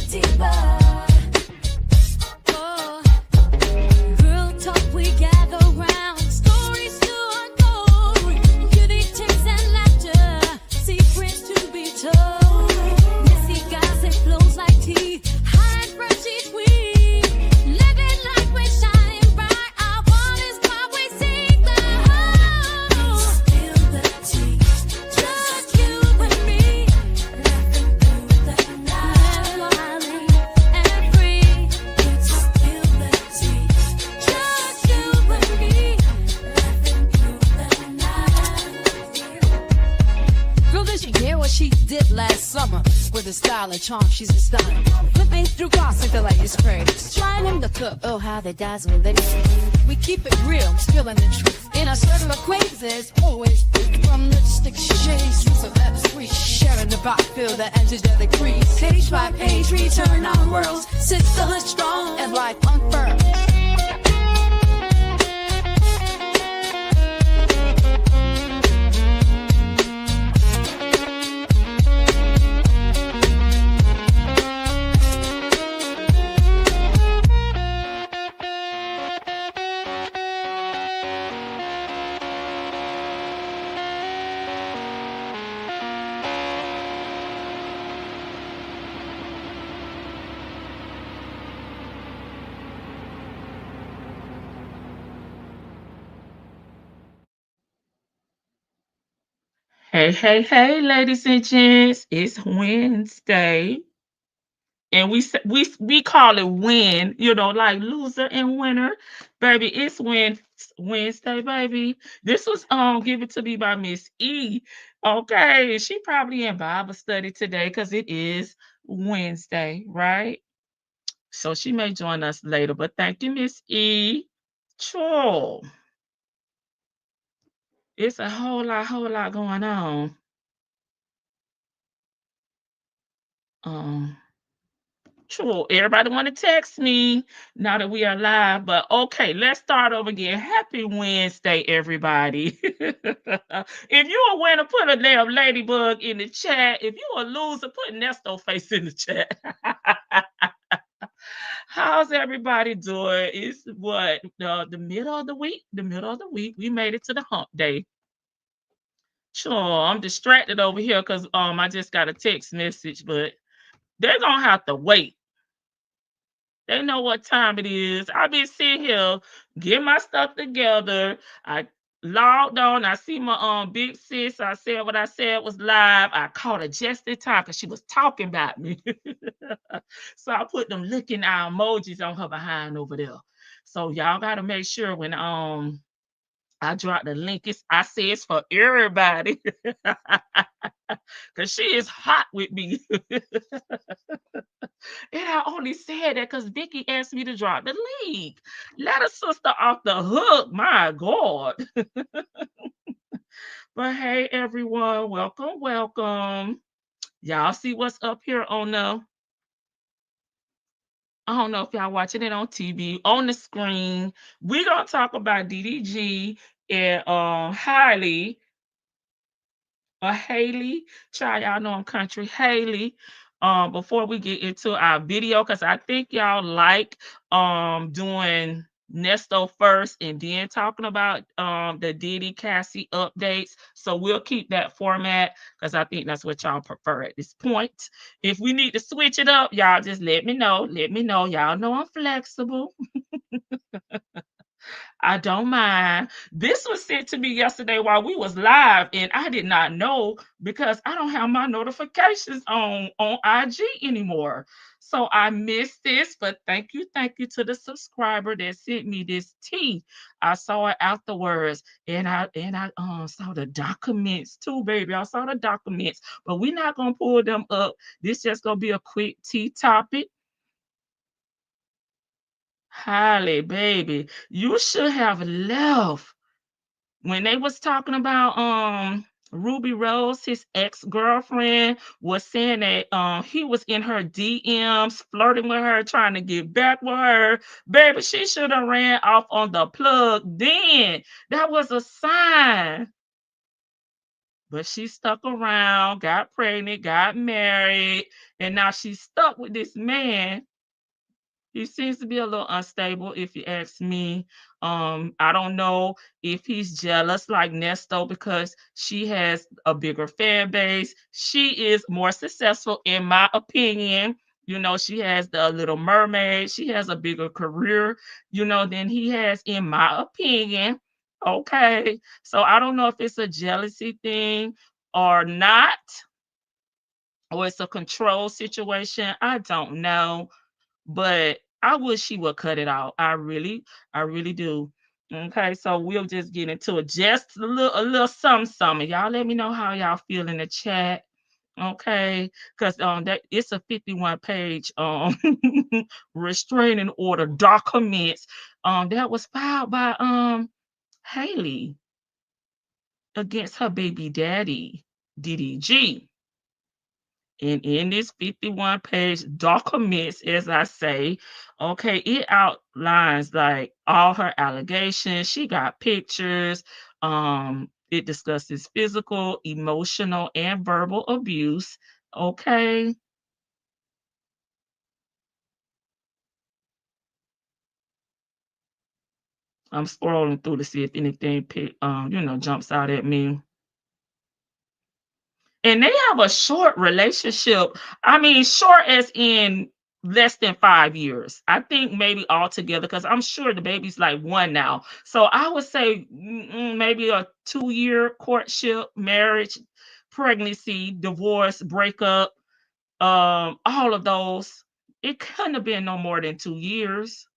deeper. Oh, girl talk, we gather round, stories to unfold, beauty tips and laughter, secrets to be told. Messy gossip flows like tea, hot and fresh each week. Living like we're shining bright, our world is what we seek. Spill the tea, just you and me, laughing through the night, smiling and free. Spill the tea, just you and me, laughing through the night. Girl, did you hear what she did last summer? With a style and charm, she's a stunner. Flipping through gossip, the latest craze. Trying them to cook, oh how they dazzle. We keep it real, spilling the truth. In our circle of acquaintances, always from lipstick shades to celebrities. Sharing the vibe, feel the edges of the crease. Page by page, return our worlds. Sit still and strong, and life unfurled. Hey, hey, hey, ladies and gents. It's Wednesday. And we call it win, like loser and winner. Baby, it's Wednesday, baby. This was given to me by Miss E. Okay, she probably in Bible study today because it is Wednesday, right? So she may join us later. But thank you, Miss E. Sure. It's a whole lot going on. Um True. Everybody want to text me now that we are live, but okay, let's start over again. Happy Wednesday, everybody. If you a winner, put a damn ladybug in the chat. If you a loser, put Nesto face in the chat. How's everybody doing? It's what the middle of the week. The middle of the week. We made it to the hump day. Sure, I'm distracted over here because I just got a text message, but they're gonna have to wait. They know what time it is. I been sitting here, get my stuff together. I logged on. I see my big sis. I said what I said was live. I caught her just in time because she was talking about me. So I put them looking eye emojis on her behind over there. So y'all gotta make sure when I drop the link. I say it's for everybody. Cause she is hot with me. And I only said that because Vicky asked me to drop the link. Let a sister off the hook. My God. But hey, everyone, welcome, welcome. Y'all see what's up here on the, I don't know if y'all watching it on TV, on the screen. We're going to talk about DDG and Halley, or Halley. Child, y'all know I'm country. Halley. Before we get into our video, because I think y'all like doing Nesto first and then talking about the Diddy Cassie updates. So we'll keep that format because I think that's what y'all prefer at this point. If we need to switch it up, y'all just let me know. Let me know. Y'all know I'm flexible. I don't mind. This was sent to me yesterday while we was live, and I did not know because I don't have my notifications on IG anymore. So I missed this, but thank you to the subscriber that sent me this tea. I saw it afterwards, and I saw the documents too, baby. I saw the documents, but we're not gonna pull them up. This just gonna be a quick tea topic. Holly, baby, you should have left when they was talking about Ruby Rose, his ex-girlfriend, was saying that he was in her DMs, flirting with her, trying to get back with her. Baby, she should have ran off on the plug then. That was a sign. But she stuck around, got pregnant, got married, and now she's stuck with this man. He seems to be a little unstable, if you ask me. I don't know if he's jealous like Nesto because she has a bigger fan base. She is more successful, in my opinion. She has the Little Mermaid. She has a bigger career, than he has, in my opinion. Okay. So I don't know if it's a jealousy thing or not, or it's a control situation. I don't know, but I wish she would cut it out. I really do. Okay, so we'll just get into it. Just a little something. Y'all let me know how y'all feel in the chat. Okay, because that it's a 51-page restraining order documents that was filed by Halley against her baby daddy, DDG. And in this 51-page documents, as I say, okay, it outlines like all her allegations. She got pictures. It discusses physical, emotional, and verbal abuse. Okay. I'm scrolling through to see if anything jumps out at me. And they have a short relationship. I mean, short as in less than 5 years. I think maybe altogether, because I'm sure the baby's like one now. So I would say maybe a 2-year courtship, marriage, pregnancy, divorce, breakup, all of those. It couldn't have been no more than 2 years.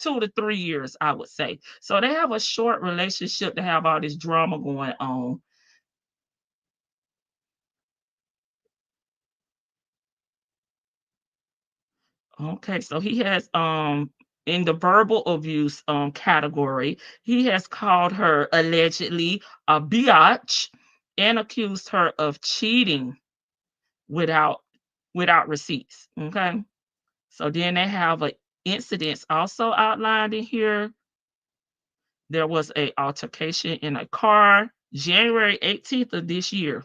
2 to 3 years, I would say. So they have a short relationship to have all this drama going on. Okay, so he has in the verbal abuse category, he has called her allegedly a biatch and accused her of cheating without receipts. Okay. So then they have a incidents also outlined in here. There was a altercation in a car January 18th of this year.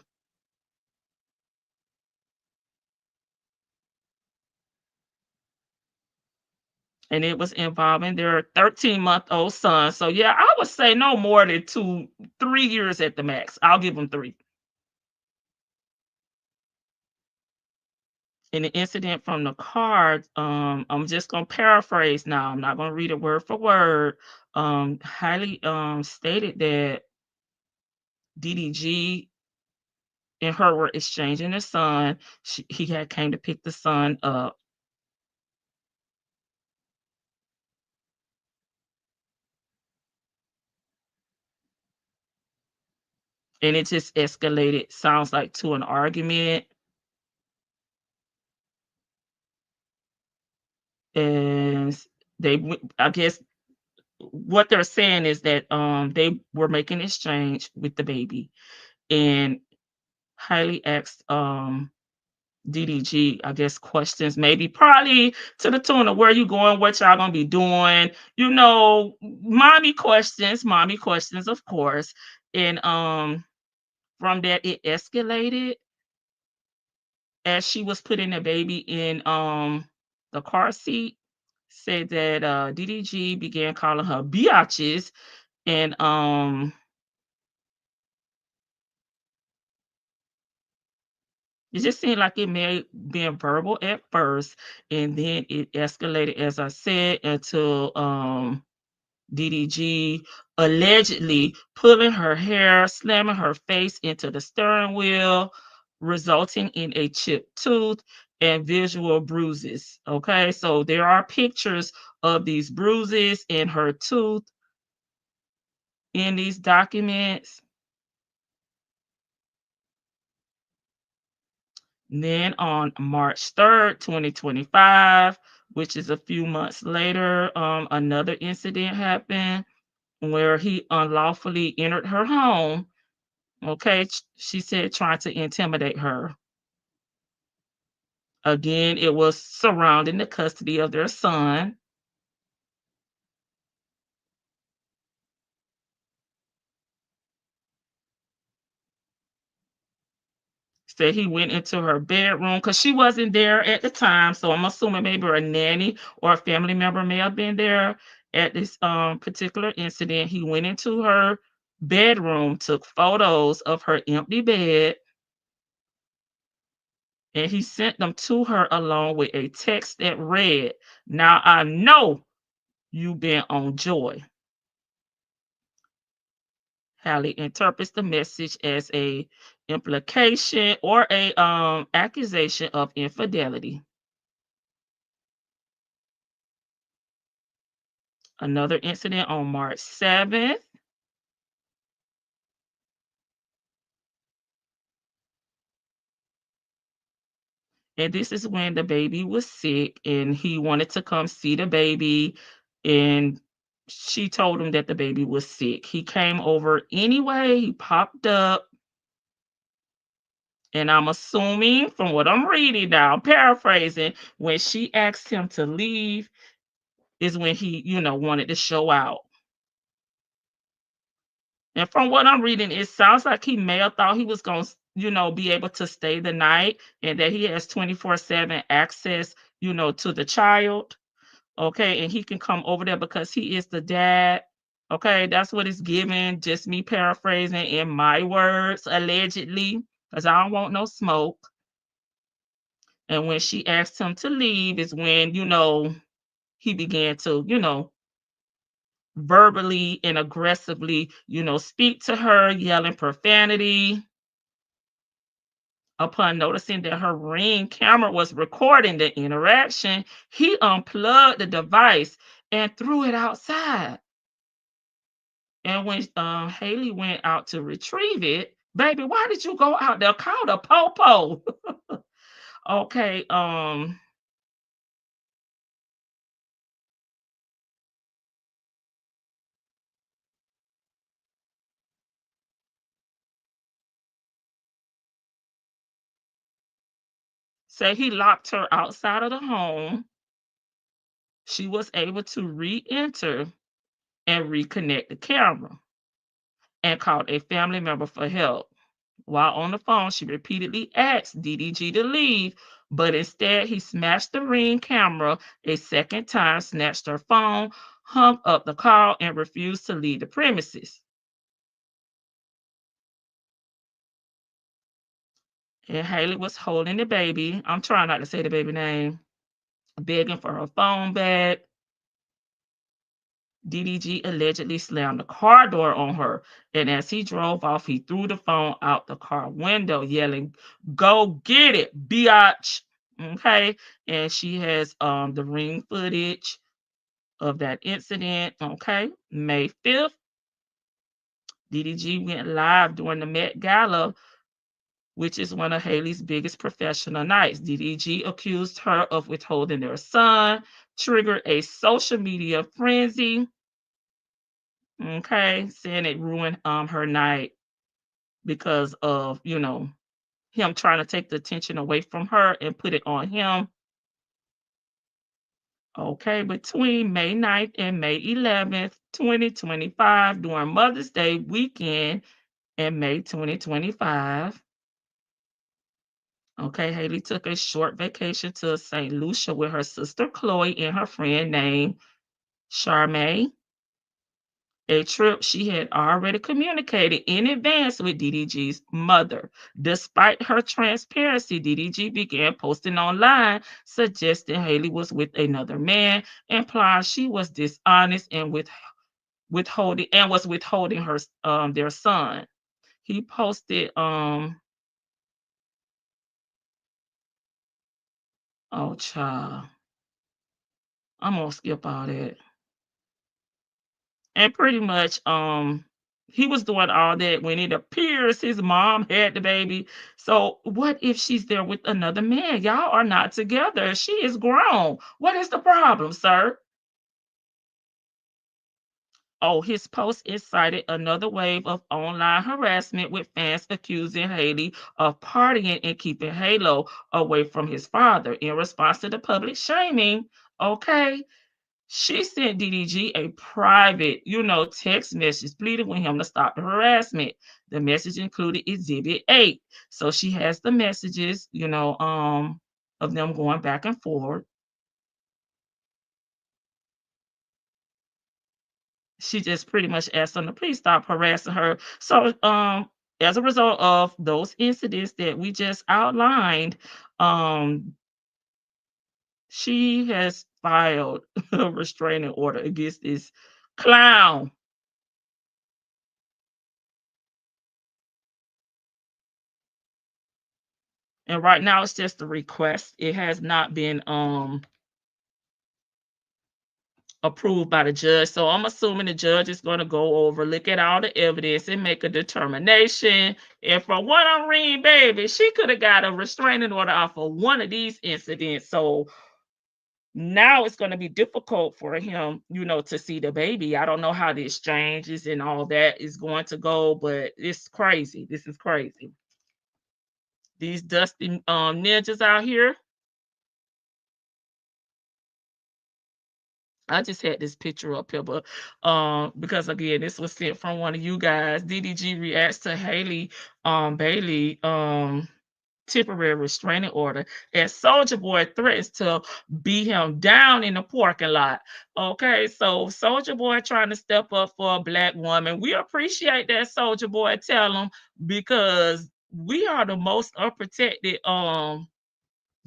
And it was involving their 13-month-old son. So yeah, I would say no more than 3 years at the max. I'll give them 3. In the incident from the car, I'm just gonna paraphrase now. I'm not gonna read it word for word. Highly stated that DDG and her were exchanging the son. He had came to pick the son up. And it just escalated, sounds like, to an argument. And I guess what they're saying is that they were making exchange with the baby, and Highly asked DDG, I guess, questions, maybe probably to the tune of where you going, what y'all gonna be doing, mommy questions, of course. And from that it escalated as she was putting the baby in the car seat. Said that DDG began calling her biatches, and it just seemed like it may have been verbal at first, and then it escalated, as I said, until DDG allegedly pulling her hair, slamming her face into the steering wheel, resulting in a chipped tooth and visual bruises. Okay, so there are pictures of these bruises and her tooth in these documents. Then on March 3rd, 2025, which is a few months later, another incident happened where he unlawfully entered her home. Okay, she said, trying to intimidate her. Again, it was surrounding the custody of their son. Said he went into her bedroom because she wasn't there at the time. So I'm assuming maybe a nanny or a family member may have been there at this particular incident. He went into her bedroom, took photos of her empty bed, and he sent them to her along with a text that read, "Now I know you've been on Joy." Halley interprets the message as a implication or a accusation of infidelity. Another incident on March 7th. And this is when the baby was sick and he wanted to come see the baby. And she told him that the baby was sick. He came over anyway. He popped up. And I'm assuming from what I'm reading now, paraphrasing, when she asked him to leave is when he, wanted to show out. And from what I'm reading, it sounds like he may have thought he was going to, be able to stay the night and that he has 24/7 access, to the child. Okay. And he can come over there because he is the dad. Okay. That's what it's given. Just me paraphrasing in my words, allegedly, because I don't want no smoke. And when she asked him to leave is when, he began to, verbally and aggressively, speak to her, yelling profanity. Upon noticing that her Ring camera was recording the interaction, he unplugged the device and threw it outside. And when Halley went out to retrieve it, baby, why did you go out there? Call the popo. Okay, say he locked her outside of the home. She was able to re-enter and reconnect the camera and called a family member for help. While on the phone, she repeatedly asked DDG to leave, but instead he smashed the Ring camera a second time, snatched her phone, hung up the call, and refused to leave the premises. And Halley was holding the baby. I'm trying not to say the baby name, begging for her phone back. DDG allegedly slammed the car door on her, and as he drove off, he threw the phone out the car window, yelling, "Go get it, biatch!" Okay, and she has the Ring footage of that incident. Okay, May 5th, DDG went live during the Met Gala, which is one of Halley's biggest professional nights. DDG accused her of withholding their son, triggered a social media frenzy. Okay, saying it ruined her night because of him trying to take the attention away from her and put it on him. Okay, between May 9th and May 11th, 2025, during Mother's Day weekend in May 2025. Okay, Halley took a short vacation to St. Lucia with her sister Chloe and her friend named Charmaine. A trip she had already communicated in advance with DDG's mother. Despite her transparency, DDG began posting online suggesting Halley was with another man, implying she was dishonest and withholding her their son. He posted oh child, I'm gonna skip all that. And pretty much, he was doing all that when it appears his mom had the baby. So what if she's there with another man? Y'all are not together. She is grown. What is the problem, sir? Oh, his post incited another wave of online harassment with fans accusing Halley of partying and keeping Halo away from his father. In response to the public shaming, okay, She sent DDG a private, text message pleading with him to stop the harassment. The message included Exhibit 8. So she has the messages, of them going back and forth. She just pretty much asked them to please stop harassing her. So, as a result of those incidents that we just outlined, um, she has filed a restraining order against this clown. And right now it's just a request. It has not been approved by the judge. So I'm assuming the judge is going to go over, look at all the evidence and make a determination. And from what I'm reading, baby, she could have got a restraining order off of one of these incidents. So now it's going to be difficult for him, to see the baby. I don't know how the exchanges and all that is going to go, but it's crazy. This is crazy. These dusty ninjas out here. I just had this picture up here, but because again, this was sent from one of you guys. DDG reacts to Halley Bailey temporary restraining order as Soldier Boy threatens to beat him down in the parking lot. Okay, so Soldier Boy trying to step up for a black woman. We appreciate that, Soldier Boy. Tell him, because we are the most unprotected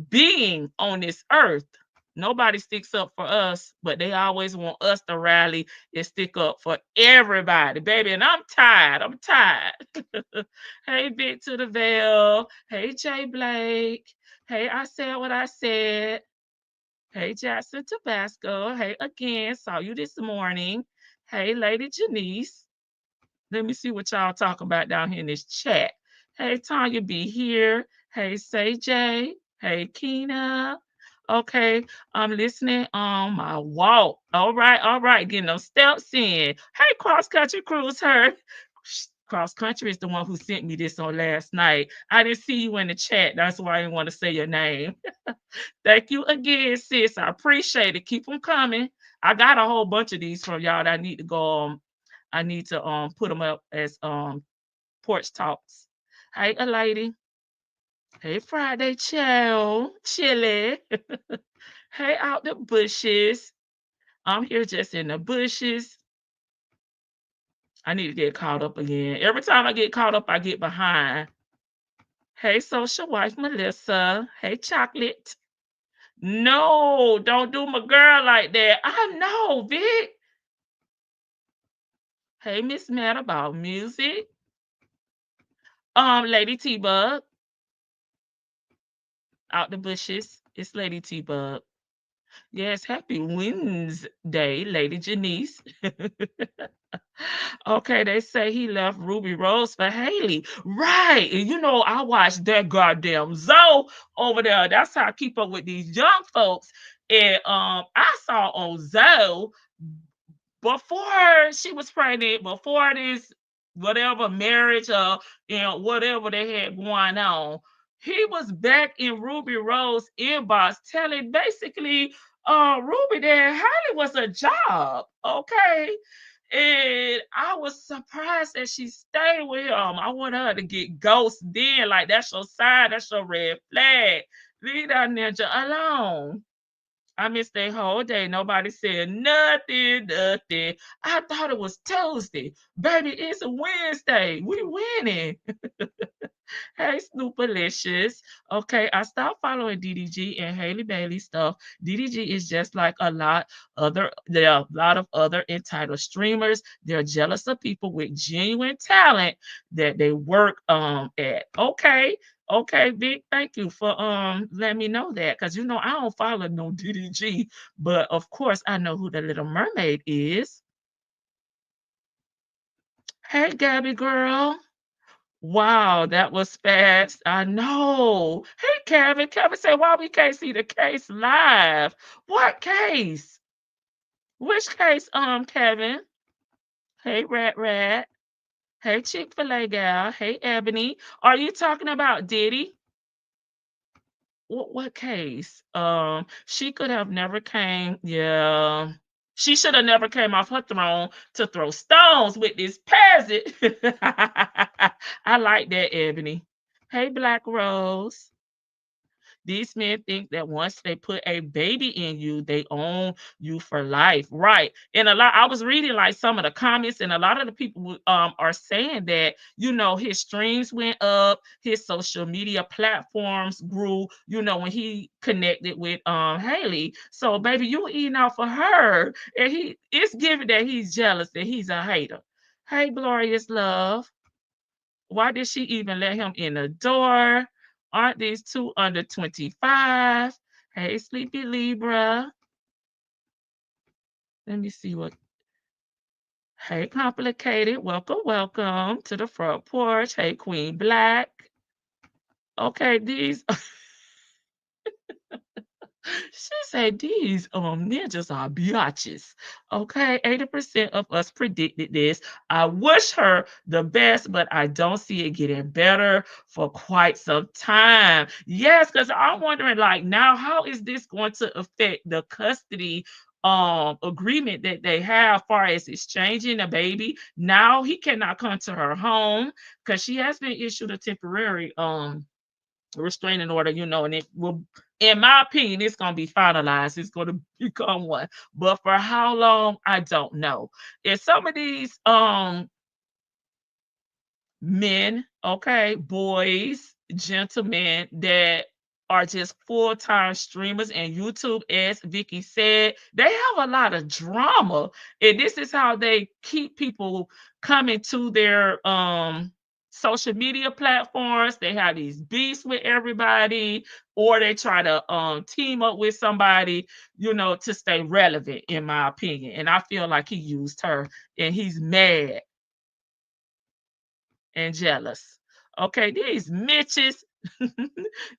being on this earth. Nobody sticks up for us, but they always want us to rally and stick up for everybody, baby. And I'm tired. I'm tired. Hey, Big to the Veil. Hey, Jay Blake. Hey, I said what I said. Hey, Jackson Tabasco. Hey, again, saw you this morning. Hey, Lady Janice. Let me see what y'all talking about down here in this chat. Hey, Tanya be here. Hey, Say J. Hey, Keena. Okay, I'm listening on my walk. All right. Getting those steps in. Hey, Cross Country Cruise her. Cross Country is the one who sent me this on last night. I didn't see you in the chat. That's why I didn't want to say your name. Thank you again, sis. I appreciate it. Keep them coming. I got a whole bunch of these from y'all that I need to go I need to put them up as porch talks. Hey, a lady. Hey, Friday chill, chilly. Hey, out the bushes. I'm here just in the bushes. I need to get caught up again. Every time I get caught up, I get behind. Hey, social wife Melissa. Hey, chocolate. No, don't do my girl like that. I know, Vic. Hey, Miss Mad about music. Lady T-Bug. Out the bushes. It's Lady T-Bug. Yes, happy Wednesday, Lady Janice. Okay, they say he left Ruby Rose for Halley. Right. And I watched that goddamn Zoe over there. That's how I keep up with these young folks. And I saw on Zoe before she was pregnant, before this whatever marriage or whatever they had going on, he was back in Ruby Rose inbox telling basically Ruby that Halley was a job. Okay. And I was surprised that she stayed with him. I want her to get ghost then. Like, that's your sign, that's your red flag. Leave that ninja alone. I missed that whole day. Nobody said nothing, nothing. I thought it was Tuesday. Baby, it's a Wednesday. We winning. Hey, Snoopalicious. Okay, I stopped following DDG and Halley Bailey stuff. DDG is just like there are a lot of other entitled streamers. They're jealous of people with genuine talent that they work at. Okay. Okay, Vic, thank you for letting me know that, because I don't follow no DDG, but of course I know who the Little Mermaid is. Hey, Gabby girl. Wow, that was fast. I know. Hey, Kevin. Kevin said, why we can't see the case live? What case? Which case, Kevin? Hey, Rat Rat. Hey, Chick-fil-A gal. Hey, Ebony. Are you talking about Diddy? What case? She could have never came. Yeah. She should have never came off her throne to throw stones with this peasant. I like that, Ebony. Hey, Black Rose. These men think that once they put a baby in you, they own you for life. Right. And a lot, I was reading like some of the comments, and a lot of the people are saying that, his streams went up, his social media platforms grew, when he connected with Halley. So baby, you eating out for her. And it's given that he's jealous, that he's a hater. Hey, glorious love. Why did she even let him in the door? Aren't these two under 25? Hey, Sleepy Libra. Let me see what. Hey, Complicated. Welcome, welcome to the front porch. Hey, Queen Black. Okay, these. She said these ninjas are biatches. Okay, 80% of us predicted this. I wish her the best, but I don't see it getting better for quite some time. Yes, because I'm wondering, like, now how is this going to affect the custody agreement that they have, far as exchanging a baby? Now he cannot come to her home because she has been issued a temporary restraining order, and it will, in my opinion, it's going to be finalized. It's going to become one. But for how long, I don't know. If some of these men, okay, boys, gentlemen that are just full-time streamers and YouTube, as Vicky said, they have a lot of drama. And this is how they keep people coming to their social media platforms. They have these beefs with everybody, or they try to team up with somebody, to stay relevant, in my opinion. And I feel like he used her, and he's mad and jealous. Okay, these Mitches,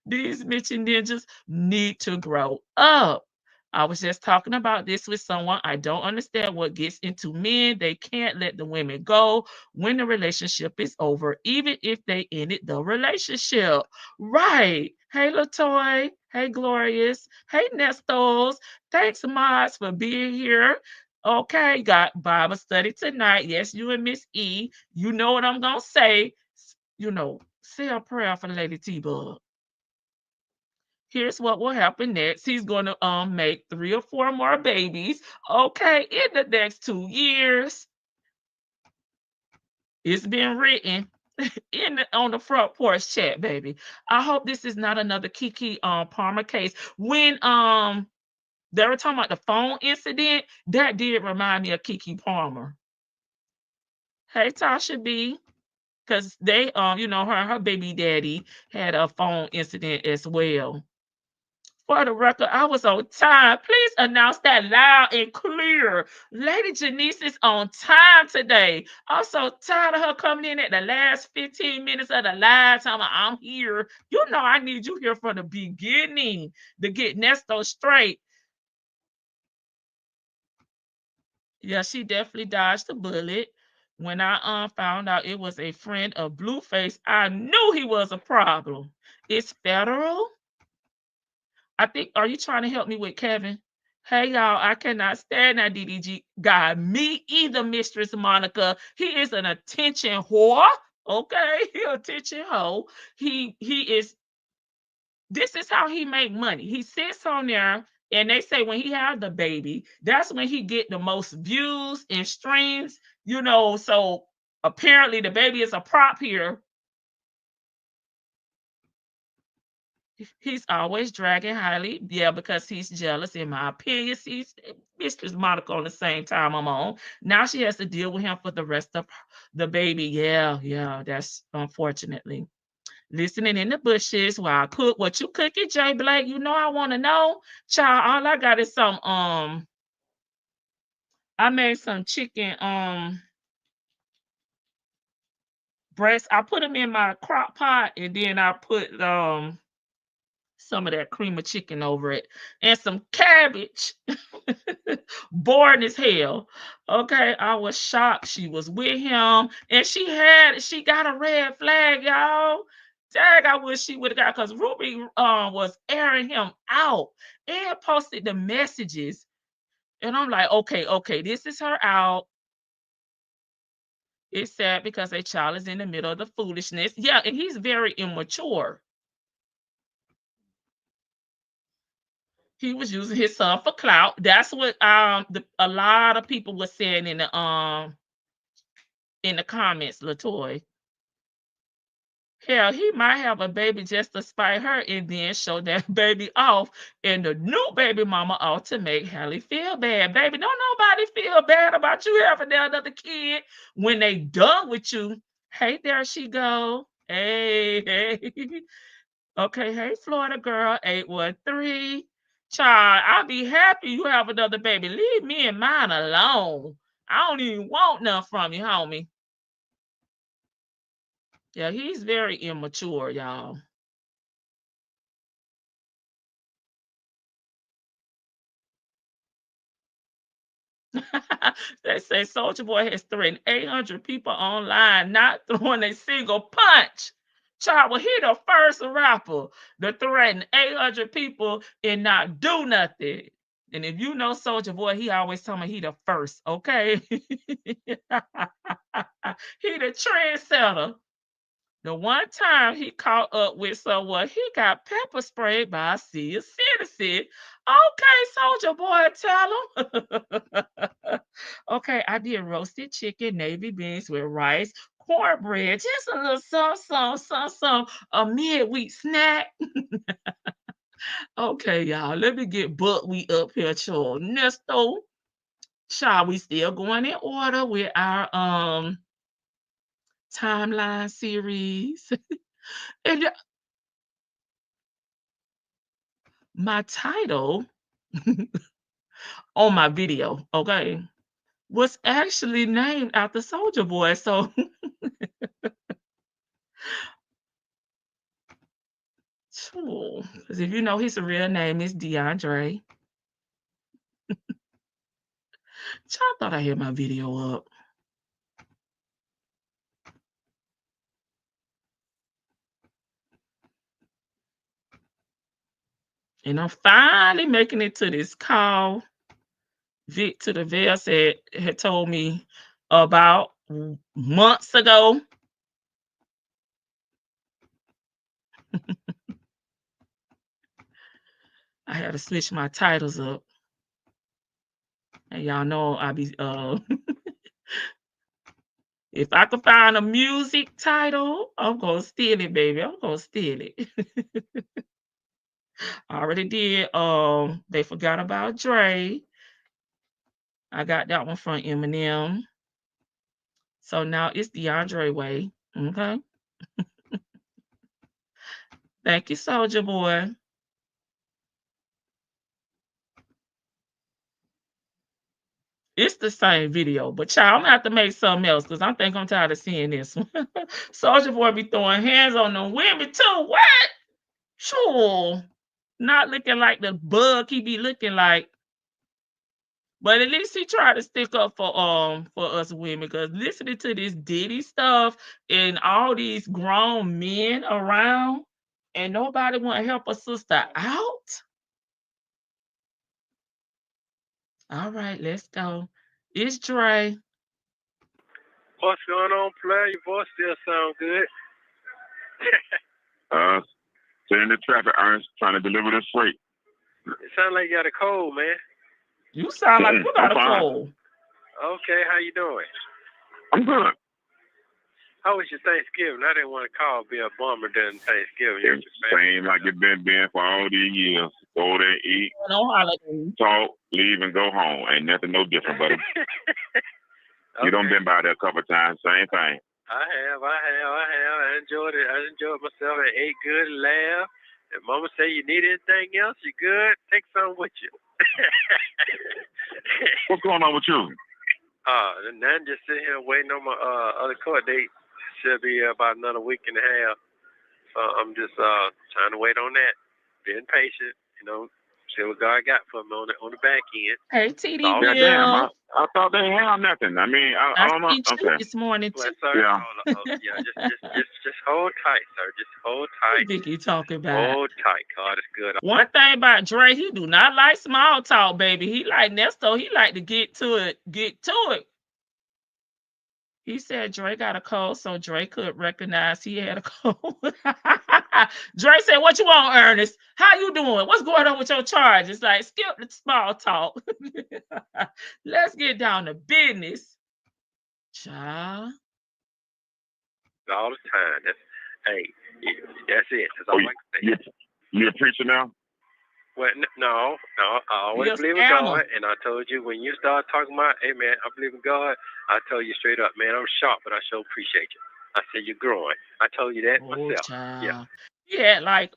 these Mitchy ninjas need to grow up. I was just talking about this with someone. I don't understand what gets into men. They can't let the women go when the relationship is over, even if they ended the relationship. Right. Hey, Latoy. Hey, Glorious. Hey, Nestos. Thanks, Mods, for being here. Okay, got Bible study tonight. Yes, you and Miss E. You know what I'm going to say. Say a prayer for Lady T-Bug. Here's what will happen next. He's going to make 3 or 4 more babies. Okay, in the next 2 years. It's been written on the front porch chat, baby. I hope this is not another Kiki Palmer case. When they were talking about the phone incident, that did remind me of Kiki Palmer. Hey, Tasha B. Because they her baby daddy had a phone incident as well. For the record, I was on time. Please announce that loud and clear. Lady Janice is on time today. I'm so tired of her coming in at the last 15 minutes of the live time. I'm here. I need you here from the beginning to get Nesto straight. Yeah, she definitely dodged the bullet. When I found out it was a friend of Blueface, I knew he was a problem. It's federal. I think, are you trying to help me with Kevin? Hey, y'all, I cannot stand that DDG guy. Me either, Mistress Monica. He is an attention whore. Okay, he attention hoe. He is, this is how he make money. He sits on there, and they say when he has the baby, that's when he get the most views and streams, so apparently the baby is a prop here. He's always dragging Halley, yeah, because he's jealous, in my opinion. He's Mistress Monica on the same time I'm on. Now she has to deal with him for the rest of the baby. Yeah, that's unfortunately. Listening in the bushes while I cook. What you cooking, Jay Blake? I want to know. Child, all I got is some I made some chicken breasts. I put them in my crock pot, and then I put some of that cream of chicken over it and some cabbage. Boring as hell. Okay, I was shocked. She was with him, and she got a red flag, y'all. Dang, I wish she would have got, because Ruby was airing him out and posted the messages. And I'm like, okay, this is her out. It's sad because a child is in the middle of the foolishness. Yeah, and he's very immature. He was using his son for clout. That's what a lot of people were saying in the comments, Latoy. Hell, he might have a baby just to spite her and then show that baby off. And the new baby mama ought to make Halley feel bad. Baby, don't nobody feel bad about you having another kid when they done with you. Hey, there she go. Hey. Okay, hey, Florida girl, 813. Child, I'll be happy you have another baby. Leave me and mine alone. I don't even want nothing from you, homie. Yeah, he's very immature, y'all. They say Soldier Boy has threatened 800 people online, not throwing a single punch. Child, well, he the first rapper to threaten 800 people and not do nothing. And if you know Soldier Boy, he always tell me he the first, okay? He the trendsetter. The one time he caught up with someone, he got pepper sprayed by a senior citizen. Okay, Soldier Boy, tell him. Okay, I did roasted chicken, navy beans with rice, cornbread, just a little some, a midweek snack. Okay, y'all, let me get buckwheat up here, child. Ernesto, child, we still going in order with our timeline series. And my title on my video, okay, was actually named after Soldier Boy. So, because if you know his real name is DeAndre. So I thought I had my video up. And I'm finally making it to this call. Vic to the Veil had told me about months ago. I had to switch my titles up. And y'all know I be if I could find a music title, I'm gonna steal it, baby. I'm gonna steal it. I already did. They forgot about Dre. I got that one from Eminem. So now it's DeAndre way. Okay. Thank you, Soldier Boy. It's the same video, but child, I'm gonna have to make something else because I think I'm tired of seeing this one. Soldier Boy be throwing hands on them women too. What? Sure. Not looking like the bug he be looking like. But at least he tried to stick up for us women, because listening to this Diddy stuff and all these grown men around and nobody want to help a sister out. All right, let's go. It's Dre. What's going on, player? Your voice still sound good. Sitting in the traffic, Ernest, trying to deliver this freight. It sounds like you got a cold, man. You sound like you got a fine. cold. Okay, how you doing? I'm good. How was your Thanksgiving? I didn't want to call, be a bummer during Thanksgiving. It's same like it's been for all these years. Go there, eat, No holiday. talk, leave, and go home. Ain't nothing no different, buddy. Okay. You done been by there a couple of times, same thing. I have. I enjoyed it. I enjoyed myself. I ate good and laughed. And Mama say, you need anything else? You good? Take some with you. What's going on with you? And then just sitting here waiting on my other court date. Should be about another week and a half. So I'm just trying to wait on that. Being patient, See what God got for me on the back end. Hey, TD Oh, Yeah, Will. damn. I thought they didn't have nothing. I mean, I I don't know. seen you Okay. this morning Well, too. sir, Yeah. just hold tight, sir. Just hold tight. Vicky talking about. Hold tight. God is good. One thing about Dre, he do not like small talk, baby. He like Nesto. He like to get to it. Get to it. He said Dre got a cold, so Dre could recognize he had a cold. Dre said, "What you want, Ernest? How you doing? What's going on with your charge?" It's like, skip the small talk. Let's get down to business. Child. All the time. That's it. That's all I can say. You a preacher now? Well, no. I always You're a believe in scammer. God, and I told you when you start talking about, hey man, I believe in God. I told you straight up, man, I'm sharp, but I sure appreciate you. I said you're growing. I told you that myself. Child. Yeah. Yeah, like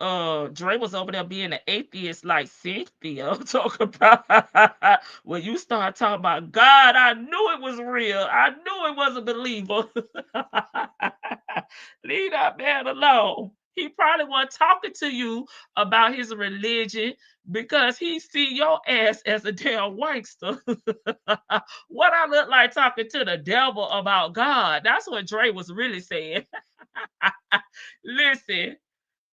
Dre was over there being an atheist like Cynthia. Talk about when you start talking about God, I knew it was real. I knew it was a believer. Leave that man alone. He probably wasn't talking to you about his religion because he see your ass as a damn wankster. What I look like talking to the devil about God? That's what Dre was really saying. Listen,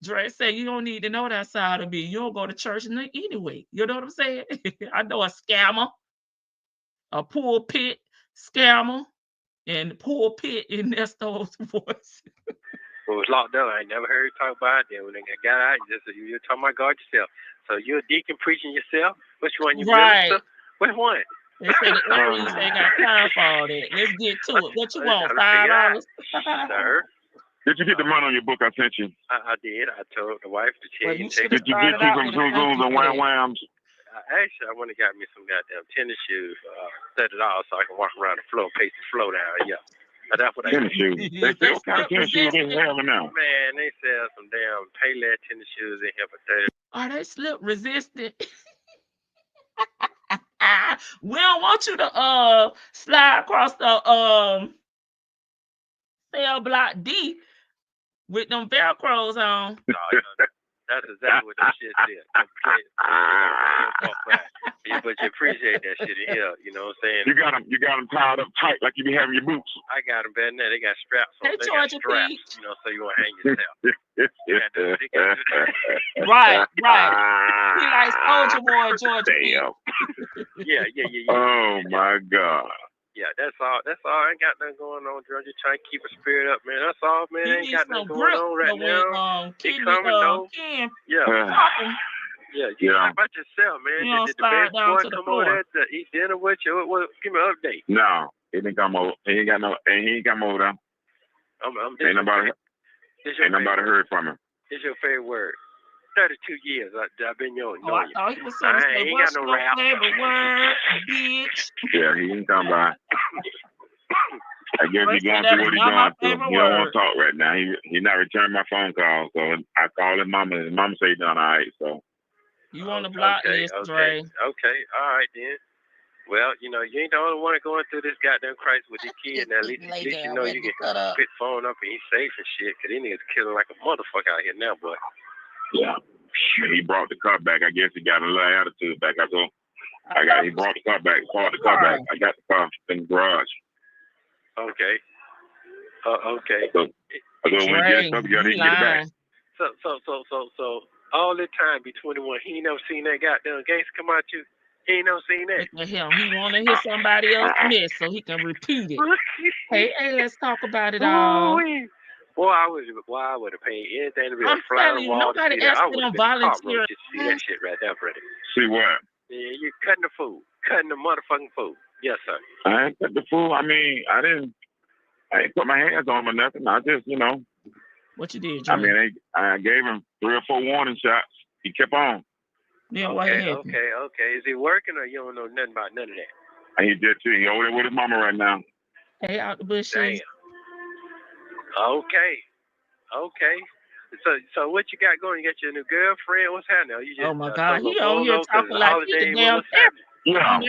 Dre said you don't need to know that side of me. You don't go to church anyway. You know what I'm saying? I know a scammer, a pulpit scammer, and pulpit in Nesto's voice. When it was locked down, I ain't never heard you talk about it. Then when they got out, you're talking about God yourself. So you're a deacon preaching yourself? Which one you Right. minister? Which one? They say the Aries ain't got time for all that. Let's get to it. What you want? $5? Sir. Did you get the money on your book I sent you? I did. I told the wife to Well, check you and should take have Did you get started you out some with a thank zoom you and for wham that. whams? Actually, I went and got me some goddamn tennis shoes, $30 so I can walk around the floor, pace the floor down. Yeah. That's what I Tennis shoes. They say, what kind of tennis shoes they having now? Man, they sell some damn Payless tennis shoes in here for 30. Are they slip resistant? We don't want you to slide across the cell block D with them Velcros on. No, that's exactly what that shit did. But you appreciate that shit in here, you know what I'm saying? You got them tied up tight like you be having your boots. I got them better than that. They got straps on. They They got charge you straps, feet. you know, so you won't hang yourself. Right. He like Soldier Boy Georgia. Damn. Yeah. Oh my God. Yeah, that's all. I ain't got nothing going on, George. Just trying to keep a spirit up, man. That's all, man. He Ain't needs got some nothing going grip on right now. Ken, Yeah. You talk about yourself, man. You don't Did the slide best down boy to the come floor. over there to eat dinner with you? Give me an update. No, he didn't come over. He ain't come over there. Ain't nobody heard from him. It's your favorite word. 32 years I've been knowing Oh, I you. thought he was saying, I ain't got no rap. favorite word, bitch. Yeah, he didn't come by. I guess First he's going that through is what he's not my going through. favorite He don't want word. to talk right now. He not returning my phone call, so I called his mama. His mama say he done all right, so. You on the block list, Dre. Okay, all right then. Well, you know, you ain't the only one going through this goddamn crisis with these kids. Now, at least you know you can pick phone up and he's safe and shit, because these niggas killing like a motherfucker out here now, boy. Yeah. He brought the car back. I guess he got a little attitude back. He brought the car back. Parked the car back. I got the car in the garage. Okay. Okay. So when we get it stuff together, he can get it back. So all the time be 21, he ain't never seen that goddamn gangster come out you. He ain't never seen that. Look at him. He want to hear somebody else miss so he can repeat it. Hey, let's talk about it all. Boy, I would have paid anything to be a I'm fly on telling the you, wall. nobody asked me to volunteer. To see that shit right there, brother. See what? Yeah, you cutting the food. Cutting the motherfucking food. Yes, sir. I ain't cut the fool. I mean, I ain't put my hands on him or nothing. I just, you know. What you did, Jimmy? I mean, I gave him 3 or 4 warning shots. He kept on. Yeah, okay. Is he working or you don't know nothing about none of that? He did too. He over there with his mama right now. Hey, out the bushes. Damn. Okay. So what you got going? You got your new girlfriend? What's happening? You just, oh my God, he on here talking like he the damn therapist. Yeah,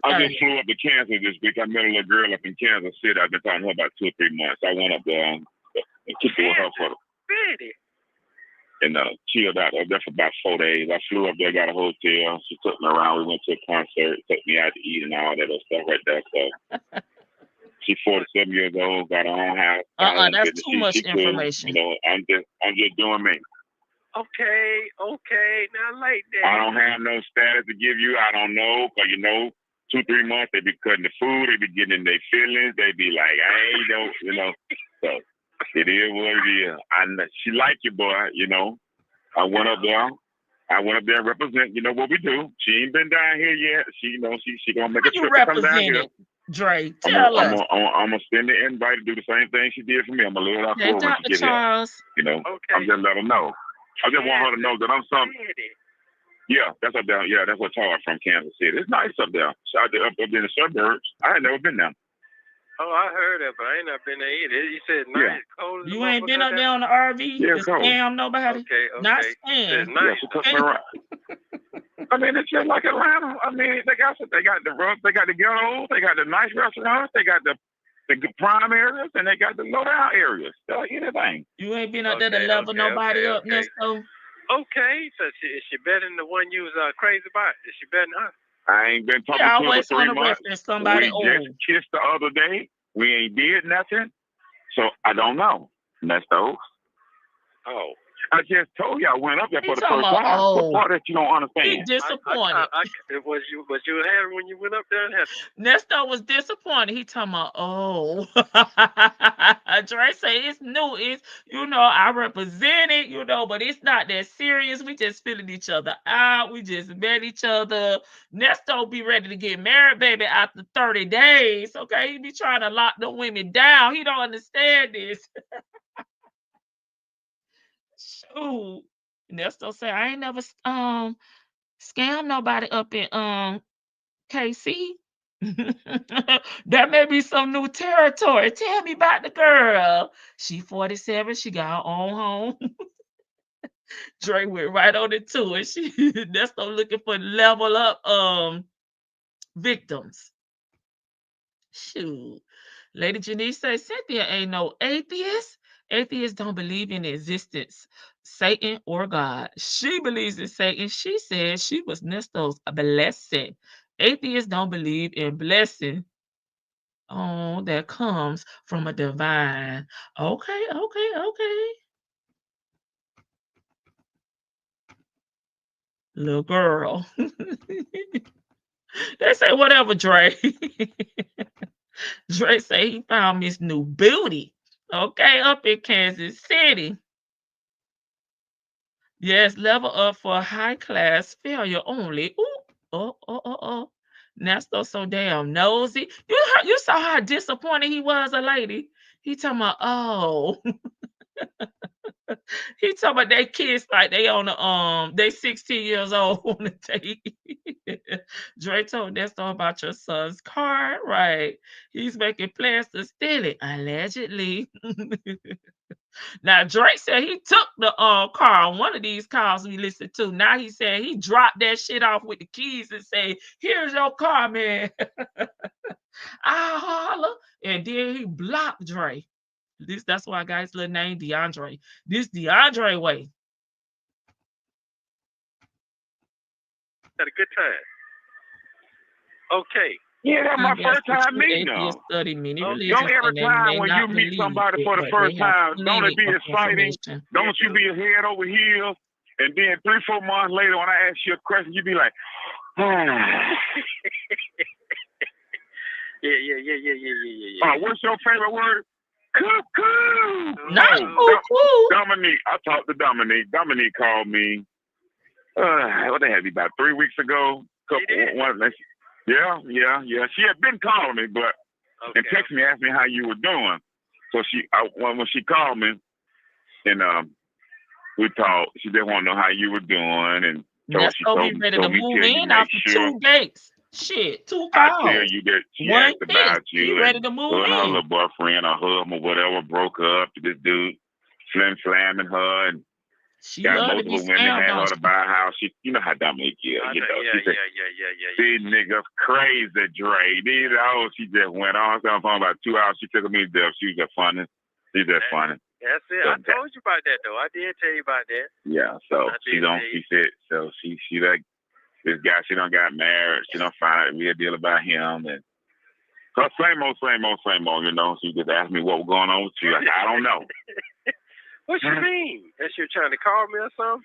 I just flew up to Kansas this week. I met a little girl up in Kansas City. I've been talking to her about 2 or 3 months. I went up there and kicked it with her for Betty. and chilled out up there for about 4 days. I flew up there, got a hotel. She took me around. We went to a concert, took me out to eat and all that other stuff right there. So she's 47 years old, got her own house. That's too much information. You know, I'm just doing me. Okay, now like that. I don't have no status to give you. I don't know, because 2-3 months they be cutting the food, they be getting in their feelings, they be like, so it is what it is. She like you, boy, I went up there and represent, what we do. She ain't been down here yet. She gonna make a trip to come down here. Dre, tell us. I'm gonna send the invite to do the same thing she did for me. I'm gonna lay it out for her when she get Charles. here. I'm just let her know. I just want her to know that I'm something. Yeah, that's up there. Yeah, that's where Charles from, Kansas City. It's nice up there. So up in the suburbs. I ain't never been there. Oh, I heard that, but I ain't never been there either. You said nice, cold. You ain't been up there on the RV? Yeah, to scam nobody? Okay. Not scam. Nice. Yeah, she took me around. I mean, it's just like Atlanta. I mean, they got the ghettos, they got the nice restaurants, they got the prime areas, and they got the low down areas. Anything. You ain't been up there to level nobody up, Nesto? Okay, so is she better than the one you was crazy about? Is she better than her? I ain't been talking to her for 3 months. Somebody we just kissed the other day. We ain't did nothing. So I don't know. Nesto. Oh. I just told you I went up there for the first time. What part that you don't understand? He's disappointed. Was you happy when you went up there? Nesto was disappointed. He talking about, Dre say it's new. It's, I represent it, but it's not that serious. We just feeling each other out. We just met each other. Nesto be ready to get married, baby, after 30 days. Okay, he be trying to lock the women down. He don't understand this. Shoot. Nesto say I ain't never scammed nobody up in KC. That may be some new territory. Tell me about the girl. She 47. She got her own home. Dre went right on it too, and Nesto looking for level up victims. Shoot. Lady Janice says Cynthia ain't no atheist. Atheists don't believe in the existence, Satan or God. She believes in Satan. She says she was Nesto's blessing. Atheists don't believe in blessing. Oh, that comes from a divine. Okay. Little girl. They say whatever, Dre. Dre say he found his new booty. Okay, up in Kansas City. Yes, level up for high class failure only. Ooh, oh. Nesto so damn nosy. You saw how disappointed he was, a lady. He talking about, he talking about they kids like they on the they 16 years old on the date. Dre told Nesto about your son's car, right? He's making plans to steal it, allegedly. Now Drake said he took the car on one of these cars we listened to. Now he said he dropped that shit off with the keys and say, "Here's your car, man." I holler, and then he blocked Dre. That's why I got his little name, DeAndre. This DeAndre way. Had a good time. Okay. Yeah, that's my first time meeting them. Don't every time when you meet somebody for the first time, don't it be exciting? Don't you be head over heels? And then 3-4 months later, when I ask you a question, you be like, Yeah. What's your favorite word? Cuckoo. Not cuckoo. Dominique. I talked to Dominique. Dominique called me. What the hell? About 3 weeks ago. Yeah. She had been calling me, but and text me, asked me how you were doing. So when she called me, and we talked. She didn't want to know how you were doing, and she told me ready to move in after 2 dates. Shit, 2 calls. I tell you that she asked about you. Ready to move in. Her little boyfriend or husband or whatever broke up. This dude slamming her, and she got multiple women had her to buy a house. You know how Dominique is. Yeah. These niggas crazy, Dre. She just went on. So I'm talking about 2 hours. She took me to death. She was just funny. She's just funny. That's it. I told you about that, though. I did tell you about that. Yeah, so she said, so she like, this guy, she done got married. She done found out a real deal about him. And so same old, you know. She just asked me what was going on with you. Like, I don't know. What you mean? That she was trying to call me or something?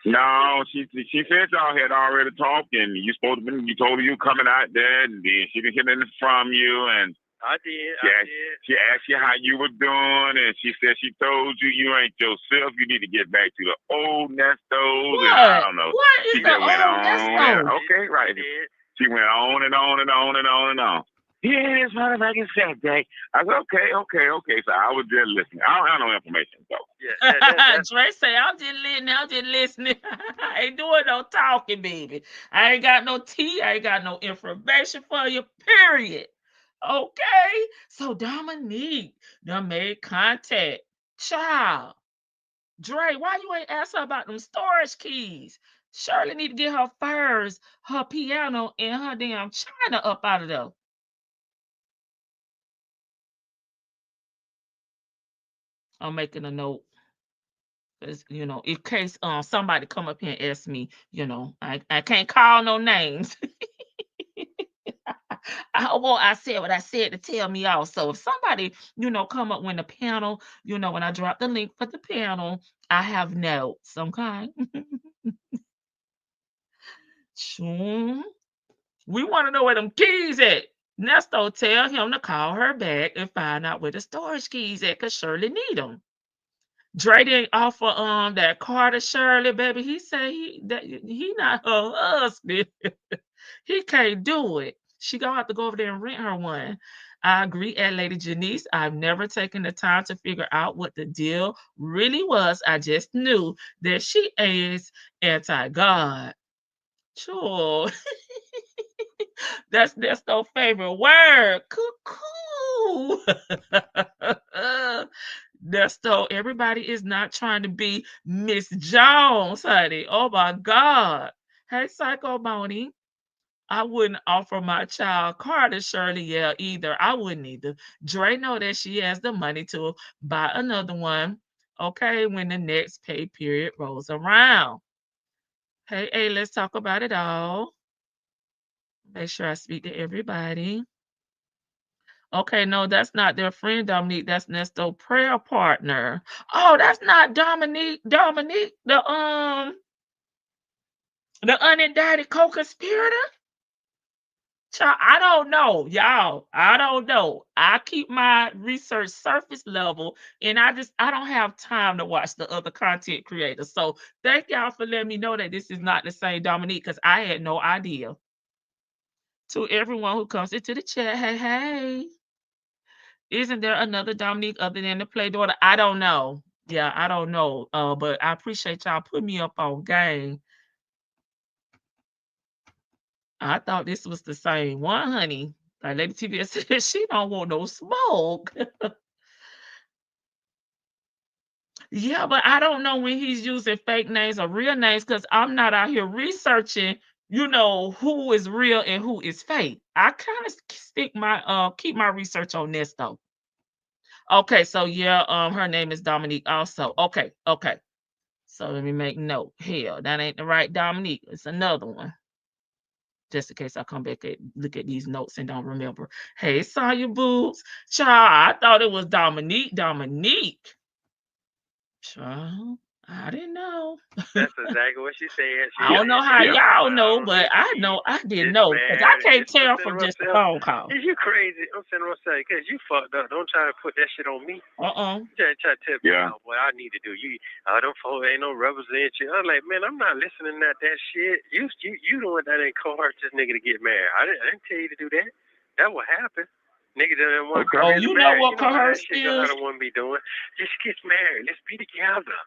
No, she said y'all had already talked, and you told her you coming out there, and then she didn't hear anything from you, and I did. She asked you how you were doing, and she said she told you ain't yourself. You need to get back to the old Nestos. What? And I don't know. What is she the just went old on. Nesto? Okay, right. She went on and on and on and on and on. Yeah, this motherfucking Saturday. I said, okay. So I was just listening. I don't have no information, so. Yeah, Dre say, I'm just listening. I ain't doing no talking, baby. I ain't got no tea. I ain't got no information for you, period. Okay? So Dominique done made contact. Child. Dre, why you ain't ask her about them storage keys? Shirley need to get her furs, her piano, and her damn china up out of there. I'm making a note. Because, you know, in case somebody come up here and ask me, you know, I can't call no names. I said what I said to tell me off. So if somebody, you know, come up when the panel, you know, when I drop the link for the panel, I have notes, okay? We want to know where them keys at. Nesto tell him to call her back and find out where the storage keys at, because Shirley need them. Dre didn't offer that car to Shirley, baby. He said he not her husband. He can't do it. She gonna have to go over there and rent her one. I agree, at Lady Janice. I've never taken the time to figure out what the deal really was. I just knew that she is anti-God. Sure. That's no favorite word. Cuckoo. So everybody is not trying to be Miss Jones, honey. Oh my God. Hey, Psycho Bonnie. I wouldn't offer my child car to Shirley, either. I wouldn't either. Dre know that she has the money to buy another one, okay, when the next pay period rolls around. Hey, let's talk about it all. Make sure I speak to everybody. Okay, no, that's not their friend, Dominique. That's Nesto prayer partner. Oh, that's not Dominique. Dominique, the unindicted co-conspirator. Child, I don't know, y'all. I don't know. I keep my research surface level, and I don't have time to watch the other content creators. So thank y'all for letting me know that this is not the same Dominique, because I had no idea. To everyone who comes into the chat, hey. Isn't there another Dominique other than the play daughter? I don't know. Yeah, I don't know. But I appreciate y'all putting me up on game. I thought this was the same one, honey. Like Lady TV said, she don't want no smoke. Yeah, but I don't know when he's using fake names or real names, because I'm not out here researching, you know, who is real and who is fake. I kind of keep my research on this though. Okay, so yeah, her name is Dominique also. Okay. So let me make note. Hell, that ain't the right Dominique. It's another one. Just in case I come back and look at these notes and don't remember. Hey, saw your boobs. Child, I thought it was Dominique. Child, I didn't know. That's exactly what she said. I don't know how y'all know, but I didn't know, because I can't tell from just a phone call. You crazy? I'm saying myself, because you fucked up. Don't try to put that shit on me. Try to tell me what I need to do. Them folks ain't no represent you. I'm like, man, I'm not listening to that shit. You the one that ain't coerced this nigga to get married. I didn't tell you to do that. That what happened. Nigga didn't want to you know what coerced is? I don't want to be doing. Just get married. Let's be together.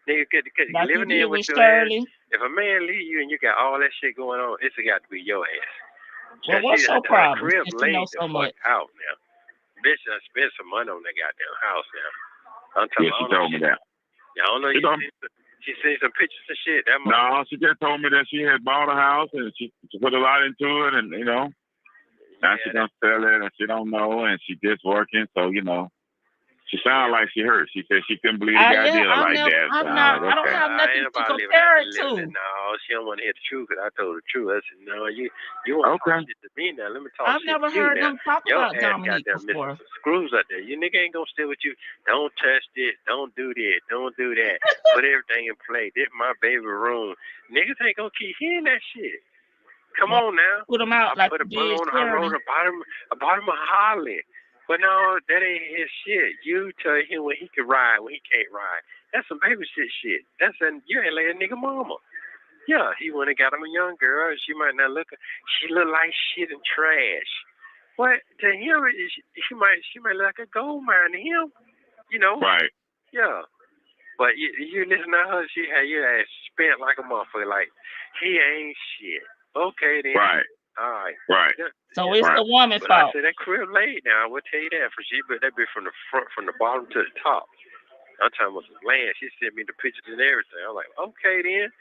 Nigga, like living in with your Shirley. ass. If a man leave you and you got all that shit going on, it's got to be your ass. Well, what's your problem? Crib You know so much out now. Bitch, I spent some money on that goddamn house now. I'm talking she told me that. Yeah, I don't know. She seen some pictures and shit. No, she just told me that she had bought a house and she put a lot into it, and you know. Now she's gonna sell it, and she don't know, and she just working, so you know. She sounded like she hurt. She said she couldn't believe the guy did her like that. I don't have nothing to compare it to. No, she don't want to hear the truth because I told the truth. I said, no, you want to talk shit to me now. Let me talk I've shit never to you heard now. them talk Your about ass Dominique got them before. missing some screws out there. You nigga ain't going to stay with you. Don't touch this. Don't do this. Don't do that. Put everything in play. This my baby room. Niggas ain't going to keep hearing that shit. Come on now. Put them out I like put a big bone. I rode a bottom of Halley. But no, that ain't his shit. You tell him when he can ride, when he can't ride. That's some baby shit. You ain't like a nigga mama. Yeah, he went and got him a young girl. She might not look. She look like shit and trash. But to him, she might look like a gold mine to him. You know. Right. Yeah. But you listen to her. She had your ass spent like a motherfucker. Like he ain't shit. Okay then. Right. All right. Right. So it's the woman's but fault. I said that crib laid now. I will tell you that for she, but that be from the front, from the bottom to the top. I'm talking about the land. She sent me the pictures and everything. I'm like, okay then,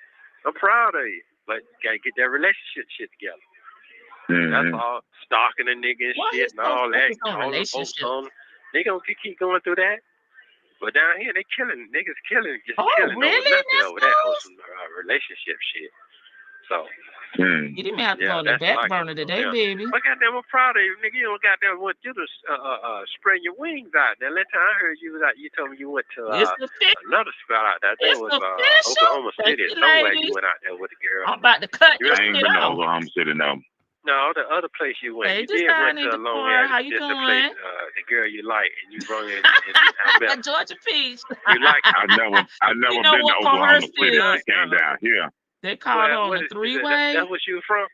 I'm proud of you, but you gotta get that relationship shit together. Mm-hmm. That's all stalking a nigga and shit and all that. Calling folks on. They gonna keep going through that. But down here, niggas killing, just killing over nothing over that wholesome relationship shit. So. You didn't have to go on the back burner today, baby. But goddamn, I'm proud of you, nigga. You don't goddamn want you to spread your wings out. Now, last time I heard you was out, you told me you went to another spot out there. That was Oklahoma City. Somewhere you went out there with the girl. I'm about to cut you ain't been to Oklahoma City, no. No, the other place you went. Hey, you did went to Long Island. How you doing? The place, the girl you like, and you brought in Georgia Peach. You like? I never been to Oklahoma City. I came down here. They called on a three-way. That's what you from?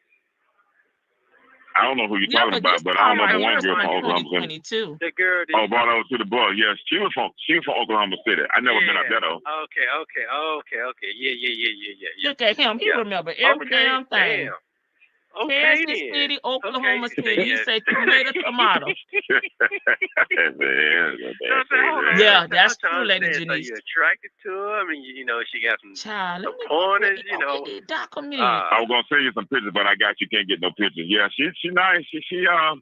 I don't know who you're talking about, but I don't know the one girl from Oklahoma City. The girl. Brought over to the bar. Yes, she was from Oklahoma City. I never been up there though. Okay. Yeah. Look at him. He remember every damn thing. Damn. Okay, Kansas City, Oklahoma City. He said tomato. Yeah, that's true, ladies and gentlemen. So you're attracted to her. I mean, you know, she got some pointers, you know. I was gonna send you some pictures, but I got you can't get no pictures. Yeah, she's nice. She not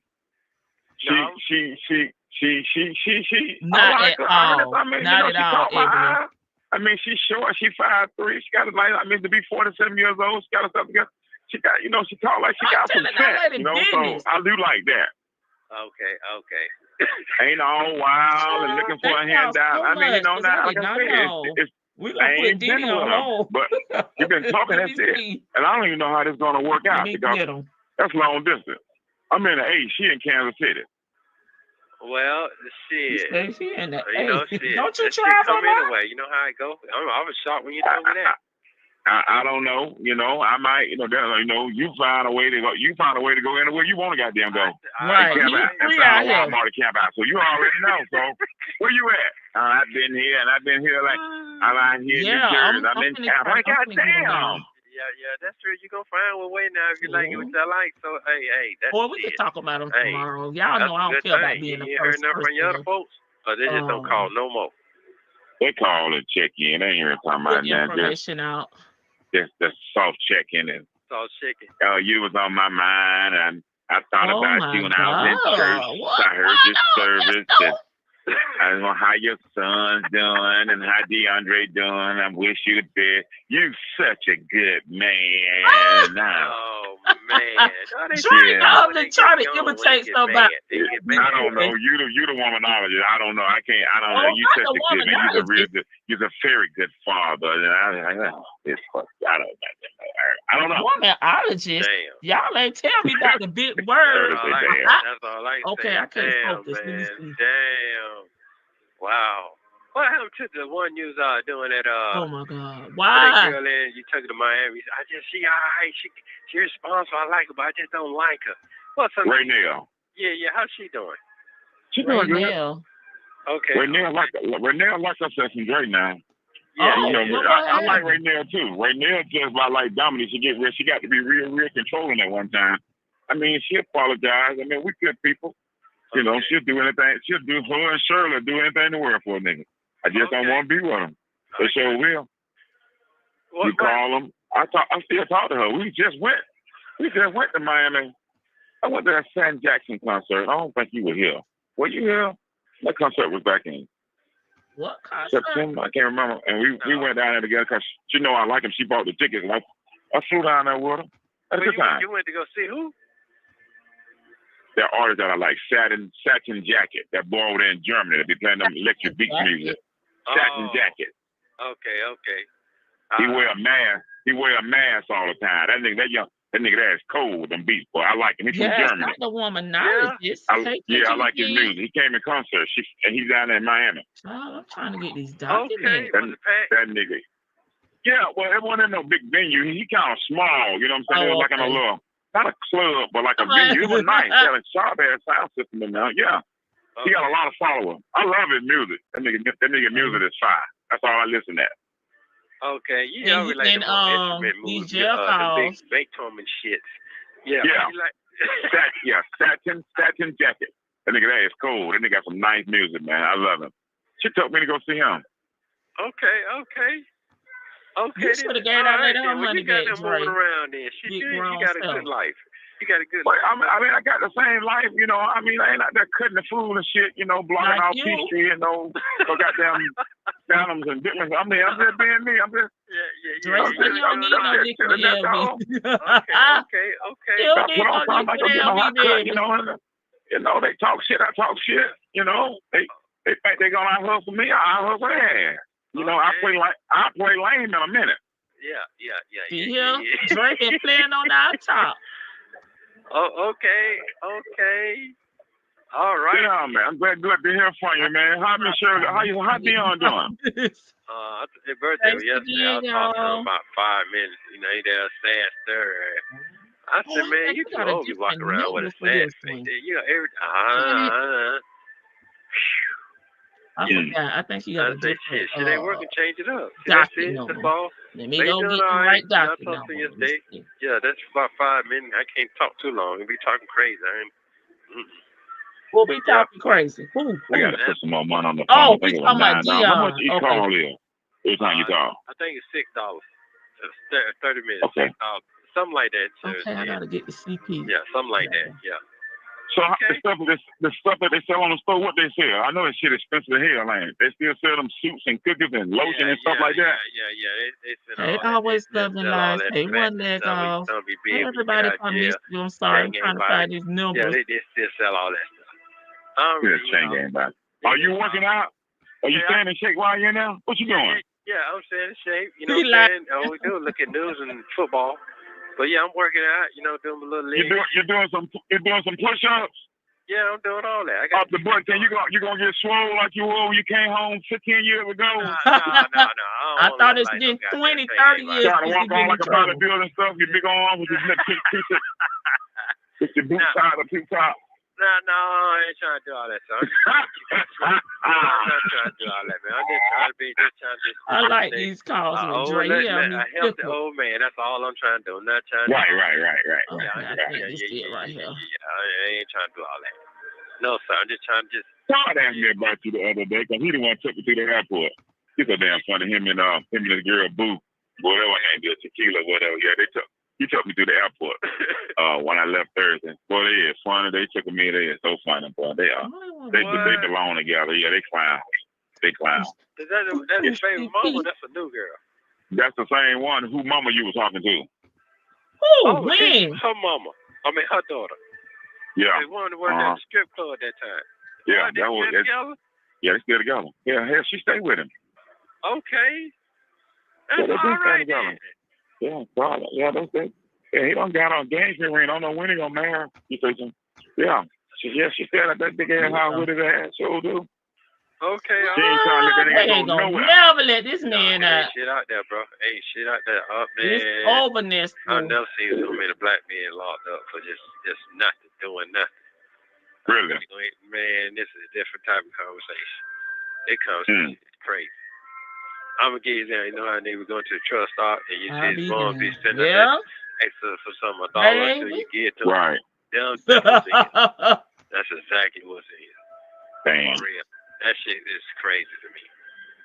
at all. Not at all. I mean, she's short. She's 5'3". She got a nice. I mean, to be 47 years old, she got herself together. She got, you know, she talk like she got some sense, you know. So I do like that. Okay. Ain't all wild and looking for a handout. I mean, you know, now like I said, I ain't been with her, but you've been talking. That's it. And I don't even know how this is gonna work out because that's long distance. I'm in the A. She in Kansas City. Well, shit. She in the you know, shit. Don't you travel anyway? You know how it go. I was shocked when you told me that. I don't know, you know. I might, you know, you find a way to go. You find a way to go anywhere you want to goddamn go. Right. Camp out. That's how Walmart to camp out. So you already know. So where you at? I've been here, and I've been here like I'm out here in New Jersey. I'm in town. Like goddamn. Yeah, that's true. You gonna find one way now if you like it, which I like. So hey, that's. Well, we can talk about them tomorrow. Y'all know I don't care about being the first person. From your other folks, or they just don't call no more. They call and check in. They ain't even talking about that. Information out. Just soft checking and soft checking. You was on my mind, and I thought about you when I was in church. I heard your service. I don't know how your son's doing and how DeAndre doing. I wish you the best. You such a good man. Oh man! Trying to imitate somebody. I don't know. You the womanologist. I don't know. I don't know. You such a good man. You're a very good father. And I don't know. Womanologist. Y'all ain't tell me about the big word. That's all I say. Okay, I can't focus. Damn. Wow. What happened to the one you was doing at oh my God. Why? That girl in, you took her to Miami. I just see she responsible. I like her, but I just don't like her. What's her name? Raynell. Yeah. How's she doing? She doing good. Okay. Raynell like herself some great now. Yeah, I like Raynell too. Raynell just like Dominique. She got to be real controlling at one time. I mean, she apologized. I mean, we good people. You know, she'll do anything. She'll do her and Shirley do anything in the world for a nigga. I just don't want to be with them. They sure will. You call them. I still talk to her. We just went to Miami. I went to that Sam Jackson concert. I don't think you were here. Were you here? That concert was back in What concert? September, I can't remember. And we went down there together because she know I like him. She bought the tickets. And I flew down there with her. At a good time. You went to go see who? That artist that I like, Satin Jacket. That boy over there in Germany that be playing them electric beat music. Satin Jacket. Okay. He wear a mask. He wear a mask all the time. That nigga that's cold with them beats, boy. I like him. He's from Germany. That's the woman knowledge. I like his music. He came in concert. And he's down there in Miami. Oh, I'm trying to get these documents. Okay. That nigga. Yeah, well, it wasn't in no big venue. He kind of small, you know what I'm saying? It was like in a little, not a club, but like a venue. It was nice. He had a sharp ass sound system in there. Yeah. Okay. He got a lot of followers. I love his music. That nigga music is fire. That's all I listen to. Okay, you know, like the instrument moves, the big Beethoven shit. Yeah. Satin Jacket. That nigga that is cool. That nigga got some nice music, man. I love him. She took me to go see him. Okay. You should have gave that lady her money back, moving around then. She got a good life. You got a good life. I mean, I got the same life, you know. I mean, I ain't out there cutting the food and shit, you know, blocking out Peachtree, you know, so goddamn phantoms and different. I mean, I'm just being me. I'm just Okay. That's what I'm like. You know, they talk shit. I talk shit. You know, they think they gonna out hustle me. I hustle their ass. You know, I play lame in a minute. Yeah. See here, Drake been playing on our top. Oh, okay. All right. Yeah, man. I'm glad to hear from you, man. How Miss Shirley? How Dion doing? His birthday was yesterday. I was talking to him about 5 minutes. You know, he there sad stir. I said, man, you too old to walk around with a sad face. You know, every time. I think she got a different. Shit ain't working. Change it up. That's all. Let me go get the right doctor. Yeah, that's about 5 minutes. I can't talk too long. We'll be talking crazy. We'll be talking crazy. I gotta put some more money on the phone. We talking about Dion. How much each call is? Every time you call? I think it's $6. 30 minutes. Okay. Something like that. Okay, I gotta get the CP. Yeah, something like that. Yeah. So the stuff that they sell on the store, what they sell? I know that shit expensive as hell, man. They still sell them soups and cookies and lotion and stuff like that. Yeah. They always love the lies. They one leg off. Everybody from this. I'm sorry. I'm trying to find these numbers. Yeah, they still sell all that stuff. Chain game back. Are you working out? Are you staying in shape while you're in there? What you doing? Yeah, I'm staying in shape. You know what I'm saying? All we do is look at news and football. But yeah, I'm working out, you know, doing a little legs. You're doing some push-ups? Yeah, I'm doing all that. Off the butt, you gonna get swole like you were when you came home 15 years ago? No. I thought it's been 20, 30 years. Trying to walk on like a bodybuilder and stuff, your big arms with your t-shirt. With your boots out of the top. No, I ain't trying to do all that, son. I'm not trying to do all that, man. I'm just trying to be, I like these calls with Dre. I help the old man. That's all I'm trying to do. I'm not trying to. Right. Okay, Yeah. I ain't trying to do all that. No, sir. I'm just trying to Todd asked me about you the other day because he the one took me to the airport. He's so damn funny. Him and the girl Boo, whatever her name is, Tequila, whatever. Yeah, he took me to the airport when I left Thursday. Boy, they is funny. They took me there. It's so funny, boy. They belong together. Yeah, they clown. Is that your favorite mama? That's a new girl. That's the same one. Who mama you was talking to? When? Her mama. I mean, her daughter. Yeah. They wanted to work at the strip club at that time. Yeah, they still together? Yeah, they still together. Yeah, hell, she stayed with him. Okay. That's they all right then. Yeah, God. Yeah, yeah, he done got on game ring. I don't know when he gonna marry her. He said, yeah. She stayed at that big ass house with his ass. Sure do. Okay. She ain't trying to let that ain't gonna never let this man out. Ain't shit out there, bro. Ain't shit out there. Up there. It's overness. I've never seen so many black men locked up for just nothing, doing nothing. Really? Man, this is a different type of conversation. It conversation is crazy. I'm gonna give you that. You know how they were going to the trust stop and you see his mom be sending that extra for some $1 until you get to right. That's exactly what's in here. Damn. For real. That shit is crazy to me.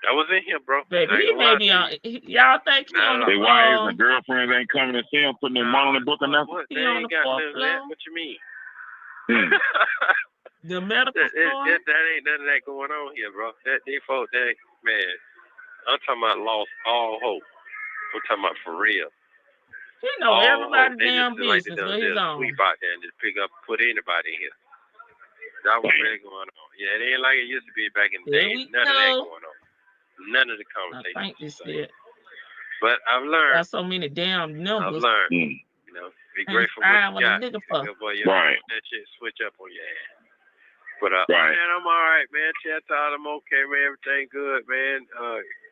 That was in here, bro. Baby, he may be on. Y'all think he on the their wives and girlfriends ain't coming to see him, putting their money on the book or nothing? They ain't got nothing. What you mean? The medical store? That ain't none of that going on here, bro. These folks, man, I'm talking about lost all hope. I'm talking about for real. He know everybody's damn business, but he's on. Sweep out there and just pick up, put anybody in here. That was really going on. Yeah, it ain't like it used to be back in the day. None of that going on. None of the conversations. I think this is. But I've learned. Got so many damn numbers. I've learned. You know, be grateful for what you got. Right. That shit switch up on your ass. But man, I'm all right, man. Chat out, I'm okay, man. Everything good, man.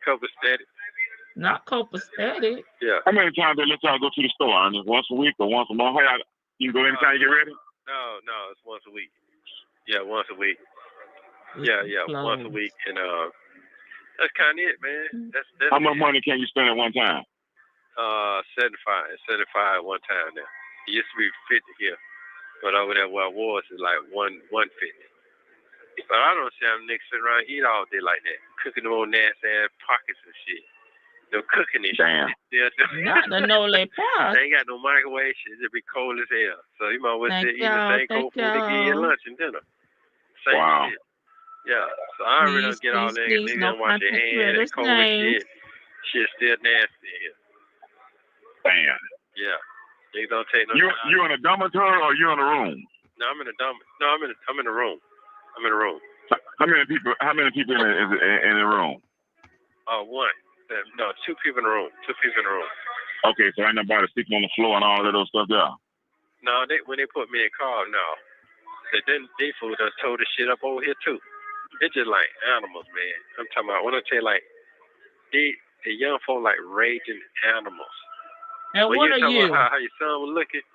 Copacetic. Not copacetic. Yeah. How many times they let y'all go to the store? Once a week or once a month? You can go anytime you get ready? No, it's once a week. Yeah, once a week. Yeah, once a week, and that's kind of it, man. That's how much money can you spend at one time? 75 at one time now. It used to be 50 here, but over there where I was is like 150. But I don't see them niggas sitting around eat all day like that, cooking them old nasty ass pockets and shit. They're cooking this shit. Not the no lay pot. They ain't got no microwave shit. It'll be cold as hell. So you might as well sit eat the same cold food they give you lunch and dinner. Same shit. Yeah. So I really don't get all that. Niggas don't wash their hands and cold shit. Shit's still nasty in here. Damn. Yeah. Niggas don't take no. You in a dormitory or you in a room? No, I'm in a room. I'm in a room. How many people in the room? One. No, 2 people in the room. 2 people in the room. Okay, so ain't nobody sleeping on the floor and all that other stuff there? No, when they put me in car, no. They fool done tore the shit up over here too. It's just like animals, man. I'm talking about when I tell you like the young folk like raging animals. And when what are you? How your son was looking,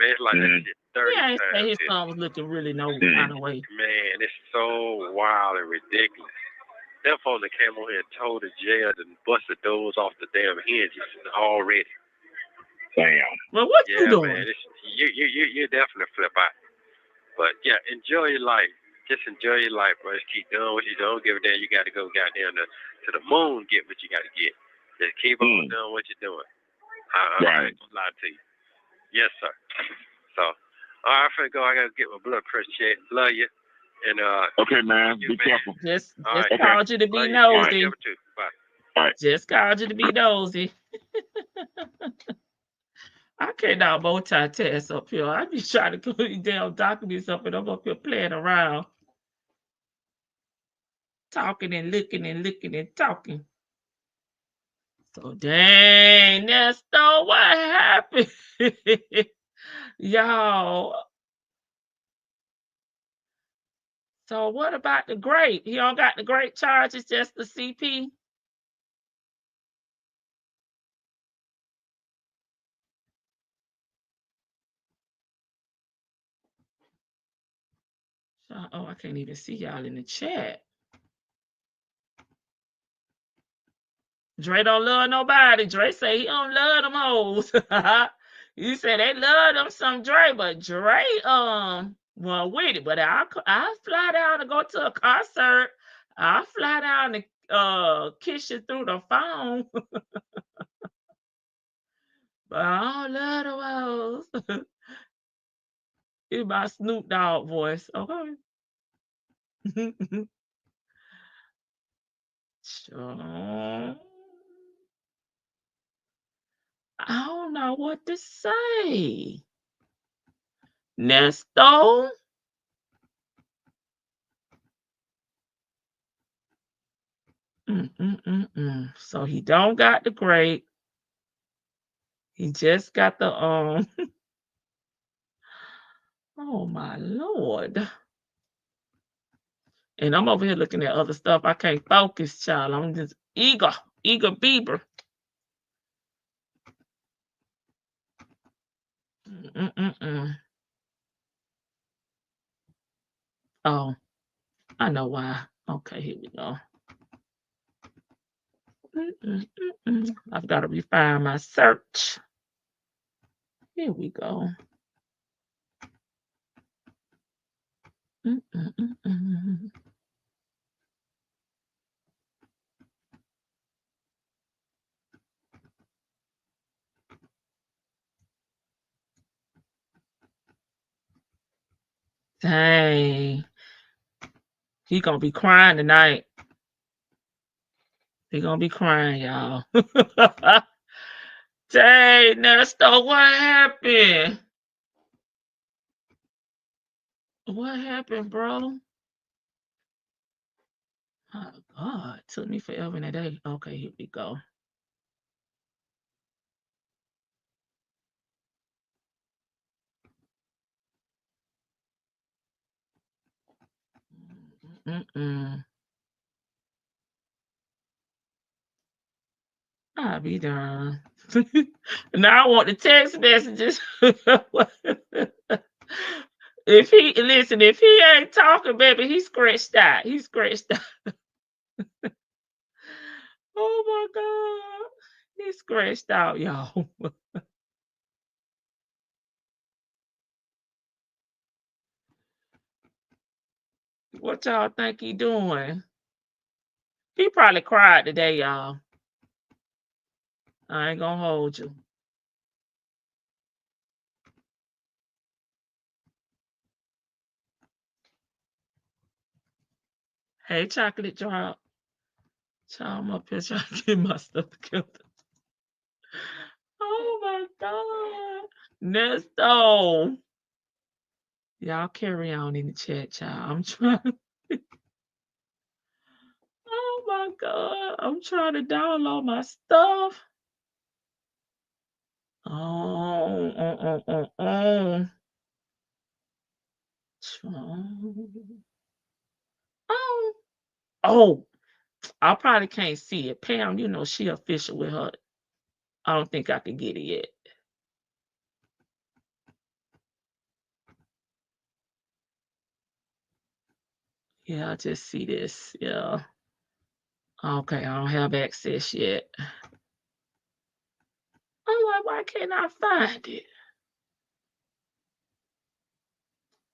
man, it's like that shit 30 times. Yeah, his son was looking really no kind of way. Man, it's so wild and ridiculous. Them folks that came on here and tore the jail and busted doors off the damn hinges already. Damn. Well, what you doing? Man, you definitely flip out. But yeah, enjoy your life. Just enjoy your life, bro. Just keep doing what you don't give a damn. You got to go goddamn to the moon, get what you got to get. Just keep on doing what you're doing. I'm not gonna lie to you. Yes, sir. So, all right, I'm finna go. I gotta get my blood pressure checked. Love you. And okay, man. Be careful. Just called you to be nosy. Bye. All right. Just called you to be nosy. I cannot multitask up here. I be trying to put these damn documents up and I'm up here playing around. Talking and looking and talking. So dang, Ernesto, what happened? Y'all. So what about the grape? He don't got the grape charges, just the CP? Oh, I can't even see y'all in the chat. Dre don't love nobody. Dre say he don't love them hoes. You said they love them some Dre, but Dre well with it. But I'll fly down to go to a concert. I'll fly down to kiss you through the phone. But I don't love them hoes. It's my Snoop Dogg voice, okay? Sure. I don't know what to say. Ernesto? So he don't got the grape. He just got the oh my Lord. And I'm over here looking at other stuff. I can't focus, child. I'm just eager Bieber. Oh, I know why. Okay, here we go. I've got to refine my search. Here we go. Dang. He gonna be crying tonight. He gonna be crying, y'all. Dang, Ernesto, what happened? What happened, bro? Oh God, took me forever and a day. Okay, here we go. I'll be done. Now I want the text messages. If he ain't talking, baby, he's scratched out. He's scratched out. Oh my God. He's scratched out, y'all. What y'all think he doing? He probably cried today, y'all. I ain't gonna hold you. Hey, chocolate drop. Child, I'm up here trying to get my stuff together. Oh my God. Nesto. Y'all carry on in the chat, child. I'm trying. Oh my God. I'm trying to download my stuff. Oh. Oh, I probably can't see it. Pam, you know she official with her. I don't think I can get it yet. Yeah, I just see this. Yeah. Okay, I don't have access yet. I'm like, why can't I find it?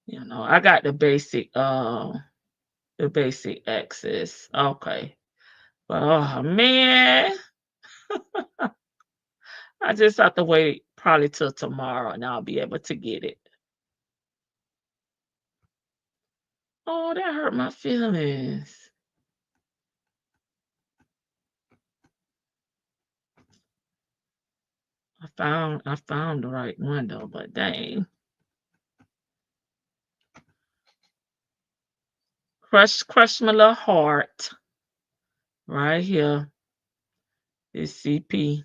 You know, I got the basic access. Okay. But oh man. I just have to wait probably till tomorrow and I'll be able to get it. Oh, that hurt my feelings. I found the right one though, but dang. Crush my little heart. Right here. It's CP.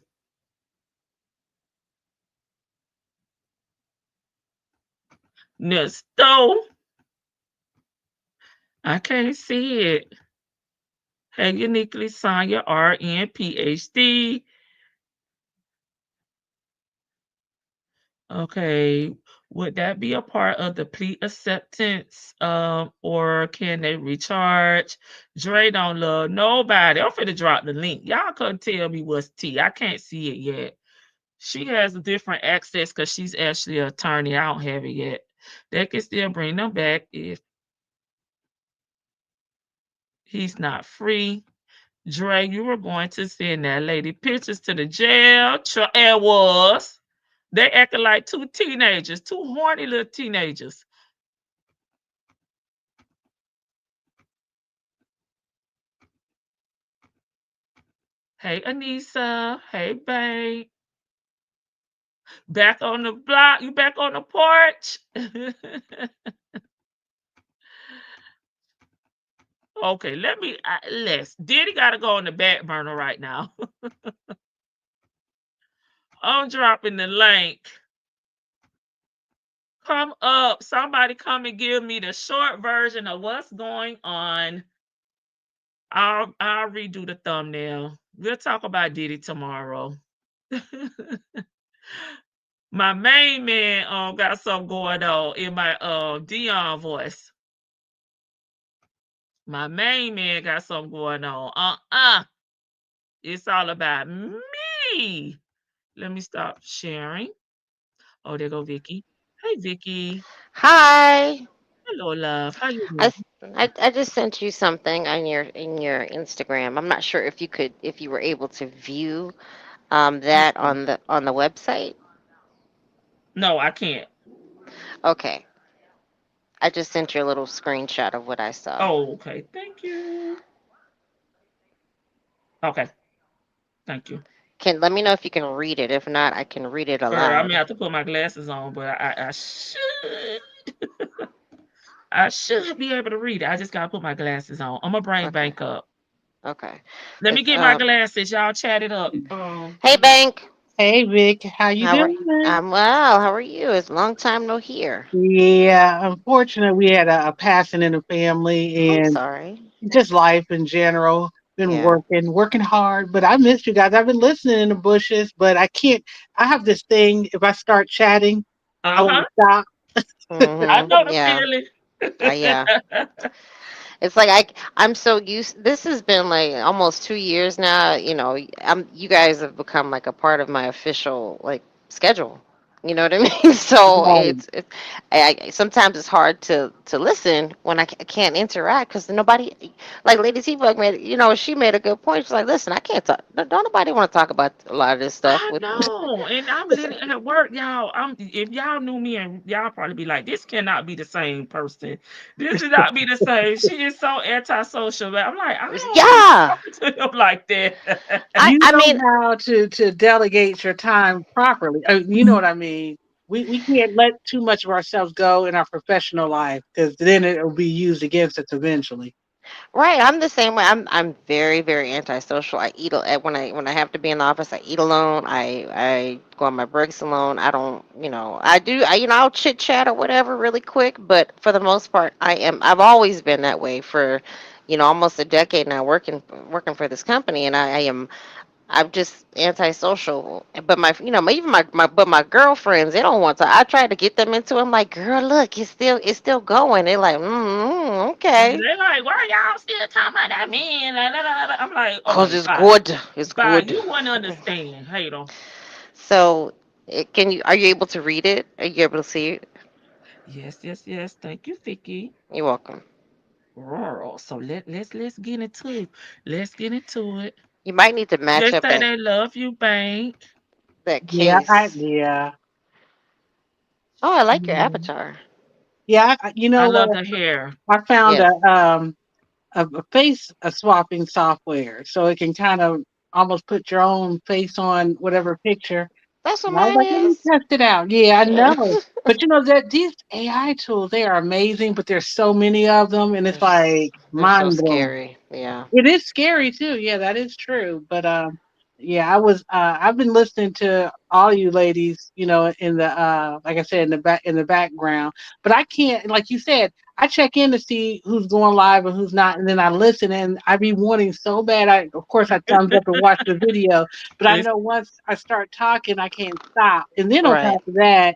Nesto. I can't see it. Have uniquely signed your RN PhD. Okay. Would that be a part of the plea acceptance? Or can they recharge? Dre don't love nobody. I'm finna drop the link. Y'all couldn't tell me what's T. I can't see it yet. She has a different access because she's actually an attorney. I don't have it yet. They can still bring them back if he's not free. Dre, you were going to send that lady pictures to the jail. It was. They acting like two teenagers, two horny little teenagers. Hey, Anissa. Hey, babe. Back on the block. You back on the porch? Okay, let's. Diddy got to go on the back burner right now. I'm dropping the link. Come up. Somebody come and give me the short version of what's going on. I'll redo the thumbnail. We'll talk about Diddy tomorrow. My main man got something going on in my Dion voice. My main man got something going on. It's all about me. Let me stop sharing. Oh, there go Vicky. Hey, Vicky. Hi. Hello, love. How you I, doing? I just sent you something on your Instagram. I'm not sure if you were able to view that on the website. No, I can't. Okay. I just sent you a little screenshot of what I saw. Oh, okay. Thank you. Okay. Thank you. Can let me know if you can read it. If not, I can read it Girl, I may aloud. have to put my glasses on, but I should. I should be able to read it. I just gotta put my glasses on. I'm gonna bring Okay. Bank up. Okay. Let me It's get my glasses. Y'all chat it up. Hey Bank. Hey Vic, how you How are doing? I'm well. How are you? It's a long time no hear. Yeah, unfortunately, we had a passing in the family I'm and sorry. just life in general. Been Yeah. working hard, but I missed you guys. I've been listening in the bushes, but I can't. I have this thing. If I start chatting, I Uh-huh. won't stop. I Mhm. know the Yeah. feeling. Yeah. It's like I'm so used. This has been like almost 2 years now. You guys have become like a part of my official like schedule. You know what I mean? So Right. sometimes it's hard to listen when I can't interact because nobody, like Lady T Bug made, she made a good point. She's like, listen, I can't talk. Don't nobody want to talk about a lot of this stuff I with. know, and I'm literally at work, y'all. If y'all knew me, and y'all probably be like, "This cannot be the same person. This cannot be the same." She is so antisocial. But I'm like, I don't be Yeah. talking to them like that. I You I know mean, how to delegate your time properly. You know what I mean. We can't let too much of ourselves go in our professional life because then it will be used against us eventually. right, I'm the same way. I'm very very antisocial. I eat when I have to be in the office. I eat alone. I go on my breaks alone. I don't, I do. I'll chit chat or whatever really quick. But for the most part, I've always been that way for, almost a decade now working for this company, and I'm just antisocial. But my girlfriends, they don't want to. I try to get them into it. I'm like, girl, look, it's still going. They're like, okay. They're like, "Why y'all still talking about that man?" La, la, la, la. I'm like, Cause "Okay, it's bye, good. It's bye. good. You wouldn't understand, hater." So, are you able to read it? Are you able to see it? Yes, yes, yes. Thank you, Vicky. You're welcome. Girl, so let's get into it. Let's get into it. You might need to match They up say that they love you, Bank. that Yeah, case. yeah. Oh, I like your Mm. avatar. Yeah, you I know love what? the hair. I found Yeah, a face swapping software, so it can kind of almost put your own face on whatever picture. that's what And I was mine like, let me is. test it out. Yeah, I Yeah. know. But you know that these AI tools, they are amazing, but there's so many of them, and they're, it's s- like they're so mind blowing. scary. Yeah. It is scary too. Yeah, that is true. But yeah, I've been listening to all you ladies, in the like I said in the background. But I can't, like you said, I check in to see who's going live and who's not, and then I listen and I be wanting so bad. Of course I thumbs up and watch the video, but I It's know once I start talking I can't stop. And then on Right. top of that,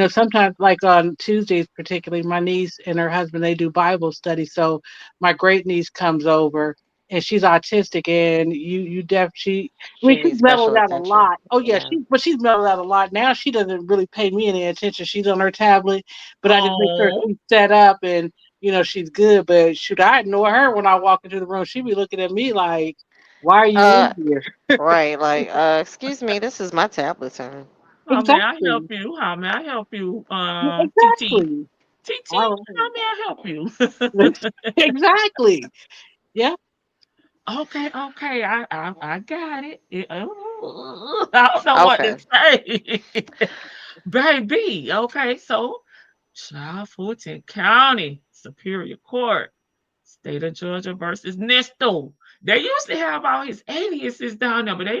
sometimes like on Tuesdays particularly, my niece and her husband, they do Bible study. So my great niece comes over and she's autistic, and I She mean, she's needs mellowed special out a attention. lot. Oh yeah, Yeah. she's mellowed out a lot now. She doesn't really pay me any attention. She's on her tablet, but I just make sure oh, she's set up and she's good. But should I ignore her when I walk into the room? She'd be looking at me like, why are you Uh, in here? right. Like, excuse me, this is my tablet time. how may I help Exactly. you? How may I help you? Yeah, TT. exactly. TT, All how may I help you? right. Exactly. Yeah. Okay, okay, I got it. I don't know what to Okay. say. Baby. Okay, so Child Fulton County Superior Court, State of Georgia versus Nesto. They used to have all his aliases down there, but they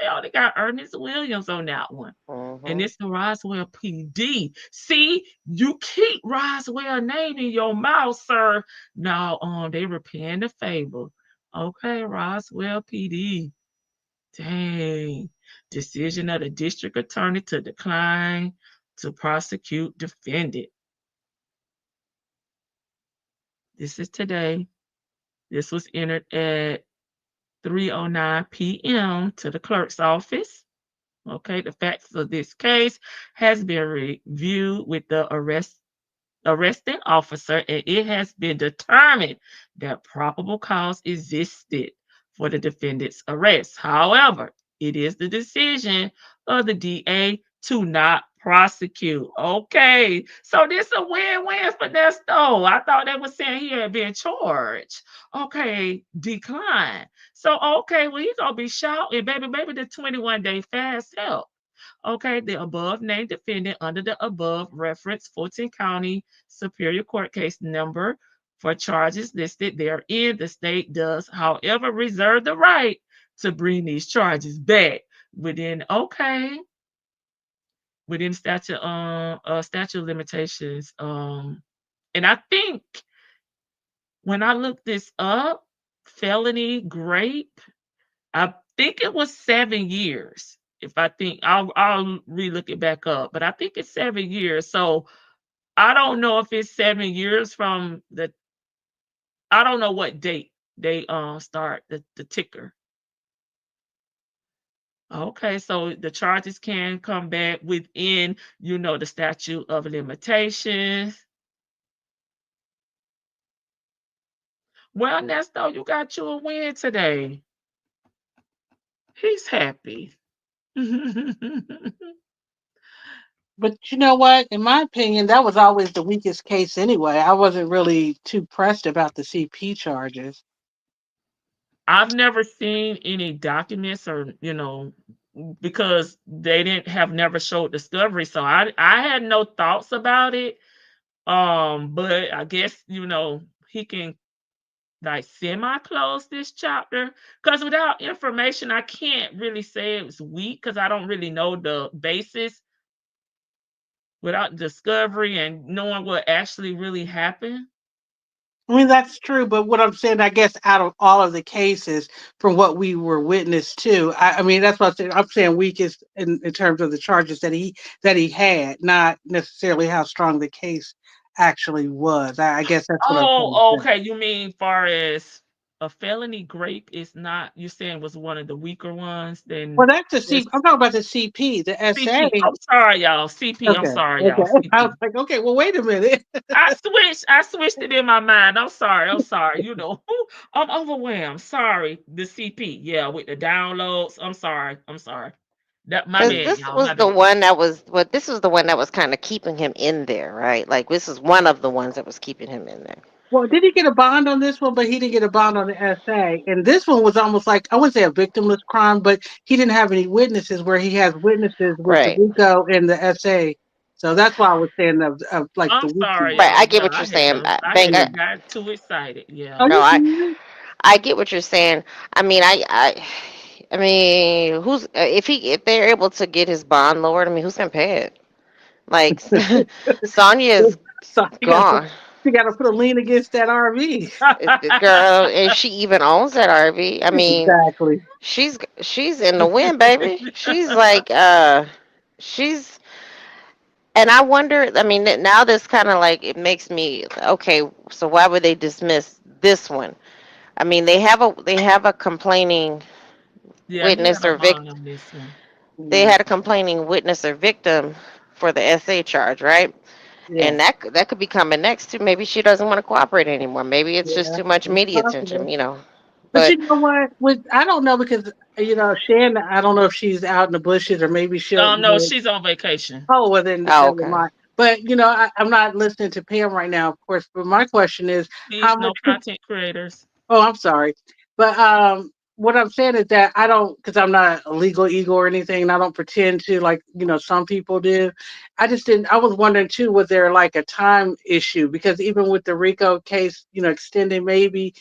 only got Ernest Williams on that one. And Mm-hmm. it's the Roswell PD. See, you keep Roswell name in your mouth, sir. Now, they repaying the favor. Okay, Roswell PD. Dang. Decision of the district attorney to decline to prosecute defendant. This is today. This was entered at 3:09 p.m. to the clerk's office. Okay, the facts of this case has been reviewed with the arresting officer, and it has been determined that probable cause existed for the defendant's arrest. However, it is the decision of the DA to not prosecute. Okay, so this a win-win for Nesto. I thought they were saying he had been charged. Okay, decline. So okay, well he gonna be shouting, baby, the 21-day fast help. Okay, the above named defendant under the above reference Fulton County Superior Court case number for charges listed therein. The state does, however, reserve the right to bring these charges back within within statute of limitations. And I think when I looked this up, felony grape, I think it was 7 years. If I think I'll relook it back up, but I think it's 7 years. So I don't know if it's 7 years from the. I don't know what date they start the ticker. Okay, so the charges can come back within, the statute of limitations. Well, Nesto, you got you a win today. He's happy. But you know what? In my opinion, that was always the weakest case anyway. I wasn't really too pressed about the CP charges. I've never seen any documents or, because they didn't have never showed discovery. So I had no thoughts about it. But I guess, he can like semi-close this chapter, because without information, I can't really say it was weak because I don't really know the basis without discovery and knowing what actually really happened. I mean, that's true, but what I'm saying, I guess, out of all of the cases, from what we were witness to, I mean, that's what I'm saying. I'm saying weakest in terms of the charges that he had, not necessarily how strong the case actually was. I guess that's what I'm trying to Oh, say. okay. You mean far as a felony grape is not, you're saying was one of the weaker ones? Well, Then that's the this I'm talking about the CP, the SA. CP. I'm sorry, y'all. CP. I'm Okay, sorry, okay. y'all. I was CP. like, okay, well, wait a minute. I switched it in my mind. I'm sorry. I'm sorry. I'm overwhelmed. Sorry. The CP. Yeah, with the downloads. I'm sorry. I'm sorry. That my Because bad, this y'all. was My the bad. one that was what this was the one that was kind of keeping him in there, right? Like this is one of the ones that was keeping him in there. Well, did he get a bond on this one? But he didn't get a bond on the SA. And this one was almost like, I wouldn't say a victimless crime, but he didn't have any witnesses where he has witnesses with the Right. RICO and the SA. So that's why I was saying of like I'm the sorry, weakness. Right. I y'all. get Yeah, what you're saying. I Bank. had Yeah. got too excited. Oh, Yeah. No, you I can. I get what you're saying. I mean, I mean, if they're able to get his bond lowered, I mean, who's gonna pay it? Like Sonya is So gone. you got to put a lien against that RV. The girl, if she even owns that RV, I mean, Exactly. she's in the wind, baby. She's like she's and I wonder. I mean, now this kind of like it makes me okay. So why would they dismiss this one? I mean, they have a complaining Yeah, he witness had a or bond victim. on this one. They Mm, had a complaining witness or victim for the SA charge, right? yeah. And that could be coming next too. Maybe she doesn't want to cooperate anymore. Maybe it's just Yeah. too much It's media possible. attention. But But you know what? I don't know because Shannon. I don't know if she's out in the bushes or maybe she'll. No, she's on vacation. Oh well, then oh, never okay. mind. But I'm not listening to Pam right now, of course. But my question is, how Please, no much? content creators. Oh, I'm sorry. But what I'm saying is that I don't, because I'm not a legal eagle or anything, and I don't pretend to like some people do. I just didn't. I was wondering too, was there like a time issue? Because even with the Rico case, extending maybe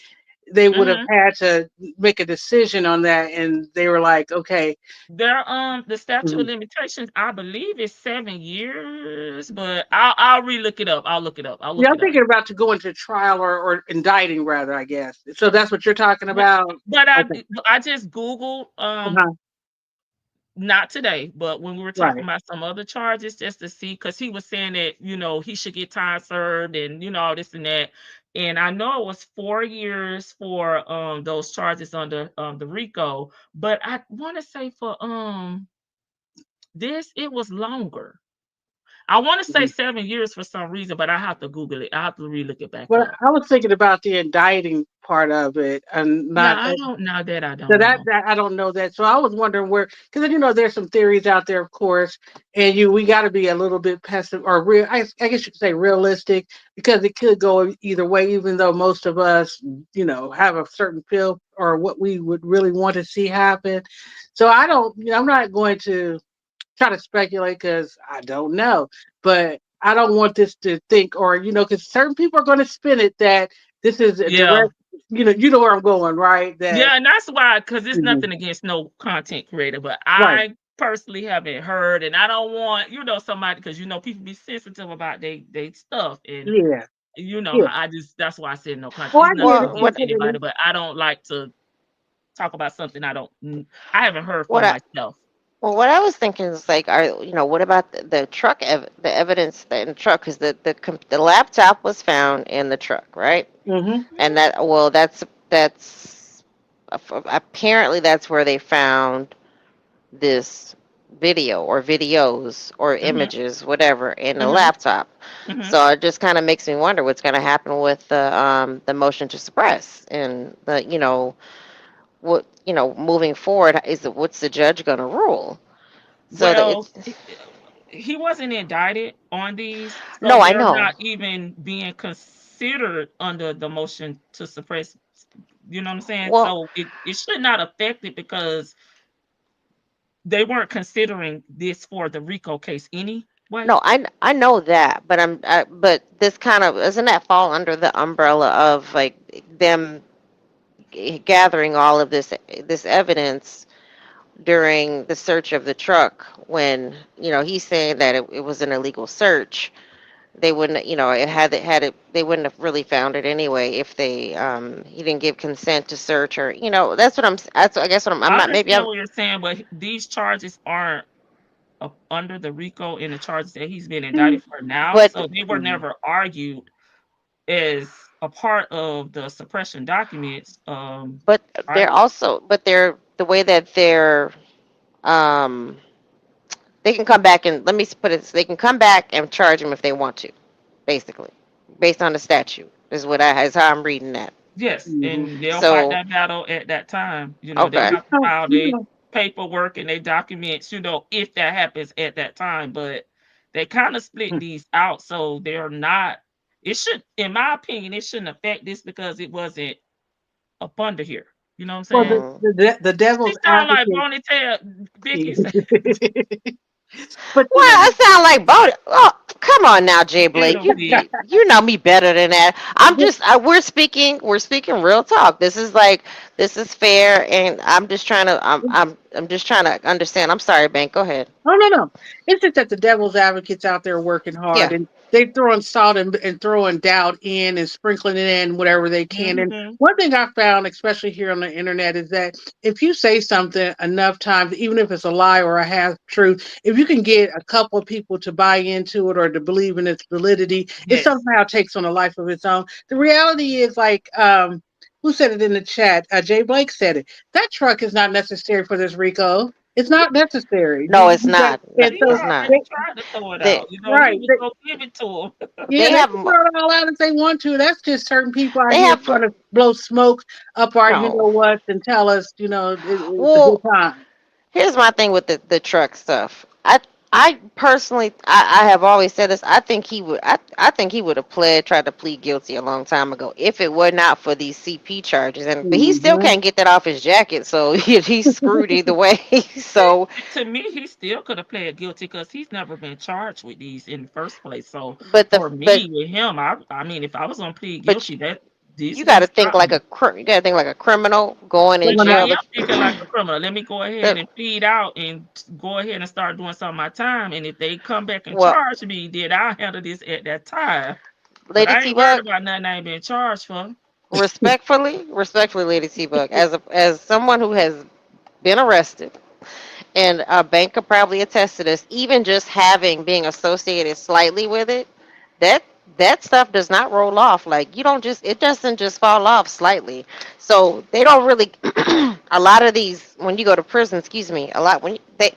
they would have Hmm. had to make a decision on that, and they were like, okay. The statute of Mhm. limitations, I believe, is 7 years, but I'll relook it up. I'll look it up. I'll Yeah, look I'm it up. thinking about to go into trial or indicting rather, I guess. So that's what you're talking But about. but Okay. I just Googled Uh-huh. not today, but when we were talking Right. about some other charges, just to see, because he was saying that he should get time served and all this and that. And I know it was 4 years for those charges under the RICO, but I want to say for this it was longer. I want to say Mhm. 7 years for some reason, but I have to Google it. I have to relook it back Well, up. I was thinking about the indicting part of it, and Yeah, not I don't know that. I so don't that know. I don't know that. So I was wondering where, because there's some theories out there, of course, and we got to be a little bit pessimistic or real. I guess you could say realistic, because it could go either way. Even though most of us, have a certain feel or what we would really want to see happen. So I don't. I'm not going to try to speculate because I don't know, but I don't want this to think, or because certain people are going to spin it that this is a Yeah. direct. You know where I'm going, right? That. Yeah, and that's why, because it's Mhm. nothing against no content creator, but Right. I personally haven't heard, and I don't want, somebody, because people be sensitive about they stuff, and Yeah. Yeah. I just that's why I said no content. Oh, It's I get nothing it. Well, against what anybody, but I don't like to talk about something I haven't heard what for I myself. well, what I was thinking is like, what about the truck, the evidence that in the truck? Because the laptop was found in the truck, right? Mm-hmm. And that's apparently that's where they found this video or videos or Mhm. images, whatever, in the Mhm. laptop. Mhm. So it just kind of makes me wonder what's going to happen with the motion to suppress and moving forward, what's the judge going to rule? So that Well, it's he wasn't indicted on these, so no, I they're know, not even being considered under the motion to suppress. You know what I'm saying? well, So it should not affect it because they weren't considering this for the RICO case anyway. no, I know that, but but this kind of doesn't that fall under the umbrella of like them gathering all of this evidence during the search of the truck when he's saying that it was an illegal search. They wouldn't, it had it, they wouldn't have really found it anyway if he didn't give consent to search, or that's what that's, I guess what I'm I not, maybe understand I'm, what you're saying, but these charges aren't under the RICO in the charges that he's been indicted for now. but So they were never argued as a part of the suppression documents. but they're Right? also, but they're the way that um they can come back and, let me put it, they can come back and charge him if they want to, basically, based on the statute is how I'm reading that. Yes, Mm-hmm. and they'll fight So that battle at that time. They okay, have to So, file their paperwork and their documents, if that happens at that time. But they kind of split these out, so they're not. It should, in my opinion, it shouldn't affect this because it wasn't up under here. You know what I'm well, saying? the She devil's sound like advocate. Bonnie Tail, Vicky. But well, I sound like Bodie. Oh, come on now, Jay Blake. Little bit. You know me better than that. We're speaking real talk. This is fair, and I'm just trying to understand. I'm sorry, Bank. Go ahead. oh, no. It's just that the devil's advocates out there working hard, Yeah. and they throwing salt and throwing doubt in and sprinkling it in whatever they can. And Hmm. one thing I found, especially here on the internet, is that if you say something enough times, even if it's a lie or a half truth, if you can get a couple of people to buy into it or to believe in its validity, it Yes. somehow takes on a life of its own. The reality is like who said it in the chat? Jay Blake said it. That truck is not necessary for this Rico. It's not necessary. No, it's not. No, And He it's so, not. already tried to throw it They out. He right. was gonna give it to him. Yeah, they they have can throw it all out if they want to. That's just certain people out they here have trying to blow smoke up our, no. what, and tell us, it's a good Well, time. here's my thing with the truck stuff. I personally, I have always said this. I think he would have tried to plead guilty a long time ago if it were not for these CP charges. But he still Hmm. can't get that off his jacket, so he's screwed either way. So, To me, he still could have pled guilty because he's never been charged with these in the first place. So but for me, with him, I mean, if I was gonna plead but guilty, that this you is got to just think like something. you got to think like a criminal going in But I jail. am thinking like a criminal. Let me go ahead That, and plead out and go ahead and start doing some of my time. And if they come back and well, charge me, then I'll handle this at that time. But Lady I T ain't worried Bug, about nothing I ain't been charged for. respectfully, Lady T Bug, as someone who has been arrested, and Bank could probably attest to this, even just being associated slightly with it, that that stuff does not roll off. Like, it doesn't just fall off slightly. So they don't really a lot of these, when you go to prison, excuse me, a lot when they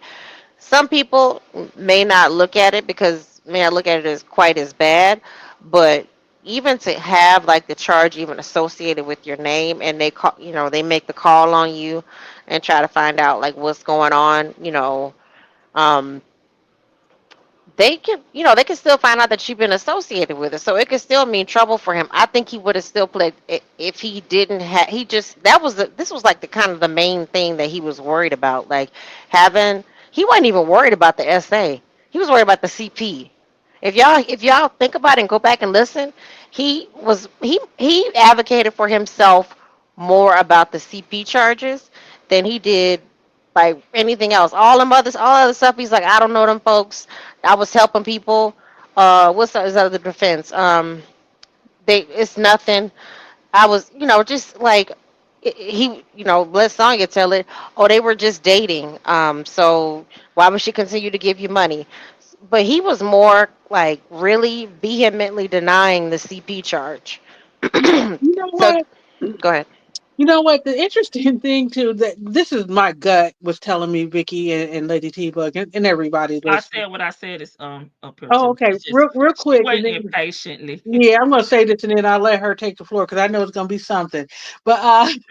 some people may not look at it because may not look at it as quite as bad, but even to have like the charge even associated with your name, and they call, they make the call on you and try to find out like what's going on, um, they can still find out that you've been associated with it. So it could still mean trouble for him. I think he would have still played if he didn't have, he just, this was like the kind of the main thing that he was worried about. Like he wasn't even worried about the SA. He was worried about the CP. If y'all think about it and go back and listen, he advocated for himself more about the CP charges than he did like anything else. All other stuff. He's like, I don't know them folks. I was helping people. What's his other defense? It's nothing. I was, just like he, let Sonya tell it. Oh, they were just dating. So why would she continue to give you money? But he was more like really vehemently denying the CP charge. You know So what? go ahead. You know what? The interesting thing too, that this is my gut was telling me, Vicky and Lady T Bug and everybody I listening. said what I said is up here Oh, too. okay. It's just Real she quick, and waiting then impatiently. yeah, I'm gonna say this and then I'll let her take the floor because I know it's gonna be something. But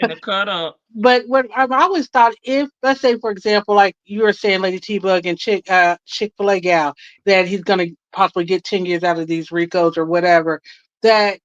And the cut up. but what I've always thought, if let's say for example, like you were saying, Lady T Bug and Chick-fil-A gal, that he's gonna possibly get 10 years out of these Ricos or whatever, that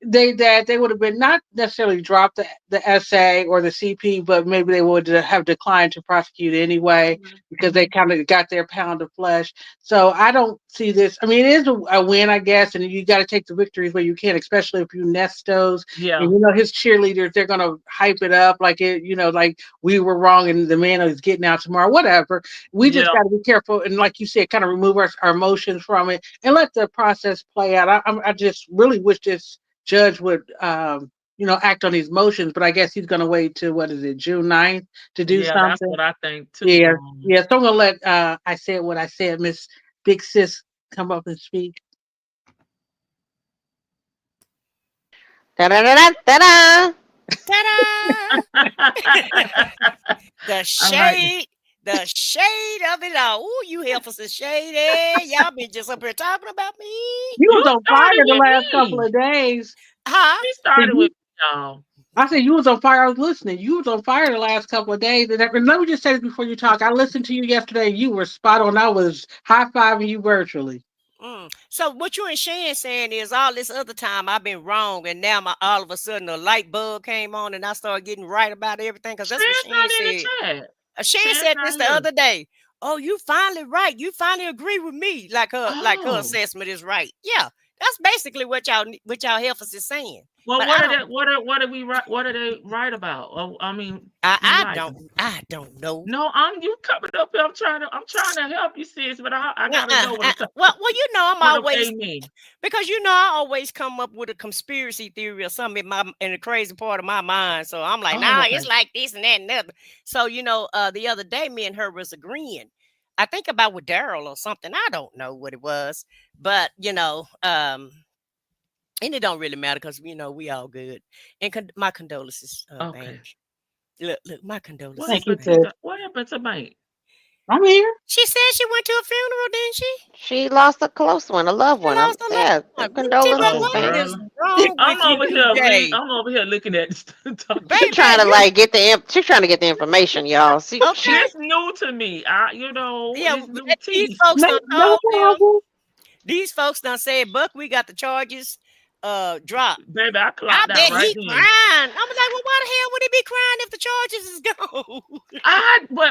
they would have been not necessarily dropped the essay or the CP, but maybe they would have declined to prosecute anyway because they kind of got their pound of flesh. So I don't see this. I mean, it is a win, I guess, and you got to take the victories where you can, especially if you nest those. Yeah. And his cheerleaders, they're gonna hype it up like it, like we were wrong and the man is getting out tomorrow, whatever. We just Yeah. got to be careful and, like you said, kind of remove our emotions from it and let the process play out. I just really wish this judge would act on his motions, but I guess he's going to wait till what is it, June 9th to do Yeah, that's something. what I think too. Yeah, yeah. So I'm gonna let I said what I said, Miss Big Sis, come up and speak. Da da da da da. Ta-da! The I like shade, the shade of it all. Ooh, you heifers is shady. Y'all been just up here talking about me. You was you on fire started the with last couple me. of days. Huh? She So started with me, y'all. I said you was on fire. I was listening. You was on fire the last couple of days. And let me just say this before you talk. I listened to you yesterday. You were spot on. I was high fiving you virtually. So what you and Shan saying is all this other time I've been wrong, and now all of a sudden a light bulb came on, and I started getting right about everything because that's what Shan's Shan not in the said. chat. Shan Shan's said not this the here. other day. Oh, you finally right. You finally agree with me. Like her assessment is right. Yeah, that's basically what y'all heifers is saying. Well, But what I are don't. they? What are we? What are they right about? Oh, I mean, I don't know. No, you coming up here. I'm trying to help you, sis, but I gotta know what it's. Well, I'm What do always they mean? because I always come up with a conspiracy theory or something in the crazy part of my mind. So I'm like, Oh, nah, okay. it's like this and that and that. So the other day, me and her was agreeing. I think about with Daryl or something. I don't know what it was, but and it don't really matter because we all good. And my condolences, Okay. Bank. Look, my condolences. Thank you, Bank. sis. What happened to Mike? I'm here. She said she went to a funeral, didn't she? She lost a close one, a loved She one. lost a loved Yeah, one. T-Bug, Oh, condolences, what man. is girl. wrong with you today? I'm over here looking at She Baby, trying to you like she's trying to get the information, y'all. She okay? This new to me. Yeah, It's new these tea. folks No, done no told them. problem. These folks done said, Buck, we got the charges dropped. Baby, I I clocked out bet right he then. crying. I'm like, well, why the hell would he be crying if the charges is gone?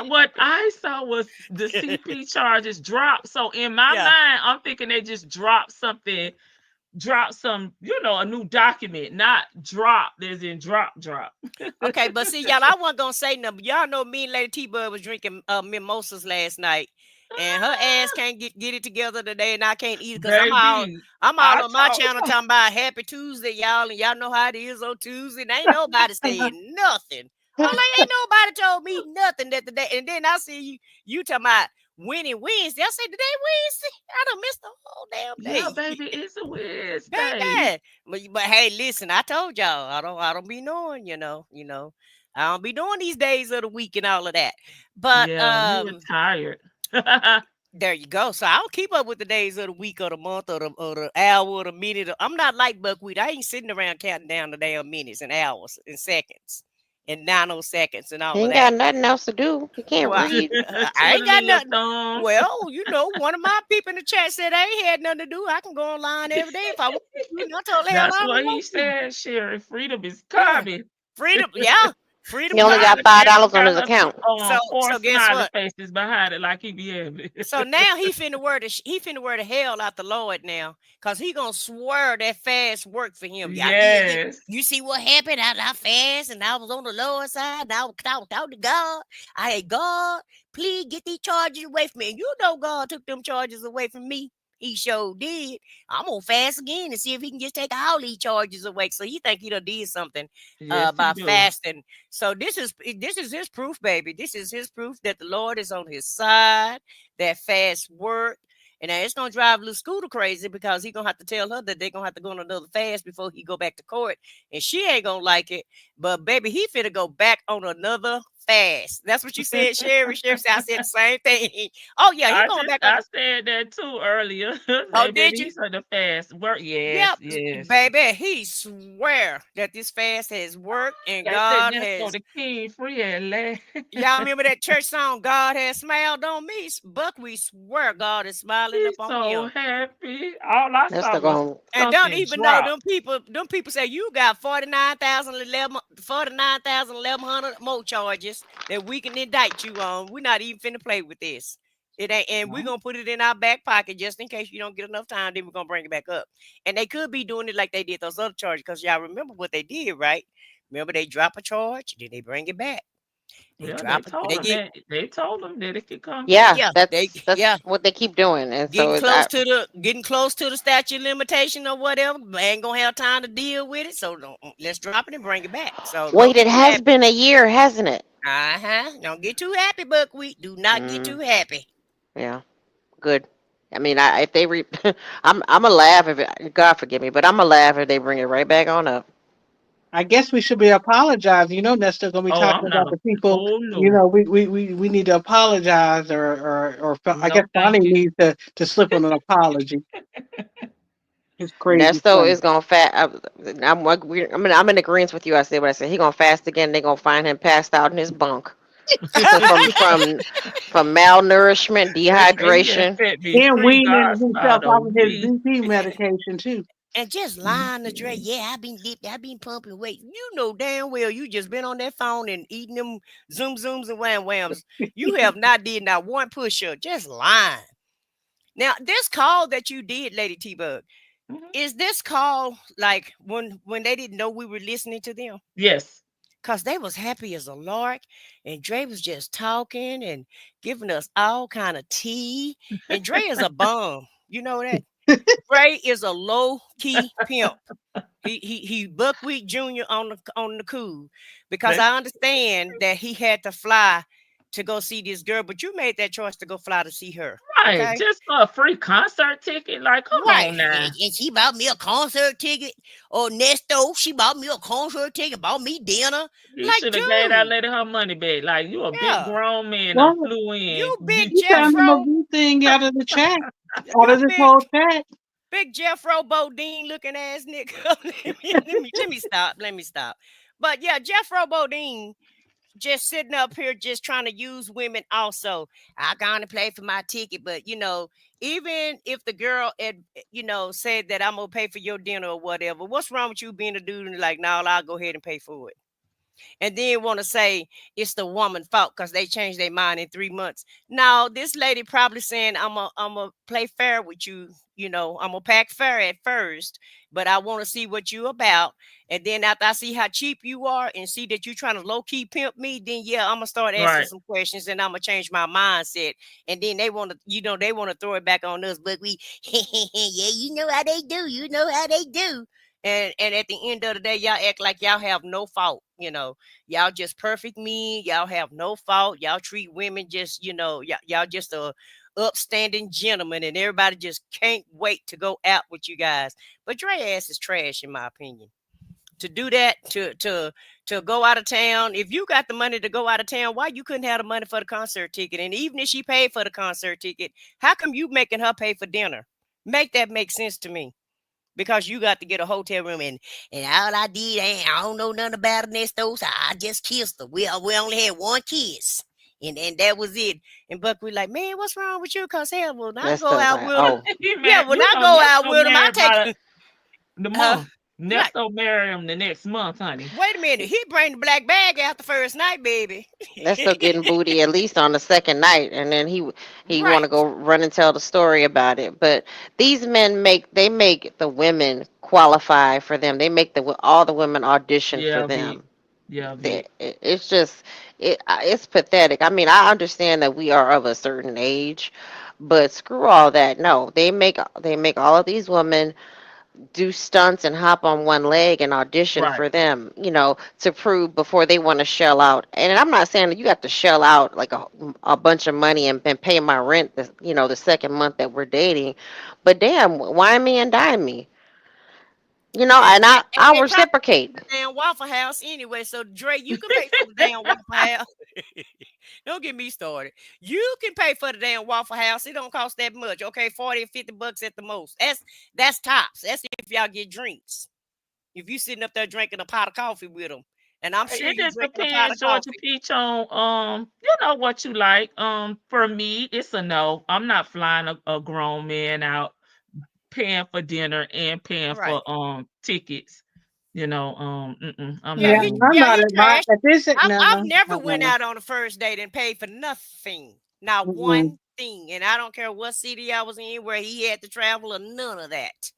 What I saw was the CP charges dropped. So in my Yeah. mind, I'm thinking they just dropped something, dropped some, a new document, not drop. There's in drop. Okay, but see, y'all, I wasn't gonna say nothing. But y'all know me and Lady T-Bud was drinking mimosas last night. And her ass can't get it together today, and I can't eat it because Baby, I'm all I on my talk. channel talking about Happy Tuesday, y'all, and y'all know how it is on Tuesday. And ain't nobody saying nothing. I'm like, ain't nobody told me nothing that the day. And then I see you talking about winning Wednesday. I say today Wednesday. I done missed the whole damn Yeah, day. baby, it's a Wednesday. Baby. But hey, listen, I told y'all I don't be knowing, I don't be doing these days of the week and all of that. But Yeah, you were tired. There you go. So I don't keep up with the days of the week or the month or the hour or the minute. I'm not like Buckwheat. I ain't sitting around counting down the damn minutes and hours and seconds and nanoseconds and all He of ain't that. got nothing else to do. He can't Well, read. I ain't got Twiddling your nothing. thumbs. Well, one of my people in the chat said I ain't had nothing to do. I can go online every day if I want to. I told hell That's I what don't he want to. said, Sherry. Freedom is Yeah. coming. Freedom. Yeah. Freedom He only coming. got $5 on his account. So Four guess smiley what? faces behind it like he be having. So now he finna wear the hell out the Lord now, cause he gonna swear that fast worked for him. Yes. You see what happened? I fast and I was on the lower side. I was talking to God. Hey God, please get these charges away from me. And you know God took them charges away from me. He sure did. I'm gonna fast again and see if he can just take all these charges away. So he think he done did something Yes, he by do. fasting. So this is his proof, baby. This is his proof that the Lord is on his side. That fast work. And now it's gonna drive little Scooter crazy because he gonna have to tell her that they're gonna have to go on another fast before he go back to court, and she ain't gonna like it. But baby, he finna go back on another fast. That's what you said, Sherry. Sherry said I said the same thing. Oh yeah, he going back on. I said that too earlier. Oh, Hey, did baby, you? he's on the fast work. Yes, Yep, yes. baby. He swear that this fast has worked and I said God that's for has. the king free at last. Y'all remember that church song, God has smiled on me? Buck, we swear God is smiling He's up on so him. happy. All I That's saw the was going. And don't something even know drop. them people say you got 49,100 more charges that we can indict you on. We're not even finna play with this. It ain't, and we're gonna put it in our back pocket just in case you don't get enough time, then we're gonna bring it back up. And they could be doing it like they did those other charges, because y'all remember what they did, right? Remember they drop a charge, then they bring it back. They Yeah, drop it, they get they told him that it could come back. Yeah, yeah, they that's what they keep doing, and so getting it's close to the statute of limitation or whatever. Ain't gonna have time to deal with it, so let's drop it and bring it back. So don't wait. get It too has happy. been a year, hasn't it? Don't get too happy, Buckwheat. Do not get Mm, too happy. yeah, good. I mean, if they I'm gonna laugh if God forgive me, but I'm gonna laugh if they bring it right back on up. I guess we should be apologizing. You know, that's still gonna be Oh, talking I'm not about a the people. oh You no. know, we need to apologize, or I guess No, Bonnie thank you. needs to slip on an apology. It's crazy Nesto funny. is gonna fast. I'm in agreement with you. I said what I said. He gonna fast again. They gonna find him passed out in his bunk from malnourishment, They say he had dehydration. set me And free. weaning God himself smiled off of on his me. BP medication too. And just lying to Dre. Yeah, I've been dipped. I've been pumping weight. You know damn well you just been on that phone and eating them zooms and wham whams. You have not did not one push up. Just lying. Now this call that you did, Lady T Bug, Mhm. is this call like when they didn't know we were listening to them? Yes. Cause they was happy as a lark, and Dre was just talking and giving us all kind of tea. And Dre is a bum. You know that? Dre is a low key pimp. He Buckwheat Jr. on the cool, because That's I understand that he had to fly to go see this girl, but you made that choice to go fly to see her. right. Okay. Just for a free concert ticket. Like, come Right. on now. And she bought me a concert ticket. Or Nesto, she bought me a concert ticket, bought me dinner. You Like, should have gave that dude, lady her money back. Like, you a big yeah. grown man and Well, flew in. You big you found him a Jeffro. good thing out of the chat, out You of this big whole chat. big Jeffro Bodine looking ass nigga. let me stop. Let me stop. But yeah, Jeffro Bodine just sitting up here just trying to use women also. I gonna play for my ticket, but even if the girl had, said that I'm gonna pay for your dinner or whatever, what's wrong with you being a dude and like, no, I'll go ahead and pay for it? And then want to say it's the woman's fault because they changed their mind in 3 months. Now, this lady probably saying, I'm a play fair with you. I'm gonna pack fair at first, but I want to see what you about. And then after I see how cheap you are and see that you're trying to low key pimp me, then yeah, I'm gonna start asking Right. some questions and I'm gonna change my mindset. And then they want to, they want to throw it back on us, but we, yeah, you know how they do. You know how they do. And at the end of the day, y'all act like y'all have no fault. Y'all just perfect me. Y'all have no fault. Y'all treat women just, y'all just a upstanding gentleman, and everybody just can't wait to go out with you guys. But Dre ass is trash, in my opinion. to do that, to go out of town. If you got the money to go out of town, why you couldn't have the money for the concert ticket? And even if she paid for the concert ticket, how come you making her pay for dinner? Make that make sense to me. Because you got to get a hotel room, and all I did, I don't know nothing about Ernesto, so I just kissed her. We only had one kiss, and that was it. And Buck was like, man, what's wrong with you? Cause hell, when I go out with him, yeah, when I go out with him, I take the month. Nesto marry him the next month, honey. Wait a minute, he bring the black bag out the first night, baby. Nesto getting booty at least on the second night, and then he want to go run and tell the story about it. But these men make the women qualify for them. They make all the women audition for them. It's just it's pathetic. I mean, I understand that we are of a certain age, but screw all that. No, they make all of these women do stunts and hop on one leg and audition for them, to prove before they want to shell out. And I'm not saying that you got to shell out like a bunch of money and pay my rent, the second month that we're dating. But damn, wine me and dine me. And I'll reciprocate. The damn Waffle House anyway. So Dre, you can pay for the damn Waffle House. Don't get me started. You can pay for the damn Waffle House. It don't cost that much. Okay, $40 or $50 at the most. That's tops. That's if y'all get drinks. If you sitting up there drinking a pot of coffee with them. And I'm sure it just depends, Georgia Peach, on what you like. For me, it's a no. I'm not flying a grown man out, paying for dinner and paying for tickets. I'm not. I've never went out on a first date and paid for nothing, not one thing. And I don't care what city I was in, where he had to travel, or none of that.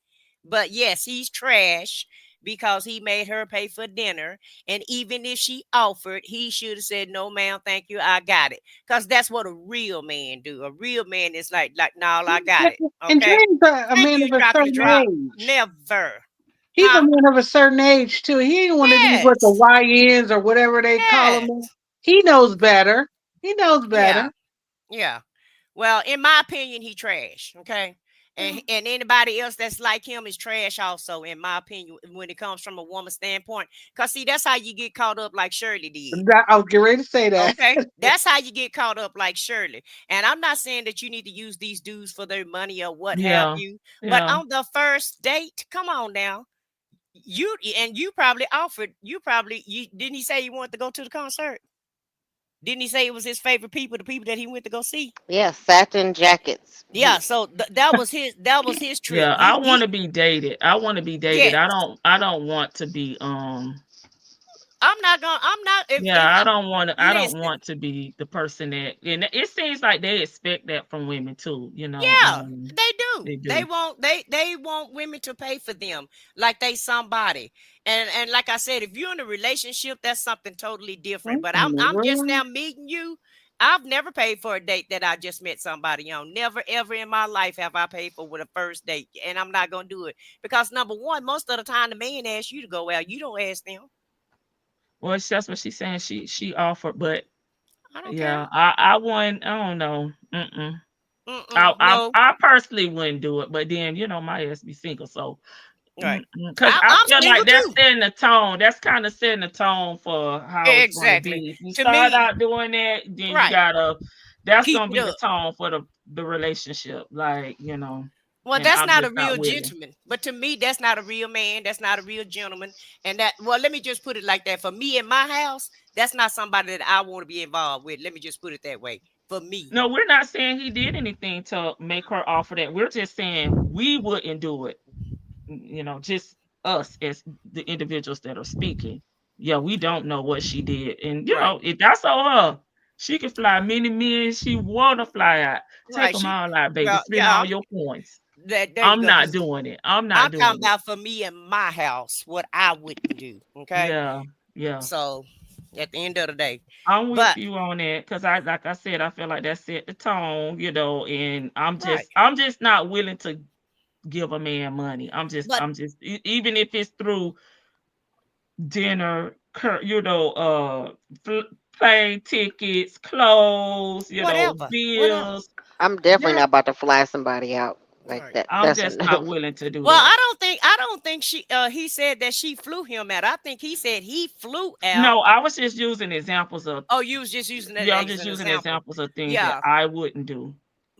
But yes, he's trash because he made her pay for dinner. And even if she offered, he should have said, no, ma'am, thank you, I got it. Because that's what a real man do. A real man is like, no, I got it. Okay? And Dre's a man of a certain age. Never. He's a man of a certain age, too. He ain't one of these with the YNs or whatever they call them. He knows better. Yeah. Well, in my opinion, he trash. Okay. And anybody else that's like him is trash also, in my opinion, when it comes from a woman's standpoint. Because, see, that's how you get caught up like Shirley did. I was getting ready to say that. Okay? That's how you get caught up like Shirley. And I'm not saying that you need to use these dudes for their money or what have you. But on the first date, come on now. You probably offered, didn't he say he wanted to go to the concert? Didn't he say it was his favorite people, the people that he went to go see? Yeah, satin jackets. Yeah, so that was his trip. Yeah, I want to be dated. I don't want to be I don't want to be the person that, and it seems like they expect that from women too, Yeah, they do. They want women to pay for them like they somebody. And like I said, if you're in a relationship, that's something totally different. But I'm just now meeting you. I've never paid for a date that I just met somebody on. Never, ever in my life have I paid for with a first date. And I'm not going to do it. Because number one, most of the time the man asks you to go out. You don't ask them. Well, that's what she's saying. She offered, but I don't care. I don't know. I personally wouldn't do it, but then my ass be single, so right. Because I feel like that's setting the tone. That's kind of setting the tone for how it's going to be. If you start out doing that, then you gotta. That's gonna be the tone for the relationship, like Well, that's not a real gentleman. But to me, that's not a real man. That's not a real gentleman. And let me just put it like that. For me in my house, that's not somebody that I want to be involved with. Let me just put it that way. For me. No, we're not saying he did anything to make her offer that. We're just saying we wouldn't do it. Just us as the individuals that are speaking. Yeah, we don't know what she did. And, if that's on her, she can fly many men she want to fly out. Take them all out, baby. Spend all your points. I'm not doing it. I'm talking about for me in my house, what I wouldn't do. Okay. Yeah. So at the end of the day, I'm with you on that because like I said, I feel like that set the tone, and I'm just not willing to give a man money. I'm just even if it's through dinner, plane tickets, clothes, bills. I'm definitely not about to fly somebody out like that. I'm just not willing to do well, that. I don't think think he said that she flew him out. I think he said he flew out. No, I was just using examples of. Oh, you was just using that. Yeah, I'm just using examples of things that I wouldn't do.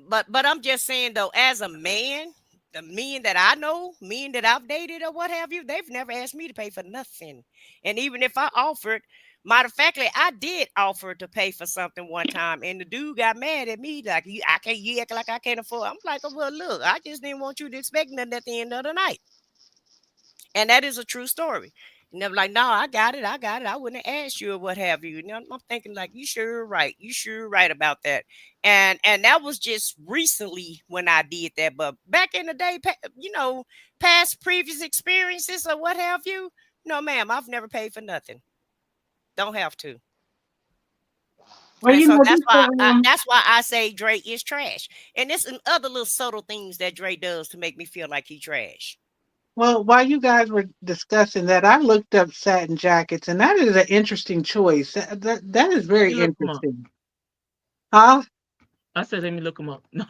But I'm just saying though, as a man, the men that I know, men that I've dated or what have you, they've never asked me to pay for nothing. And even if I offered, matter of factly, I did offer to pay for something one time, and the dude got mad at me like, you act like I can't afford. I'm like, well, look, I just didn't want you to expect nothing at the end of the night. And that is a true story. And they're like, no, I got it. I wouldn't have asked you or what have you. And I'm thinking like, you sure right. You sure right about that. And that was just recently when I did that. But back in the day, past previous experiences or what have you, no, ma'am, I've never paid for nothing. Don't have to. Well, so that's why I say Dre is trash. And there's some other little subtle things that Dre does to make me feel like he trash. Well, while you guys were discussing that, I looked up satin jackets, and that is an interesting choice. That is very interesting. Huh? I said, let me look them up. No.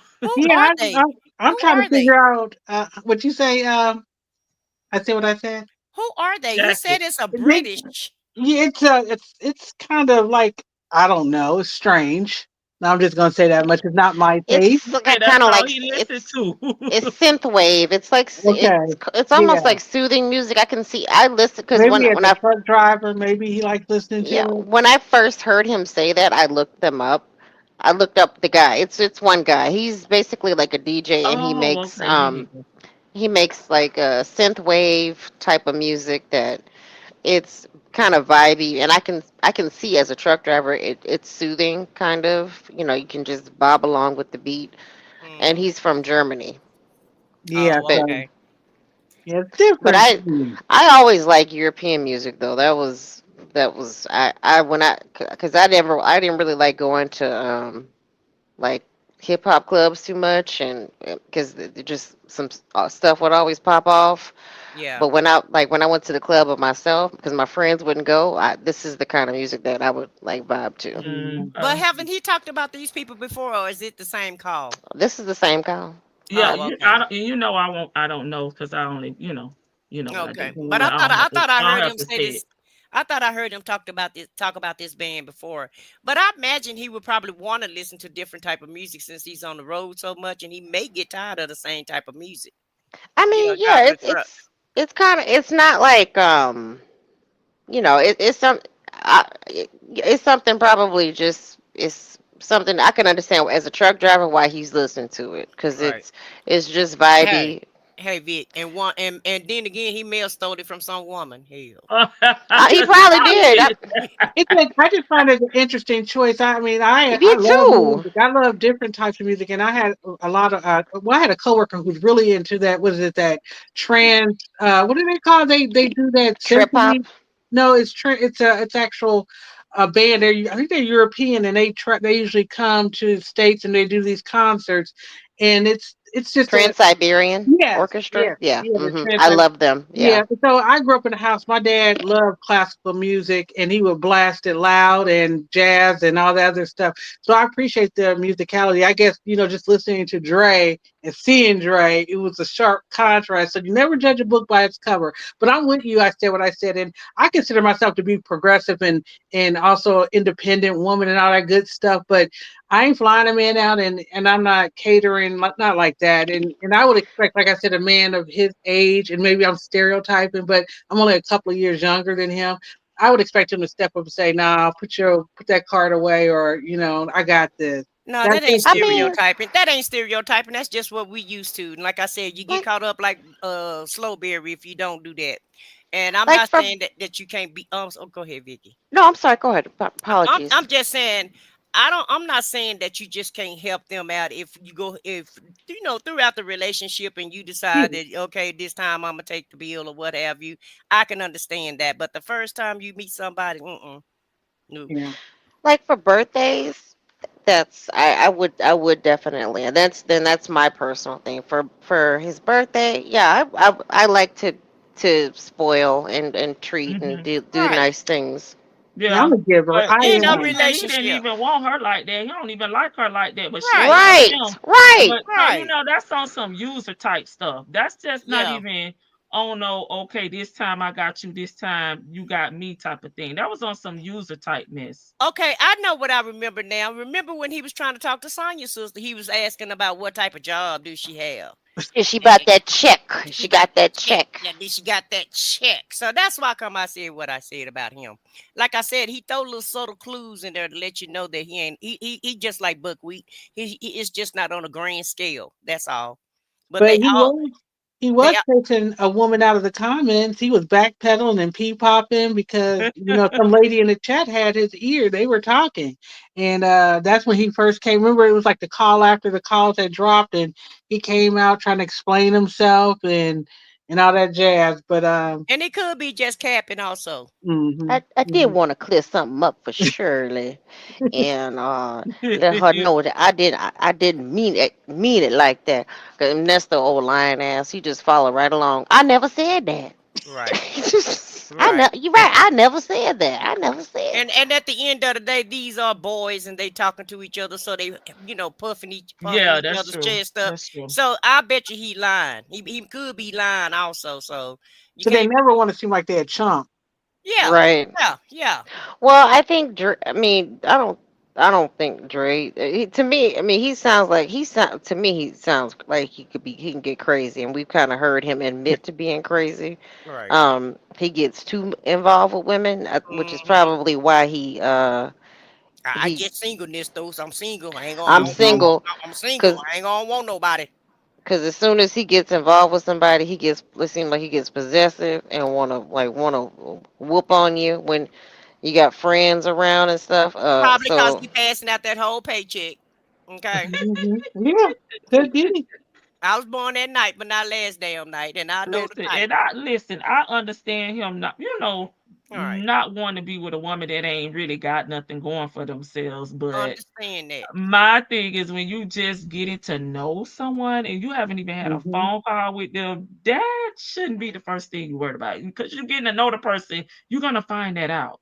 I'm trying to figure out what you say. I said what I said. Who are they? You said it's a British. Yeah, it's kind of like, I don't know. It's strange. No, I'm just gonna say that much. It's not my taste. It's kind of like it's synth wave. It's like it's almost like soothing music. I can see. I listen because when I truck driver, maybe he likes listening to. Yeah, when I first heard him say that, I looked them up. I looked up the guy. It's one guy. He's basically like a DJ, and he makes like a synth wave type of music that it's kind of vibey, and I can see as a truck driver it's soothing, kind of, you can just bob along with the beat. And he's from Germany. Yeah. Okay. Yeah, it's different. But I always like European music though. That was because I didn't really like going to like hip hop clubs too much, and because just some stuff would always pop off. Yeah. But when I went to the club with myself, because my friends wouldn't go, this is the kind of music that I would like vibe to. Mm-hmm. But haven't he talked about these people before, or is it the same call? This is the same call. Yeah, okay. I don't know because I only, Okay, but I thought I heard him say this. I thought I heard him talk about this band before, but I imagine he would probably want to listen to different type of music since he's on the road so much, and he may get tired of the same type of music. I mean, it's kind of, it's not like it's something probably just it's something I can understand as a truck driver why he's listening to it, because it's just vibey. Hey Vic, and then again, he may have stole it from some woman. Hell, he probably did. I just find it an interesting choice. I mean, I love music. I love different types of music, and I had a lot of. I had a coworker who's really into that. What is it? That trance? What do they call? They do that trip hop. No, it's actual. A band. I think they're European, and they usually come to the States and they do these concerts, and it's just Trans-Siberian Orchestra. Yeah. Mm-hmm. I love them. Yeah. So I grew up in a house. My dad loved classical music, and he would blast it loud and jazz and all that other stuff. So I appreciate the musicality. I guess, just listening to Dre and seeing Dre, it was a sharp contrast. So you never judge a book by its cover. But I'm with you. I said what I said, and I consider myself to be progressive and also an independent woman and all that good stuff. But I ain't flying a man out, and I'm not catering, not like that. And I would expect, like I said, a man of his age, and maybe I'm stereotyping, but I'm only a couple of years younger than him. I would expect him to step up and say, "Nah, put that card away," or I got this. No, that ain't stereotyping. That ain't stereotyping. That's just what we used to. And like I said, you get caught up like Slowberry if you don't do that. And I'm not saying that you can't be. Oh, go ahead, Vicky. No, I'm sorry. Go ahead. Apologies. I'm just saying. I'm not saying that you just can't help them out if throughout the relationship and you decide that, okay, this time I'm gonna take the bill or what have you. I can understand that, but the first time you meet somebody, no. Yeah. Like for birthdays, I would definitely, and that's my personal thing. For his birthday, yeah, I like to spoil and treat and do nice things. Yeah, I'm a giver. He didn't even want her like that. He don't even like her like that. But right. But, that's on some user type stuff. That's just not even oh no, okay, this time I got you, this time you got me type of thing. That was on some user type mess. Okay, I know what I remember now. Remember when he was trying to talk to Sonia's sister, he was asking about what type of job do she have. Yeah, she bought that check. She She got got that that check. check. Yeah, she got that check. So that's why come I said what I said about him. Like I said, he throw little subtle clues in there to let you know that he ain't he just like buckwheat. He is just not on a grand scale. That's all. But But they all he they was taking a woman out of the comments. He was backpedaling and pee popping because some lady in the chat had his ear. They were talking, and that's when he first came. Remember, it was like the call after the calls had dropped, and he came out trying to explain himself and all that jazz. But and it could be just capping also. mhm, I did mhm. want to clear something up for Shirley, and let her know that I didn't mean it like that. Cause Ernesto, old lying ass, he just followed right along. I never said that. Right. I know Right. you're right. I never said that. I never said. And at the end of the day, these are boys and they talking to each other, so they puffing Yeah, each that's other's true. chest up. That's true. So I bet you he lying. He could be lying also. So you So they can't. never want to seem like they're a chump. Yeah, Right. yeah. Well, I think I mean, I don't think Dre. To me, I mean, to me he sounds like he can get crazy, and we've kind of heard him admit to being crazy. Right. He gets too involved with women, which is Hmm. probably why I he get singleness though. So I'm single. I ain't gonna. I'm Mhm. single I'm single. because I ain't gonna want nobody. as soon as he gets involved with somebody, it seems like he gets possessive and want to whoop on you when you got friends around and stuff. Probably cause So he passing out that whole paycheck. Okay. Mhm. Yeah, could be. I was born that night, but not last damn night, and I know the Listen, type. I understand him not, All right. not wanting to be with a woman that ain't really got nothing going for themselves. But Understand that. my thing is when you just getting to know someone and you haven't even had a Mhm. phone call with them, that shouldn't be the first thing you worried about. Because you're getting to know the person, you're gonna find that out.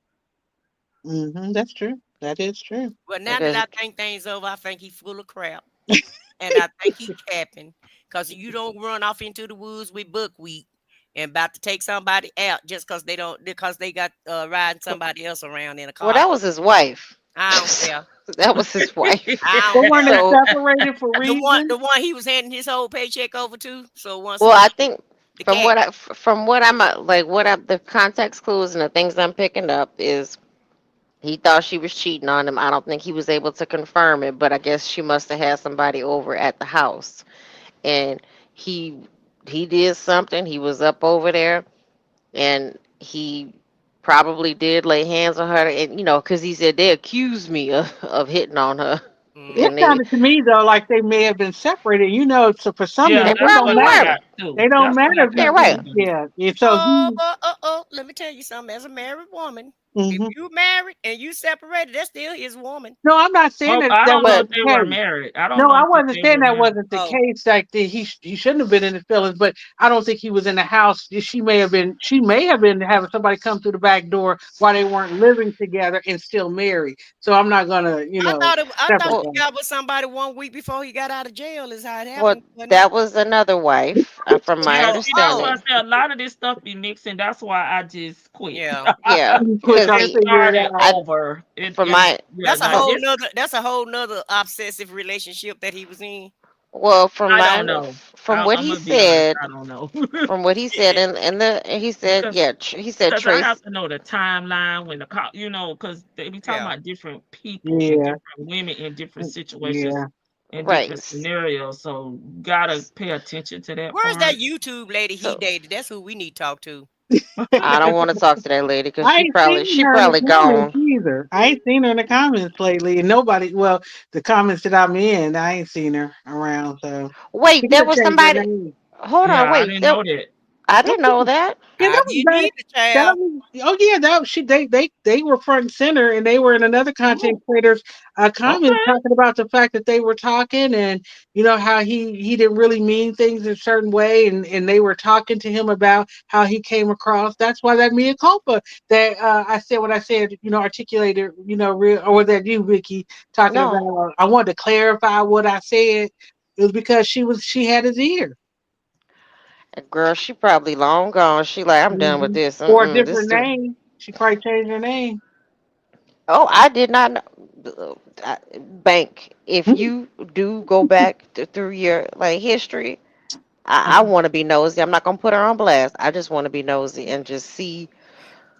Mhm. That's true. That is true. But now that because I think things over, I think he's full of crap. And I think he capping. Cause you don't run off into the woods with buckwheat and about to take somebody out just cause they don't because they got riding somebody else around in a well, car. that was his wife. I don't care. That was his wife. I But don't weren't they care. So, separated for reasons? The one he was handing his whole paycheck over to. So once well, I again, think the cat. from what I'm like, the context clues and the things I'm picking up is he thought she was cheating on him. I don't think he was able to confirm it, but I guess she must have had somebody over at the house, and he he did something. He was up over there, and he probably did lay hands on her, and because he said they accused me of hitting on her, It and Hmm. they sounded to me though like they may have been separated. So for some Yeah, men, they it that's don't what probably I matter. were. got too. They don't That's what matter I if They're got right. too. yeah. And so he. Let me tell you something. As a married woman, if Mhm. you married and you separated, that's still his woman. No, I'm not saying Well, that I that don't know if But wasn't the they were case. married. I don't No, know I if wasn't they saying were that married. wasn't the Oh, case. Like he shouldn't have been in his feelings, but I don't think he was in the house. She may have been. She may have been having somebody come through the back door while they weren't living together and still married. So I'm not gonna, I thought separate well, he them. got with somebody 1 week before he got out of jail. Is how it well, happened, wasn't it? that was another wife, from my Yeah, and that's why I understanding. say a lot of this stuff be mixing. That's why I just quit. Yeah. Yeah, Quick, It, because I'll it figure it started out. I over. It, from it my yeah, no, from this That's a whole nother obsessive relationship that he was in. well I don't know. from what I'm he gonna be honest. said I don't know. he said, because yeah, he said because I have Trace. to know the timeline when the cop, because they be talking Yeah. about different people and Yeah, different women in different situations yeah. and Right. different scenarios. So gotta pay attention to that Where's that part. YouTube lady he So dated? That's who we need to talk to. I don't want to talk to that lady because I ain't seen she her in the probably comments gone. either. I ain't seen her in the comments lately, and nobody. Well, the comments that I'm in, I ain't seen her around. So she Wait, could there have was changed her somebody. name. Hold on, Yeah, I wait. didn't know that. I didn't know that. Yeah, I that was didn't back. need the child. Oh yeah, they were front and center, and they were in another content Oh, creators comment okay. talking about the fact that they were talking, and how he didn't really mean things a certain way, and they were talking to him about how he came across. That's why that mea culpa that I said what I said, articulated, real, or was that you, Vicky, talking about? No, I wanted to clarify what I said. It was because she had his ear. Girl, she probably long gone. She like, I'm done with this. Or a This different too. name. She probably changed her name. Oh, I did not know. Bank. If you do go back through your like history, I want to be nosy. I'm not gonna put her on blast. I just want to be nosy and just see.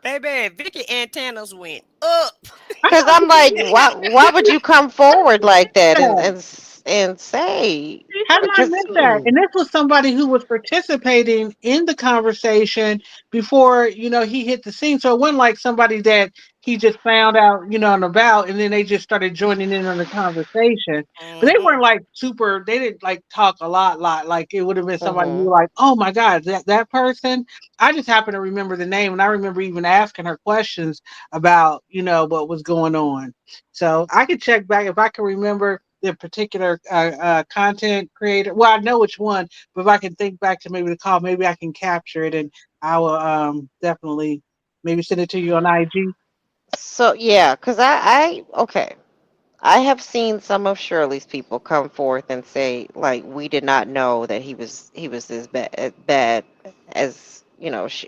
Baby, Vicky antennas went up. Cause I'm like, why would you come forward like that and say? How did I Because miss that? And this was somebody who was participating in the conversation before, he hit the scene. So it wasn't like somebody that he just found out, about, and then they just started joining in on the conversation. But they weren't like super, they didn't like talk a lot. Like it would have been somebody who like, oh my God, that person. I just happen to remember the name, and I remember even asking her questions about, what was going on. So I could check back if I can remember the particular content creator. Well, I know which one, but if I can think back to maybe the call, maybe I can capture it, and I will definitely maybe send it to you on IG. so yeah, because I okay. I have seen some of Shirley's people come forth and say, like, we did not know that he was this bad as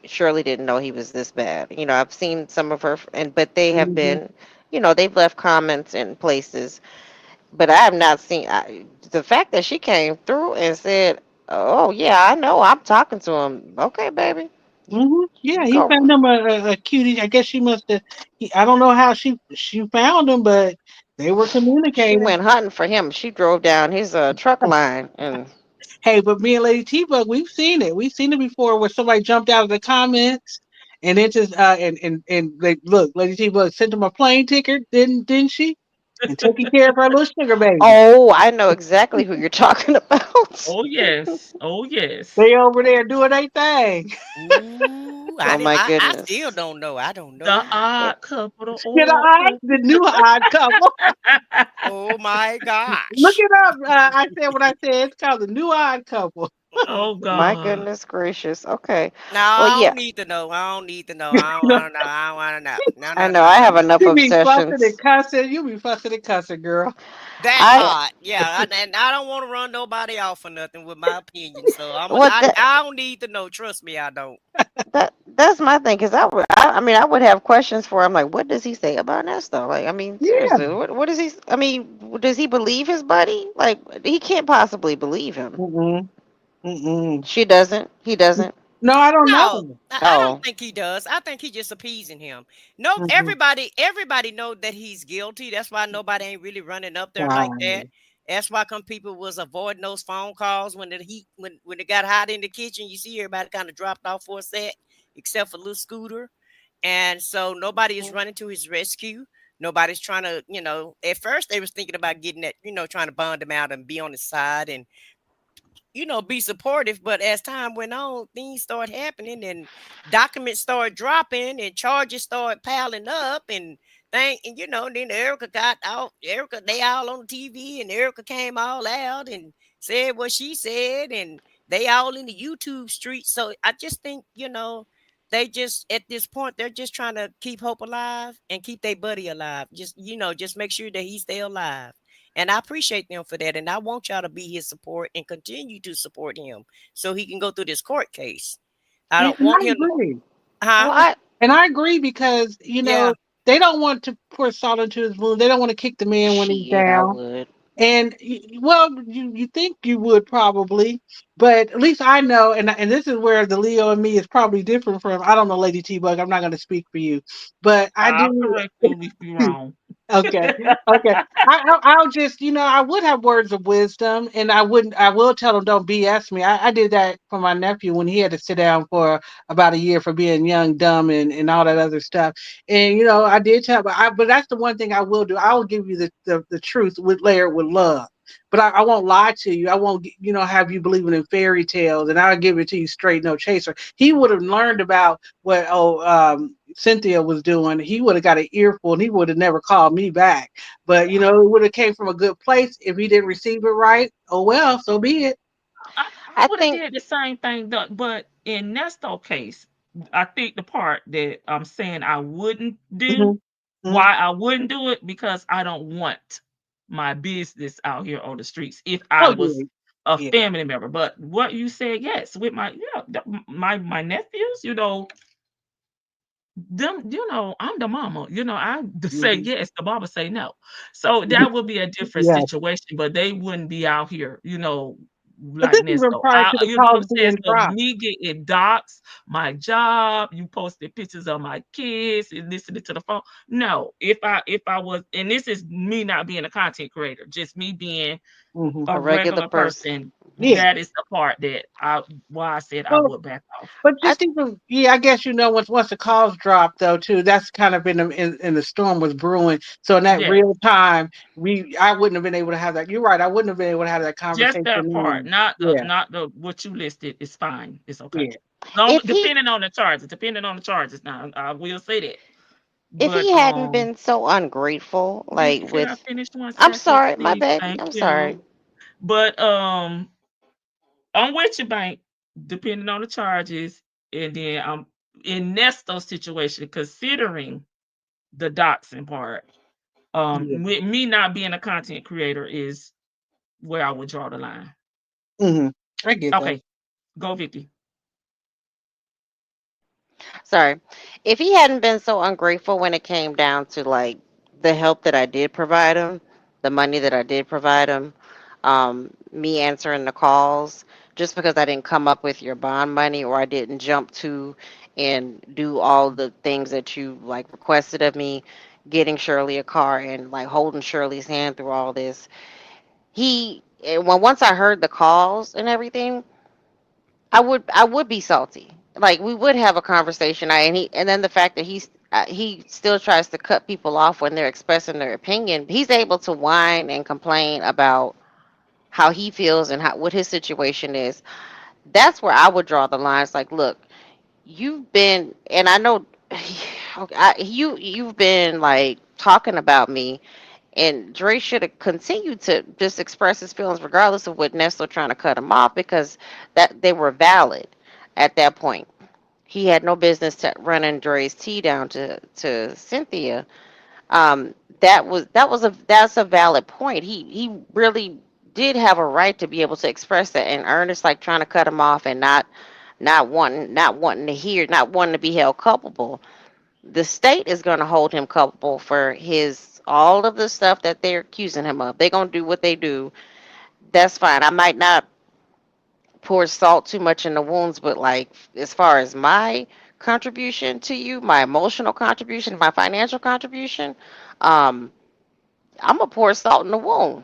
Shirley didn't know he was this bad. I've seen some of her, but they have Mm-hmm. been, they've left comments in places, but I have not seen the fact that she came through and said, "Oh yeah, I know, I'm talking to him." Okay, baby, you Mm-hmm. Yeah, he go. found him a cutie. I guess she must have. I don't know how she found him, but they were She communicating. went hunting for him. She drove down his truck line and. Hey, but me and Lady T Bug, we've seen it. We've seen it before where somebody jumped out of the comments and it just and they look, Lady T Bug sent him a plane ticket, didn't she? And taking care of her little sugar baby. Oh, I know exactly who you're talking about. Oh yes. Oh yes. They over there doing their thing. Ooh, Oh my I still goodness. don't know. I don't The know. odd couple, the You know, odd the couple. new odd couple. Oh my Look gosh. it up. I said what I said. It's called the new odd couple. Oh My God. goodness gracious. Okay. No, Well, I yeah, don't need to know. I don't need to know. I don't want to know. I don't want to know. No, I no, know no, I no, have no. enough You be fussing and obsessions. cussing. You be fussing and cussing, girl. That I part, yeah, and I don't want to run nobody off or nothing with my opinion. So what that I don't need to know. Trust me, I don't. that's my thing because I mean I would have questions for him like what does he say about Ernesto? Like I mean Yeah. seriously, what is he? I mean does he believe his buddy? Like he can't possibly believe him. Mm-mm. Mm-mm. She doesn't. He doesn't. No, I don't No, know. I don't Oh, think he does. I think he just appeasing him. No, Mm-hmm. everybody know that he's guilty. That's why nobody ain't really running up there like that. Right. That's why come people was avoiding those phone calls when the heat when it got hot in the kitchen. You see everybody kind of dropped off for a sec, except for little Scooter. And so nobody is running to his rescue. Nobody's trying to, at first they was thinking about getting that, trying to bond him out and be on his side and be supportive. But as time went on, things started happening and documents started dropping and charges started piling up and then Erica got out. Erica, they all on the TV and Erica came all out and said what she said and they all in the YouTube street. So I just think, they just at this point they're just trying to keep hope alive and keep their buddy alive. Just make sure that he stay alive. And I appreciate them for that. And I want y'all to be his support and continue to support him so he can go through this court case. I And don't want I him to, agree. well, huh? And I agree because, Yeah. they don't want to pour salt into his wound. They don't want to kick the man when he's shit, I down. would. And well, you think you would probably, but at least I know, and this is where the Leo and me is probably different from. I don't know, Lady T Bug. I'm not going to speak for you, but I I'll do. correct you if you're wrong. Okay. Okay. I'll just, I would have words of wisdom and I wouldn't, I will tell him, don't BS me. I did that for my nephew when he had to sit down for about a year for being young, dumb, and all that other stuff. And, I did tell, but that's the one thing I will do. I will give you the truth with layered with love. But I won't lie to you. I won't, have you believing in fairy tales, and I'll give it to you straight, no chaser. He would have learned about what Cynthia was doing. He would have got an earful, and he would have never called me back. But it would have came from a good place. If he didn't receive it right, oh well, so be it. I I would have think did the same thing, but in Nesto's case, I think the part that I'm saying I wouldn't do, Hmm. Hmm. why I wouldn't do it, because I don't want my business out here on the streets. If I Oh was yeah. a family member. But what you said, yes, with my my nephews, them, I'm the mama. I say yes, the mama say no. So that would be a different situation, but they wouldn't be out here, But like this is this. even So prior I, to the you know what calls I'm saying? being So dropped. me getting docs, my job, you posted pictures of my kids and listening to the phone. No, if I was, and this is me not being a content creator, just me being a A regular regular person. person. That is the part that why I said I Well, would back off. but I just even, I guess once the calls dropped though too, that's kind of in the storm was brewing. So in that Yeah. real time, I wouldn't have been able to have that. You're right. I wouldn't have been able to have that Just conversation that part, then. not the Yeah, not the what you listed is fine. It's okay. yeah. Long if he depending on the charges, depending on the charges. Now I will say that. if he But hadn't been so ungrateful, like can I with finish one I'm second, sorry, my please? baby. Thank I'm sorry. you. But I'm with you, bank, depending on the charges, and then I'm in Nesto's situation, considering the doxing part. Yeah. With me not being a content creator is where I would draw the line. I get that. Okay, go Vicky. Sorry. If he hadn't been so ungrateful when it came down to like the help that I did provide him, the money that I did provide him, me answering the calls, just because I didn't come up with your bond money or I didn't jump to and do all the things that you like requested of me, getting Shirley a car and like holding Shirley's hand through all this. Once I heard the calls and everything, I would be salty. Like we would have a conversation. And then the fact that he still tries to cut people off when they're expressing their opinion. He's able to whine and complain about how he feels and what his situation is. That's where I would draw the lines. Like, look, you've been, and I know, you've been like talking about me, and Dre should have continued to just express his feelings regardless of what Nestor trying to cut him off, because that they were valid at that point. He had no business running Dre's tea down to Cynthia. That's a valid point. He really did have a right to be able to express that, and Ernest like trying to cut him off and not wanting to hear, not wanting to be held culpable. The state is going to hold him culpable for his all of the stuff that they're accusing him of. They're going to do what they do. That's fine. I might not pour salt too much in the wounds, but like as far as my contribution to you, my emotional contribution, my financial contribution, um, I'm gonna pour salt in the wound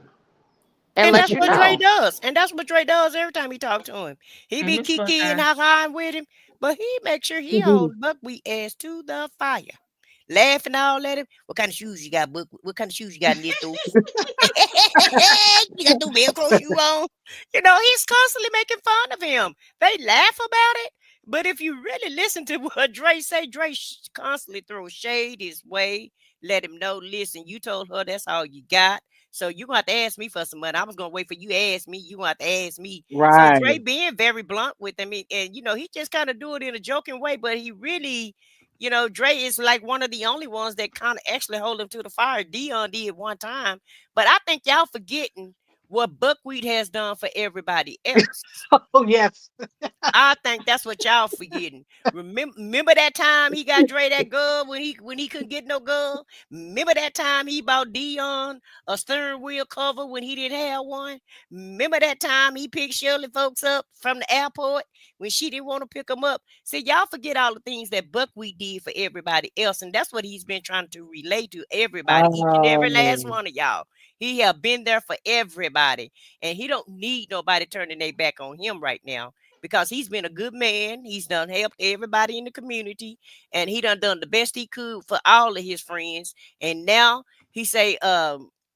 and And let that's you what Dre know. does. And that's what Dre does every time he talk to him. He And be Miss kiki and Buckeye. ha with him, but he make sure he hold buckwheat ass to the fire. Laughing all at him. What kind of shoes you got, Buck? What kind of shoes you got in this store? You got the Velcro shoe on. He's constantly making fun of him. They laugh about it. But if you really listen to what Dre say, Dre constantly throws shade his way. Let him know, listen, you told her that's all you got. So you gonna have to ask me for some money. I was gonna wait for you to ask me. You gonna have to ask me. So Dre Right. being very blunt with him, and he just kind of do it in a joking way, but he really, Dre is like one of the only ones that kind of actually hold him to the fire. Dion did one time, but I think y'all forgetting what buckwheat has done for everybody else. Oh yes. I think that's what y'all forgetting. Remember that time he got Dre that girl when he couldn't get no girl? Remember that time he bought Dion a steering wheel cover when he didn't have one? Remember that time he picked Shirley folks up from the airport when she didn't want to pick them up? See, y'all forget all the things that Buckwheat did for everybody else, and that's what he's been trying to relate to everybody, each and every last one of y'all. He have been there for everybody, and he don't need nobody turning their back on him right now, because he's been a good man. He's done helped everybody in the community, and he done the best he could for all of his friends. And now he say,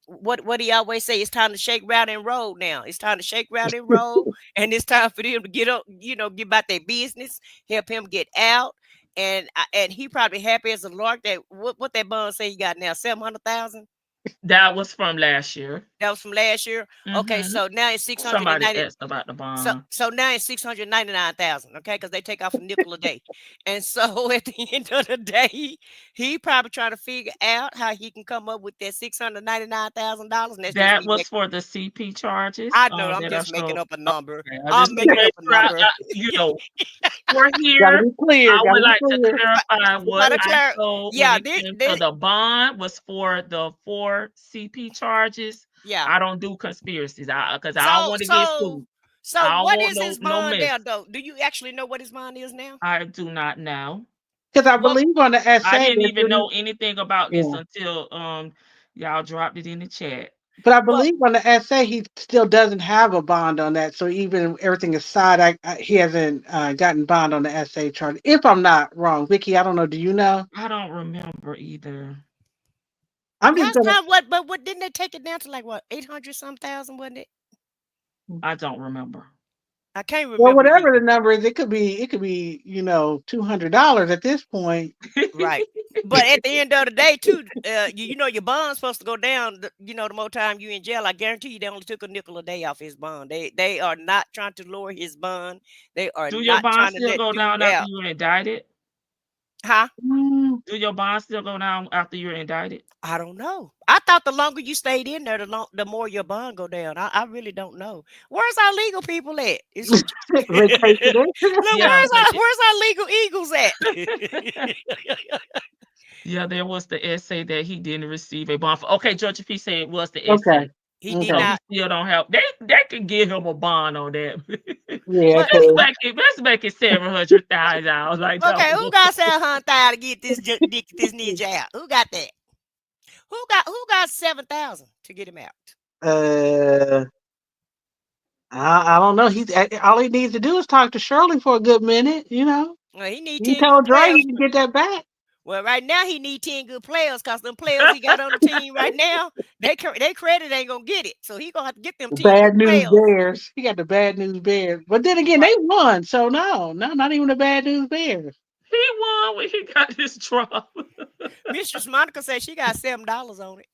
what he always say, it's time to shake, round and roll now. It's time to shake, round and roll, and it's time for them to get up, get about their business, help him get out. And he probably happy as a lark that what that bond say you got now, 700,000. That was from last year. That was from last year. Okay, so now it's Somebody $690. asked about the bond. So now it's $699,000. Okay, because they take off a nickel a day, and so at the end of the day, he probably trying to figure out how he can come up with that $699,000. And that was for the CP charges. I know. I'm just making up a number. Okay, I'm making up a number. You know, for here, clear, I would like to clarify what I told. Yeah, the bond was for the 4 CP charges. Yeah, I don't do conspiracies because I don't want to get sued. So what is his bond now, though? Do you actually know what his bond is now? I do not know. Because I believe on the essay, I didn't even know anything about this until y'all dropped it in the chat. But I believe on the essay, he still doesn't have a bond on that. So even everything aside, he hasn't gotten bond on the essay charge. If I'm not wrong, Vicky, I don't know. Do you know? I don't remember either. I'm just but what didn't they take it down to, like, what, 800-some thousand, wasn't it? I don't remember. I can't remember. Well, whatever the number is, it could be $200 at this point. Right. But at the end of the day, too, your bond's supposed to go down. The more time you in jail, I guarantee you, they only took a nickel a day off his bond. They are not trying to lower his bond. They are. Do your bond still go down after you're indicted? Huh? Do your bond still go down after you're indicted? I don't know. I thought the longer you stayed in there, the more your bond go down. I really don't know. Where's our legal people at? Where's our legal eagles at? Yeah, there was the essay that he didn't receive a bond for. Okay, Judge, if he said it was the essay. Okay. He did not. Still don't have. They can give him a bond on that. Yeah. Let's make it $700,000. Like, okay, who got $700,000 to get this ninja out? Who got that? Who got $7,000 to get him out? I don't know. All he needs to do is talk to Shirley for a good minute. Well, he told Dre he can get that back. Well, right now he need 10 good players, because them players he got on the team right now, they credit ain't gonna get it. So he gonna have to get them 10 bad news players. Bears. He got the bad news Bears. But then again, they won. So no, not even the bad news Bears. He won when he got his drop. Mistress Monica said she got $7 on it.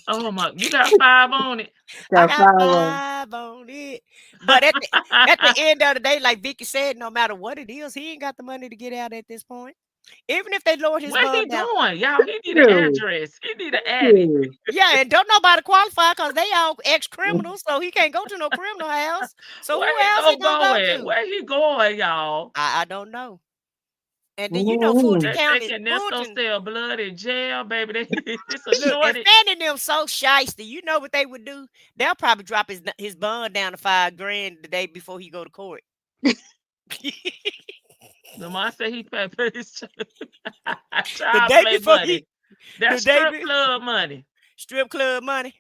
Oh my! You got 5 on it. I got 5 on it. But at the end of the day, like Vicky said, no matter what it is, he ain't got the money to get out at this point. Even if they lowered his bond he down. doing? Y'all, he need an address. He need an address. Yeah, and don't nobody qualify because they all ex-criminals, so he can't go to no criminal house. So who else he gonna go to? Where he going, y'all? I don't know. And then Fulton County, Ernesto sell blood in jail, baby. It's a shortage. If Fannie them so shiesty, you know what they would do? They'll probably drop his bond down to $5,000 the day before he go to court. The man said he paid for his the day before money. That's strip club money. Strip club money.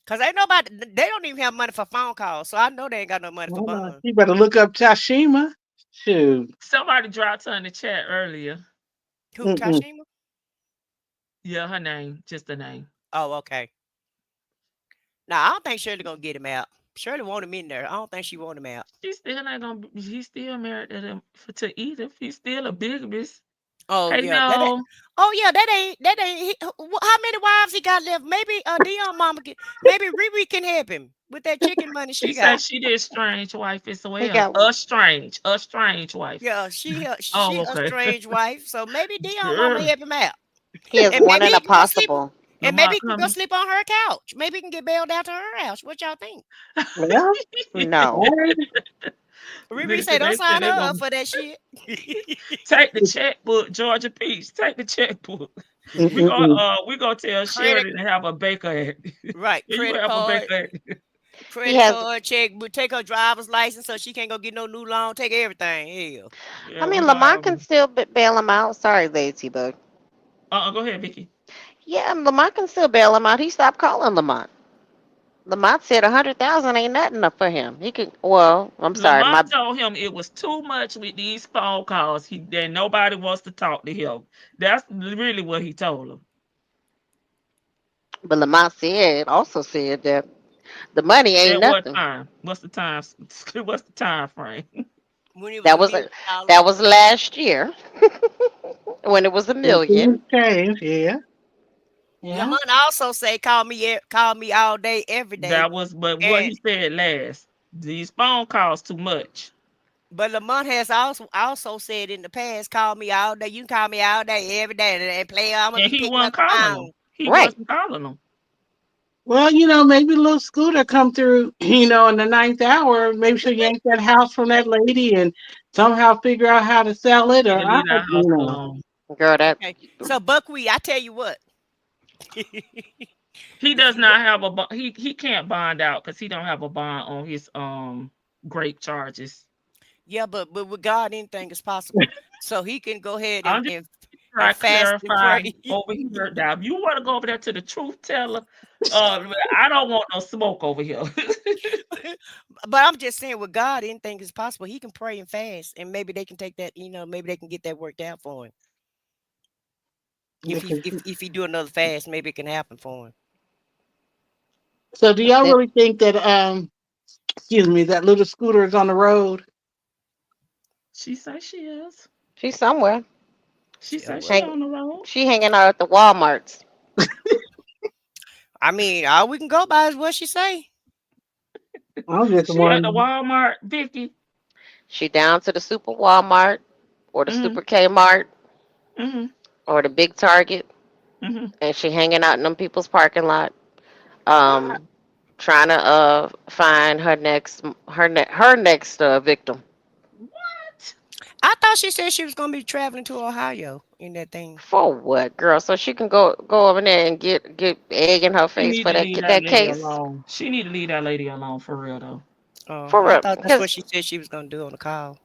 Cause ain't nobody. They don't even have money for phone calls, so I know they ain't got no money for bond. You better look up Tashima. Shoot. Somebody dropped her in the chat earlier. Who, Tashima? Yeah, her name, just the name. Oh, okay. Now I don't think Shirley gonna get him out. Shirley want him in there. I don't think she want him out. She still ain't gonna. He's still married to him to Edith. He's still a bigamist. Oh yeah. That ain't. How many wives he got left? Maybe Dion mama can. Maybe Riri can help him with that chicken money she got. Said she did strange wife as well. A strange wife. Yeah, she a strange wife. So maybe Dion mama help him out. He has one in a possible. And maybe he can go sleep on her couch. Maybe he can get bailed out to her house. What y'all think? No. Riri said, don't sign her up for that shit. Take the checkbook, Georgia Peach. Take the checkbook. We gonna tell Shirley to have a baker. Right. Credit card. Credit card, checkbook. Take her driver's license so she can't go get no new loan. Take everything. Hell. Yeah, I mean, Lamont can still bail him out. Sorry, Lazy Bug. Go ahead, Vicky. Yeah, Lamont can still bail him out. He stopped calling Lamont. Lamont said 100,000 ain't nothing up for him. He could. Well, I'm sorry. Lamont told him it was too much with these phone calls. That nobody wants to talk to him. That's really what he told him. But Lamont also said that the money ain't nothing. What's the time? What's the time frame? That was last year when it was $1 million. Yeah. Yeah. Lamont also say, call me all day, every day. That was, but what And he said last, these phone calls too much. but Lamont has also said in the past, call me all day. You can call me all day, every day, and play. I'm gonna And be he picking wasn't up the calling them. phone. He Right. wasn't calling them. Well, maybe little Scooter come through, in the ninth hour. Maybe she'll yank that house from that lady and somehow figure out how to sell it. He Or need to I, leave that house alone. Girl, that Okay. So Buckwheat, I tell you what. He If does you not have a he can't bond out because he don't have a bond on his grape charges. Yeah, but with God, anything is possible. So he can go ahead I'm just and trying to fast and clarify pray. over here. Now, if you want to go over there to the truth teller, I don't want no smoke over here. But I'm just saying, with God, anything is possible. He can pray and fast, and maybe they can take that. Maybe they can get that worked out for him. If he because if he do another fast, maybe it can happen for him. so do y'all it, really think that excuse me, that little Scooter is on the road? She say she is. she's somewhere. She Yeah, say well, she Hang, on the road. she hanging out at the Walmarts. I mean, all we can go by is what she say. I'm just She at the wondering. Walmart, Vicky. She down to the Super Walmart or the Mhm. Super Kmart Mhm. or the big Target, Mhm. and she hanging out in them people's parking lot, What? um, trying to find her next victim. What? I thought she said she was gonna be traveling to Ohio in that thing. For what, girl? So she can go over there and get egg in her She face need for to that leave that that lady case. alone. She need to leave that lady alone for real though. For I real, thought that's what because she said she was gonna do on the call.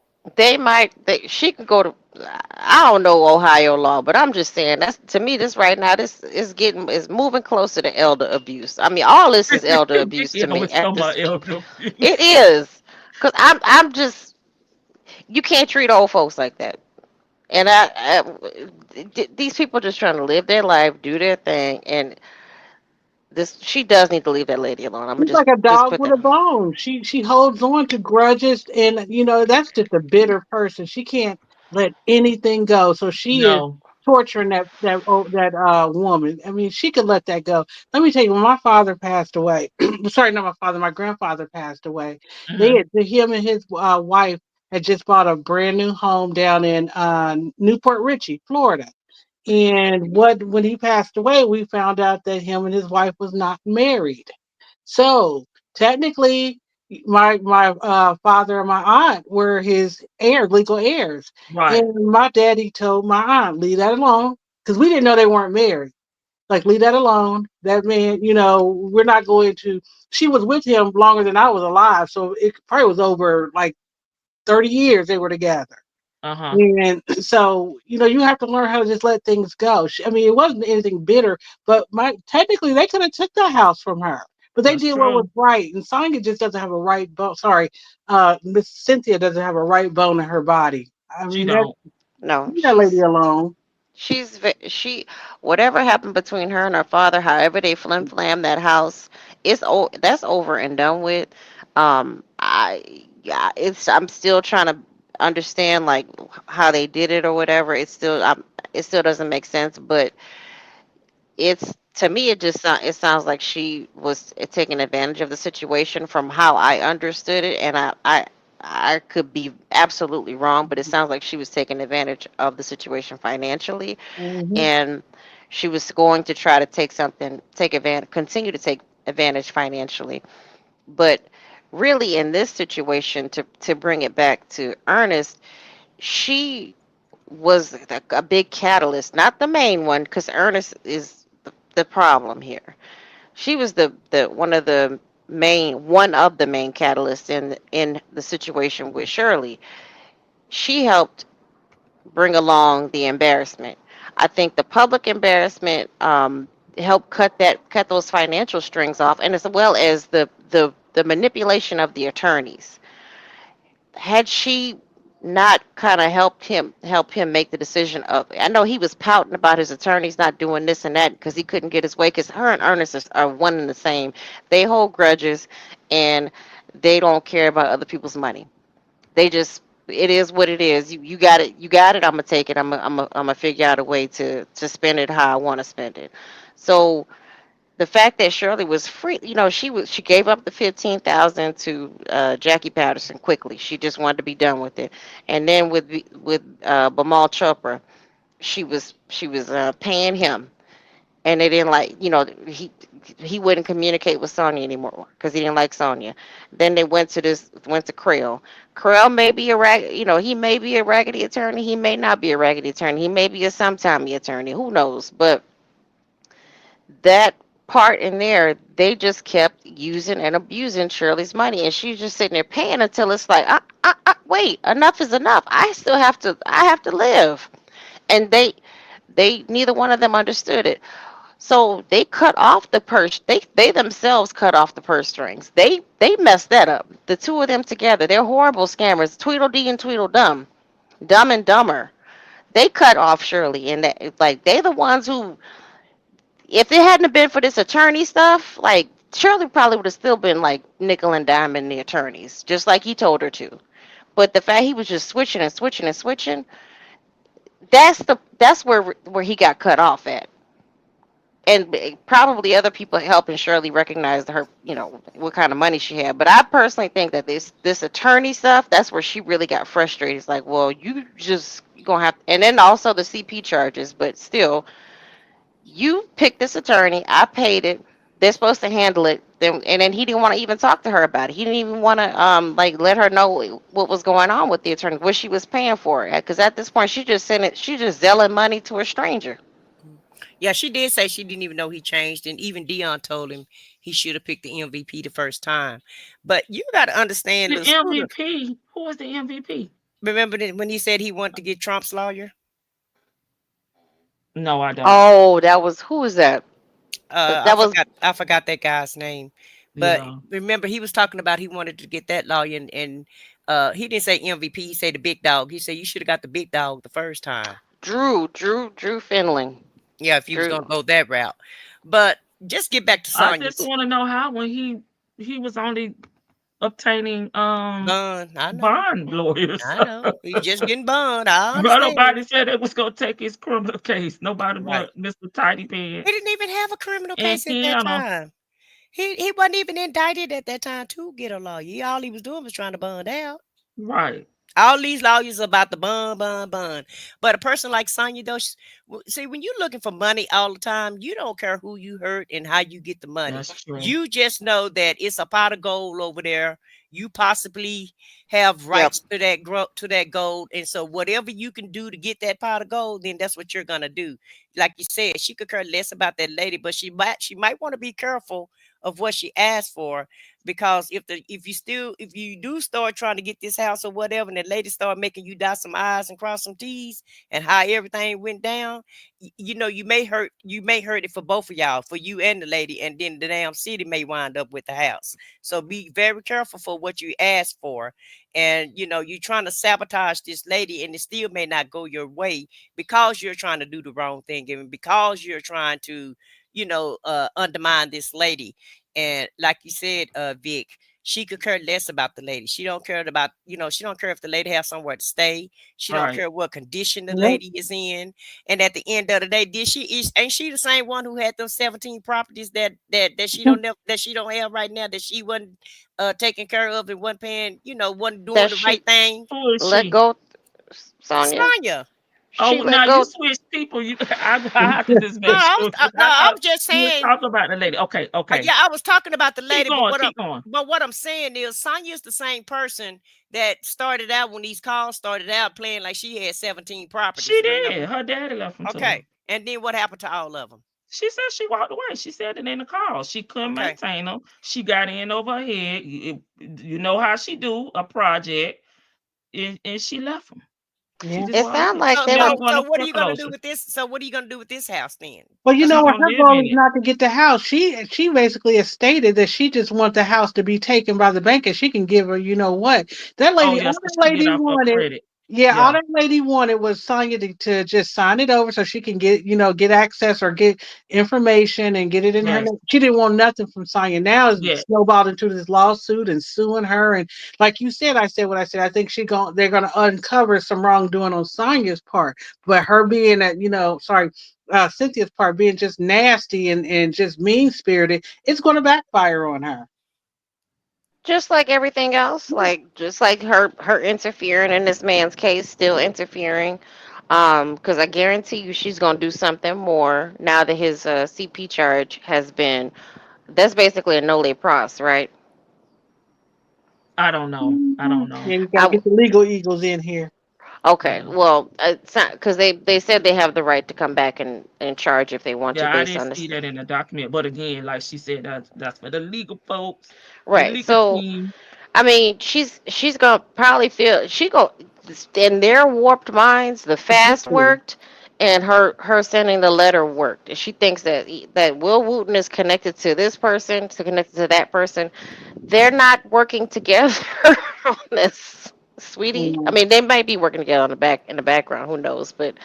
she could go to, I don't know Ohio law, but I'm just saying that's, to me, this right now, this is moving closer to elder abuse. I mean, all this is elder abuse Vicky to me always at talking this. about elder It abuse. is, because I'm just, you can't treat old folks like that. And these people just trying to live their life, do their thing, and this, she does need to leave that lady alone. I'm gonna She's like a just dog put with that. a bone. She holds on to grudges, and that's just a bitter person. She can't let anything go. So she is No. torturing that woman. I mean, she could let that go. Let me tell you, when my father passed away, sorry, not my father, my grandfather passed away. Mhm. Him and his wife had just bought a brand new home down in Newport Richey, Florida. And when he passed away, we found out that him and his wife was not married. So technically, my father and my aunt were his legal heirs. Right. And my daddy told my aunt, leave that alone, because we didn't know they weren't married. Like, leave that alone. That man, we're not going to. She was with him longer than I was alive, so it probably was over like 30 years they were together. Uh-huh. And so, you have to learn how to just let things go. I mean, it wasn't anything bitter, but technically they could have took the house from her, but they That's did what was true. right. And Sonya just doesn't have a right bone. Sorry, Miss Cynthia doesn't have a right bone in her body. I She mean, that don't. No, leave that lady alone. she, whatever happened between her and her father, however they flim flam that house, that's over and done with. Yeah, I'm still trying to understand like how they did it or whatever. It still doesn't make sense, but it's, to me, it sounds like she was taking advantage of the situation from how I understood it, and I could be absolutely wrong, but it sounds like she was taking advantage of the situation financially, Hmm. and she was going to try to take advantage, continue to take advantage financially. But really, in this situation, to bring it back to Ernest, she was a big catalyst, not the main one, because Ernest is the problem here. She was the one of the main catalysts in the situation with Shirley. She helped bring along the embarrassment. I think the public embarrassment helped cut those financial strings off, and as well as the manipulation of the attorneys. Had she not kind of help him make the decision of, I know he was pouting about his attorneys not doing this and that because he couldn't get his way, because her and Ernest are one and the same. They hold grudges, and they don't care about other people's money. They just, it is what it is. You got it, I'm gonna take it. I'm gonna figure out a way to spend it how I want to spend it. So the fact that Shirley was free, she gave up the 15,000 to Jackie Patterson quickly. She just wanted to be done with it. And then with Bimal Chopra, she was paying him, and they didn't like, he wouldn't communicate with Sonya anymore because he didn't like Sonya. Then they went to Krell. Krell may be he may be a raggedy attorney. He may not be a raggedy attorney. He may be a sometimey attorney. Who knows? But that part in there, they just kept using and abusing Shirley's money, and she's just sitting there paying until it's like, wait, enough is enough. I have to live, and they neither one of them understood it. So they cut off the purse. They themselves cut off the purse strings. They messed that up. The two of them together, they're horrible scammers. Tweedledee and Tweedledum, Dumb and Dumber. They cut off Shirley, and like they the ones who, if it hadn't been for this attorney stuff, like Shirley probably would have still been like nickel and diming the attorneys, just like he told her to. But the fact he was just switching and switching and switching, that's where he got cut off at. And probably other people helping Shirley recognize her, what kind of money she had. But I personally think that this attorney stuff, that's where she really got frustrated. It's like, well, you gonna have, and then also the CP charges, but still, you picked this attorney, I paid it, they're supposed to handle it, and then he didn't want to even talk to her about it. He didn't even want to like let her know what was going on with the attorney, what she was paying for. Because at this point, she just selling money to a stranger. Yeah, she did say she didn't even know he changed, and even Dion told him he should have picked the MVP the first time. But you got to understand the MVP. Who was the MVP? Remember when he said he wanted to get Trump's lawyer? No, I don't. Oh, who was that? I forgot that guy's name. But remember, he was talking about he wanted to get that lawyer, and he didn't say MVP. He said the big dog. He said you should have got the big dog the first time. Drew Finling. Yeah, if you was gonna go that route. But just get back to Sonya. I just want to know how when he was only obtaining bond lawyers. I know. He's just getting bond. Nobody said it was gonna take his criminal case. Nobody but Mr. Tidy Pants. He didn't even have a criminal case at that time. He wasn't even indicted at that time to get a lawyer. All he was doing was trying to bond out. Right. All these lawyers are about the bond. But a person like Sonya, though, see, when you're looking for money all the time, you don't care who you hurt and how you get the money. That's true. You just know that it's a pot of gold over there. You possibly have rights to that gold. And so whatever you can do to get that pot of gold, then that's what you're going to do. Like you said, she could care less about that lady, but she might want to be careful of what she asked for, because if you do start trying to get this house or whatever, and the lady start making you dot some I's and cross some T's, and how everything went down, you may hurt it for both of y'all, for you and the lady, and then the damn city may wind up with the house. So be very careful for what you ask for. And you're trying to sabotage this lady, and it still may not go your way because you're trying to do the wrong thing, and because you're trying to undermine this lady. And like you said, Vic, she could care less about the lady. She don't care about, she don't care if the lady has somewhere to stay. She don't care what condition the lady is in. And at the end of the day, ain't she the same one who had those 17 properties that she don't have right now, that she wasn't taking care of and wasn't paying, wasn't doing the right thing? Let go, Sonya. You switched people. I have to just make sure. I'm just saying. Talk about the lady. Okay. Yeah, I was talking about the lady. Keep going. But what I'm saying is, Sonya's the same person that started out when these calls started out playing like she had 17 properties. She did. Her daddy left them. Okay, and then what happened to all of them? She said she walked away. She said it in the call. She couldn't maintain them. She got in over her head. You know how she do a project, and she left them. Yeah. It sounds like they were. So what are you going to do with this? So what are you going to do with this house then? Well, her goal is not to get the house. She basically has stated that she just wants the house to be taken by the bank, and she can give her, that lady. All that lady wanted. Yeah, all Yeah. that lady wanted was Sonya to just sign it over so she can get, get access or get information and get it in her Yes. name. She didn't want nothing from Sonya. Now it's Yeah. snowballed into this lawsuit and suing her. And like you said, I said what I said. I think they're gonna uncover some wrongdoing on Sonya's part. But her being Cynthia's part being just nasty and just mean spirited, it's gonna backfire on her. Just like everything else, like just like her interfering in this man's case, still interfering. Because I guarantee you, she's gonna do something more now that his CP charge has been. That's basically a nole pros, right? I don't know. I don't know. Yeah, you gotta I get the legal eagles in here. Okay, Yeah. well, it's not because they said they have the right to come back and charge if they want to Yeah, I based didn't on see this. that in the document. But again, like she said, that's for the legal folks, the Right. legal So team. I mean, she's gonna probably feel she go in their warped minds. The fast worked, and her sending the letter worked. And she thinks that Will Wooten is connected to this person, to connected to that person. They're not working together on this, sweetie. I Mm. mean, they might be working together on the back in the background. Who knows? But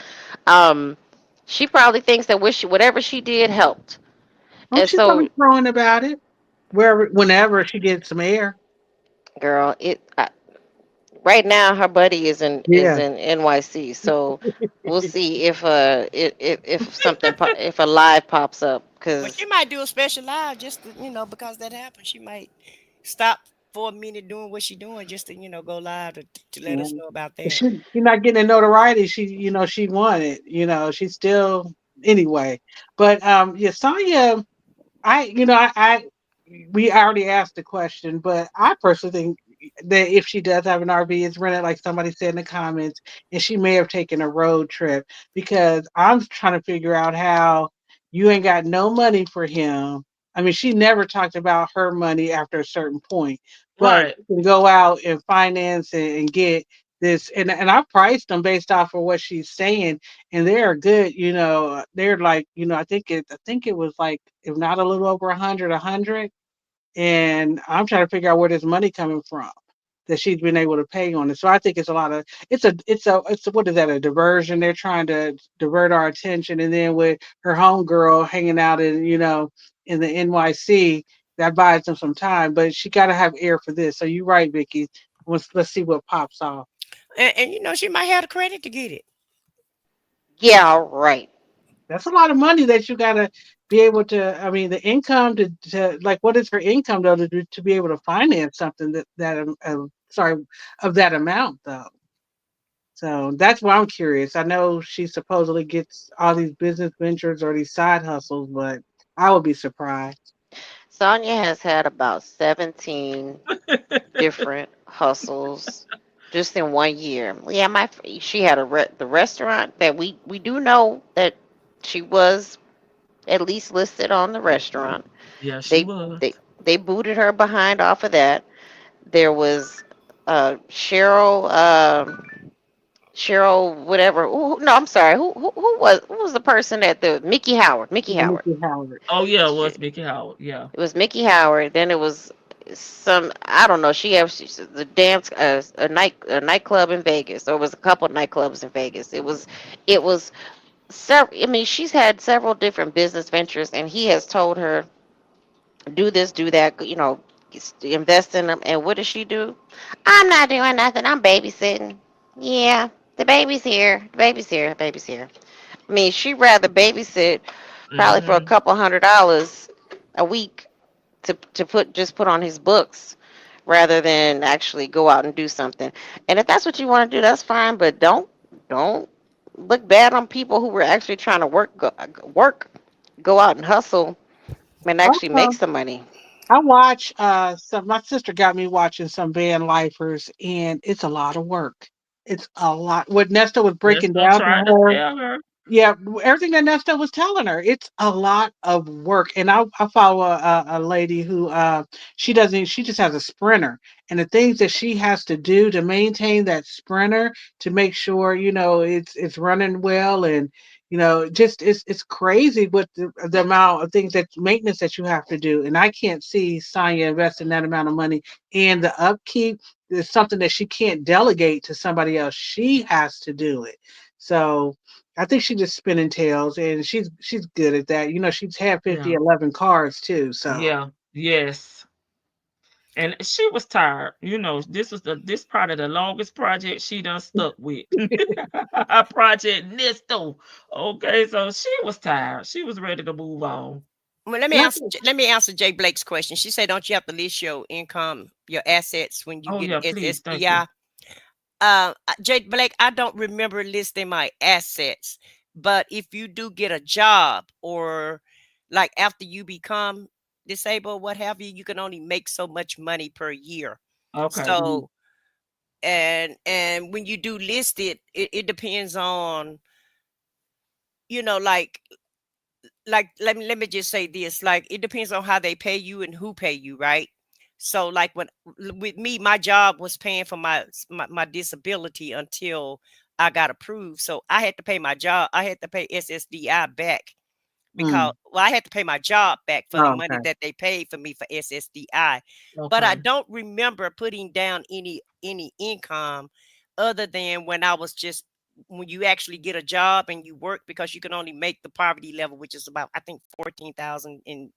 um, she probably thinks that whatever she did helped, Oh, and she's gonna so be crowing about it whenever she gets some air. girl, right now her buddy is Yeah. in NYC, so we'll see if something if a live pops up But she because might do a special live just to, because that happened. She might stop for a minute doing what she's doing just to, go live to let us Yeah. know about But that. she's not getting the notoriety she wanted. She's still anyway. But yeah, Sonya, I we already asked the question, but I personally think that if she does have an RV, it's rented, like somebody said in the comments, and she may have taken a road trip because I'm trying to figure out how you ain't got no money for him. I mean, she never talked about her money after a certain point, but Right. you can go out and finance and get this, and I priced them based off of what she's saying, and they're good. They're like, I think it was like, if not a little over 100, and I'm trying to figure out where this money coming from that she's been able to pay on it. So I think it's a lot of what is that, a diversion? They're trying to divert our attention, and then with her homegirl hanging out in the NYC, that buys them some time. But she got to have air for this. So you're right, Vicky. Let's see what pops off. And she might have the credit to get it. yeah, right. That's a lot of money that you gotta be able to. I mean, the income to like, what is her income though to be able to finance something sorry, of that amount though. So that's why I'm curious. I know she supposedly gets all these business ventures or these side hustles, but I would be surprised. Sonia has had about 17 different hustles just in 1 year. Yeah, she had the restaurant that we do know that she was at least listed on the restaurant. Yeah, she They was. they they booted her behind off of that. There was Cheryl whatever. No, I'm sorry. Who was the person at the Mickey Howard? Mickey Yeah, Howard. Nikki Howard. Oh yeah, it She, was Mickey Howard. Yeah. it was Mickey Howard. Then it was some, I don't know. She's the dance a nightclub in Vegas. There was a couple nightclubs in Vegas. It was several. I mean, she's had several different business ventures, and he has told her do this, do that. Invest in them. And what does she do? I'm not doing nothing. I'm babysitting. Yeah, the baby's here. The baby's here. The baby's here. I mean, she'd rather babysit probably for a Hmm. couple $100 a week to put on his books rather than actually go out and do something. And if that's what you want to do, that's fine. But don't look bad on people who were actually trying to go out and hustle and actually make Also, some money. I watch my sister got me watching some van lifers, and it's a lot of work. It's a lot. What Nesta was Let's breaking go down to try to her. tell her. Yeah, everything that Nesta was telling her, it's a lot of work. And I follow a lady who she just has a sprinter, and the things that she has to do to maintain that sprinter to make sure it's running well, and just it's crazy what the amount of things that maintenance that you have to do. And I can't see Sonya investing that amount of money and the upkeep it's something that she can't delegate to somebody else. She has to do it. So I think she's just spinning tails, and she's good at that. You know, she's had 11 cars too. So yeah, yes. And she was tired. You know, this part of the longest project she done stuck with. Project Nesto. Okay, so she was tired. She was ready to move on. Well, let me answer Jay Blake's question. She said, "Don't you have to list your income, your assets when you get an please, thank you. SSDI?" Jay Blake, I don't remember listing my assets, but if you do get a job or like after you become disabled, what have you, you can only make so much money per year. Okay. So, and when you do list it, it depends on, you know, like let me just say this, like it depends on how they pay you and who pay you, right? So like with me, my job was paying for my disability until I got approved. So I had to pay my job. I had to pay SSDI back because I had to pay my job back for the money that they paid for me for SSDI. But I don't remember putting down any income other than when you actually get a job and you work, because you can only make the poverty level, which is about, I think, 14,000 in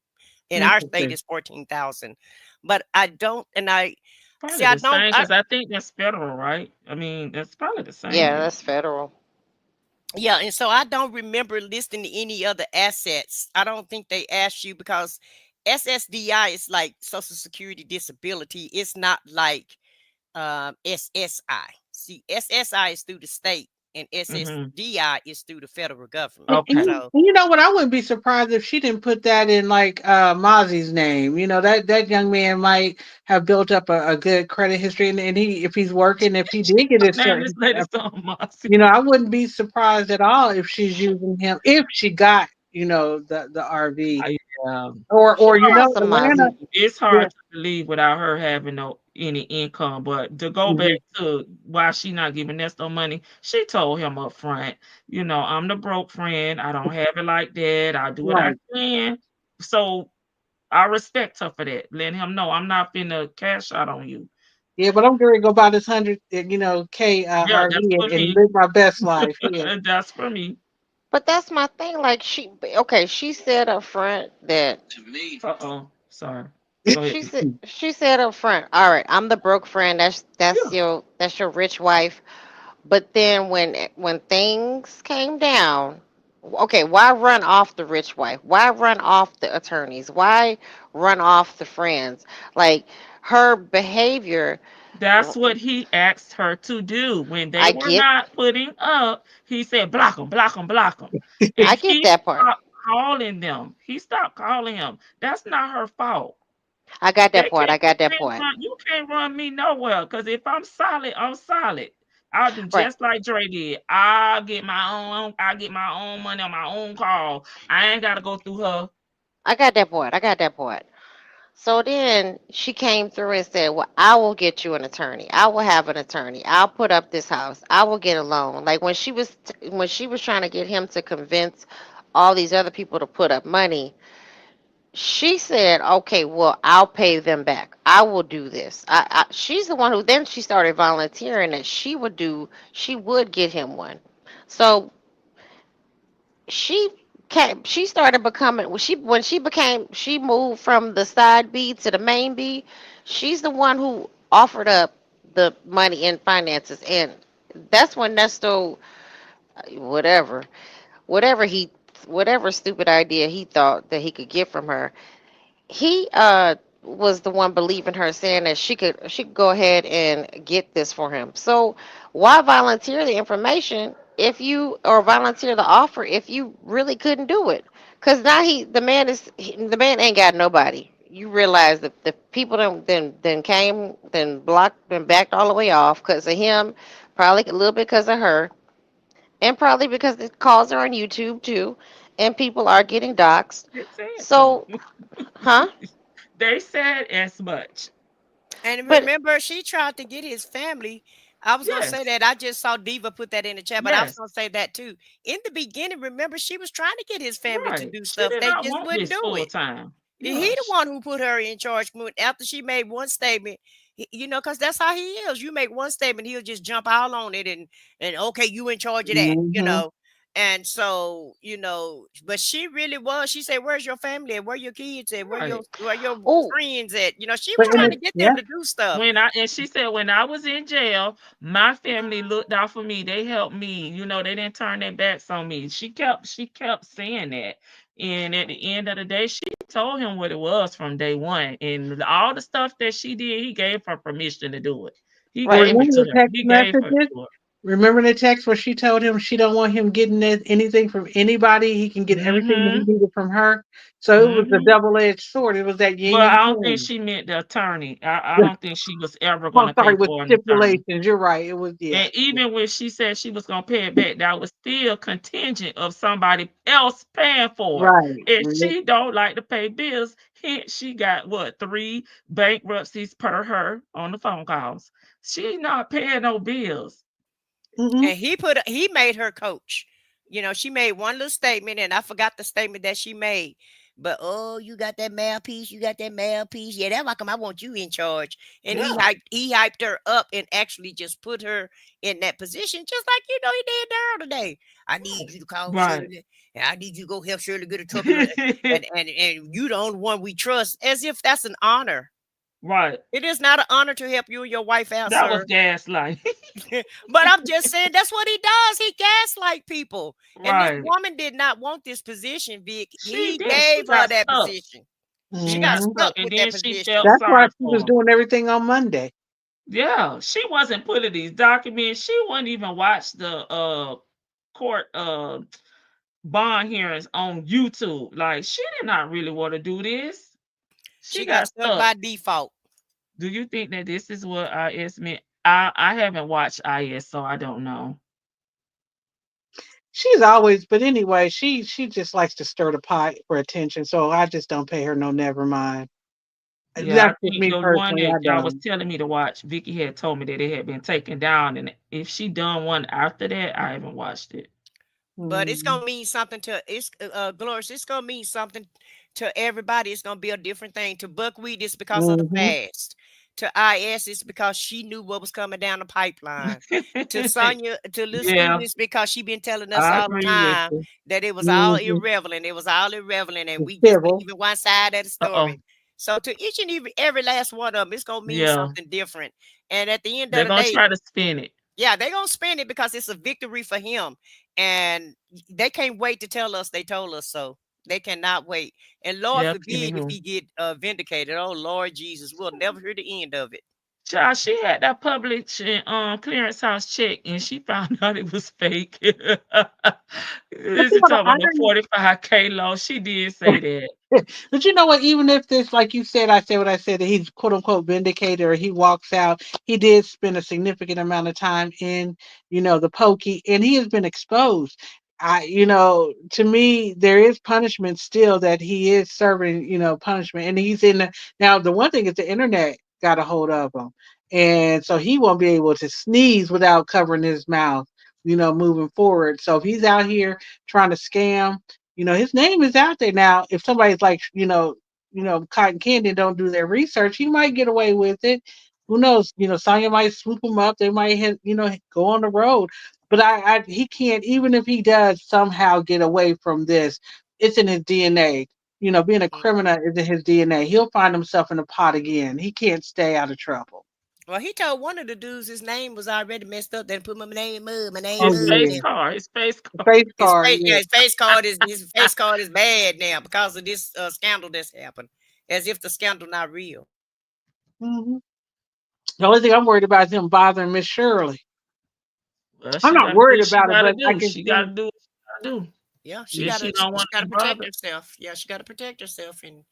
our state is 14,000. But I don't, and I probably see, I the don't, same, because I think that's federal, right? I mean, that's probably the same. Yeah, that's federal. Yeah, and so I don't remember listing any other assets. I don't think they asked you, because SSDI is like Social Security Disability. It's not like SSI. See, SSI is through the state, and SSDI is through the federal government. Okay. So, you know what? I wouldn't be surprised if she didn't put that in like Mozzie's name. You know, that young man might have built up a good credit history, and if he's working, if he did get his Man, this lady's you know, I wouldn't be surprised at all if she's using him, if she got, you know, the RV. Or you know, Atlanta, it's hard to believe without her having any income. But to go back to why she not giving Nesto money, she told him up front, you know, I'm the broke friend. I don't have it like that. I do what I can. So I respect her for that. Letting him know I'm not finna cash out on you. Yeah, but I'm going to go buy this 100K RV and live my best life. Yeah. That's for me. But that's my thing. Like she said up front that. Sorry. She said up front, all right, I'm the broke friend. That's your rich wife. But then when things came down, okay, why run off the rich wife? Why run off the attorneys? Why run off the friends? Like her behavior. That's what he asked her to do when they were not putting up. He said, "Block them, block them, block them." And I get that part. Stopped calling them. He stopped calling him. That's not her fault. I got that point. You can't run me nowhere, because if I'm solid, I'm solid. I'll do just like Dre did. I get my own money on my own call. I ain't gotta go through her. I got that point. So then she came through and said, "Well, I will get you an attorney. I will have an attorney. I'll put up this house. I will get a loan." Like when she was trying to get him to convince all these other people to put up money, she said, "Okay, well, I'll pay them back. I will do this." She's the one who then she started volunteering that she would get him one. So she started becoming she moved from the side B to the main B. She's the one who offered up the money and finances, and that's when Nesto, whatever whatever stupid idea he thought that he could get from her, he was the one believing her, saying that she could go ahead and get this for him. So why volunteer the information or volunteer the offer if you really couldn't do it? Because now the man ain't got nobody. You realize that the people then backed all the way off because of him, probably a little bit because of her, and probably because the calls are on YouTube too, and people are getting doxxed. So, huh? They said as much. And remember, she tried to get his family. I was going to say that. I just saw Diva put that in the chat, but I was going to say that too. In the beginning, remember, she was trying to get his family to do stuff. They just wouldn't do it. He the one who put her in charge. After she made one statement, You know, because that's how he is. You make one statement, he'll just jump all on it and okay, you in charge of that, you know. And so, you know, but she really was. She said, "Where's your family? Where your kids at? Where your friends at?" You know, she was trying to get them to do stuff. And she said, when I was in jail, my family looked out for me. They helped me. You know, they didn't turn their backs on me. She kept saying that. And at the end of the day, she told him what it was from day one. And all the stuff that she did, he gave her permission to do it. He gave it to her. He gave her to her. Remember the text where she told him she don't want him getting anything from anybody. He can get everything that he needed from her. So it was a double-edged sword. It was that yin Well, and I don't yang. think she meant the attorney. I don't think she was ever going to pay with for an attorney. stipulations. You're right. It was, yeah. And even when she said she was going to pay it back, that was still contingent of somebody else paying for it. Right. And she don't like to pay bills. Hence, she got, 3 bankruptcies per her on the phone calls. She not paying no bills. And he made her coach. You know, she made one little statement, and I forgot the statement that she made. But you got that mouthpiece, you got that mouthpiece. Yeah, that's why I want you in charge. And he hyped her up and actually just put her in that position, just like he did Daryl today. I need you to call Shirley, and I need you to go help Shirley get a trouble. and you the only one we trust, as if that's an honor. Right. It is not an honor to help you and your wife out, that sir. Was gaslight. But I'm just saying that's what he does. He gaslight people. Right. And this woman did not want this position, Vic. He gave her that position. She got stuck with that position. That's why she was doing everything on Monday. Yeah, she wasn't putting these documents. She wouldn't even watch the court bond hearings on YouTube. Like, she did not really want to do this. She got stuck by default. Do you think that this is what IS meant? I haven't watched IS, so I don't know. She's always, but anyway, she just likes to stir the pot for attention. So I just don't pay her no never mind. Yeah, that's I think me the one that y'all was telling me to watch, Vicky had told me that it had been taken down, and if she done one after that, I haven't watched it. But it's gonna mean something to Glorious. It's gonna mean something to everybody. It's gonna be a different thing. To Buckwheat, it's because of the past. To IS, it's because she knew what was coming down the pipeline. To Sonia, to Lucy, it's because she been telling us all the time that it was all irrelevant. It was all irrelevant, and we just believe one side of the story. So to each and every last one of them, it's gonna mean something different. And at the end of the day, they're gonna try to spin it. Yeah, they're gonna spin it because it's a victory for him, and they can't wait to tell us they told us so. They cannot wait. And Lord forbid if he get vindicated. Oh Lord Jesus, we'll never hear the end of it. Child, she had that public clearance house check, and she found out it was fake. This is talking about the 45K low. She did say that. But you know what? Even if this, like you said, I said what I said, that he's quote unquote vindicated or he walks out, he did spend a significant amount of time in, the pokey, and he has been exposed. To me, there is punishment still that he is serving, punishment. And he's now the one thing is the internet got a hold of him. And so he won't be able to sneeze without covering his mouth, moving forward. So if he's out here trying to scam, his name is out there. Now, if somebody's like, cotton candy and don't do their research, he might get away with it. Who knows? Sonya might swoop him up. They might, go on the road. But he can't, even if he does somehow get away from this, it's in his DNA. Being a criminal is in his DNA. He'll find himself in a pot again. He can't stay out of trouble. Well, he told one of the dudes his name was already messed up. Then put my name up. His face card. His face card is bad now because of this scandal that's happened. As if the scandal not real. Mm-hmm. The only thing I'm worried about is him bothering Miss Shirley. Well, I'm not worried about it, but she got to do what she got to do. Yeah, she got to protect herself. Yeah, she got to protect herself and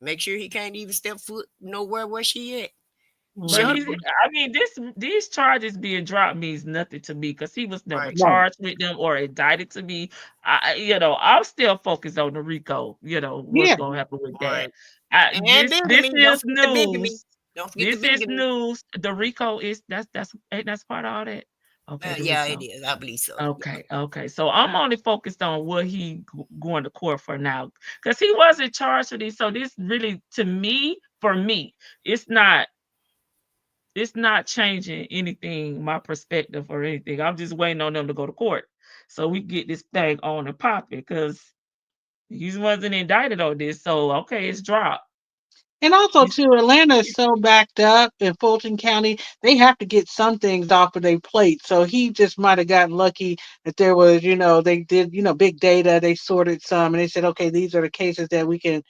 make sure he can't even step foot nowhere where she at. But these charges being dropped means nothing to me because he was never charged with them or indicted to me. I'm still focused on the RICO. What's going to happen with that? This is news. This is news. The RICO is that's part of all that. Okay. It is. I believe so. Okay. So I'm only focused on what he going to court for now because he wasn't charged with these. So this really, for me, it's not it's not changing anything, my perspective or anything. I'm just waiting on them to go to court so we get this thing on and popping because he wasn't indicted on this. So okay, it's dropped. And also, too, Atlanta is so backed up in Fulton County, they have to get some things off of their plate. So he just might have gotten lucky that there was, they did, big data, they sorted some, and they said, okay, these are the cases that we can,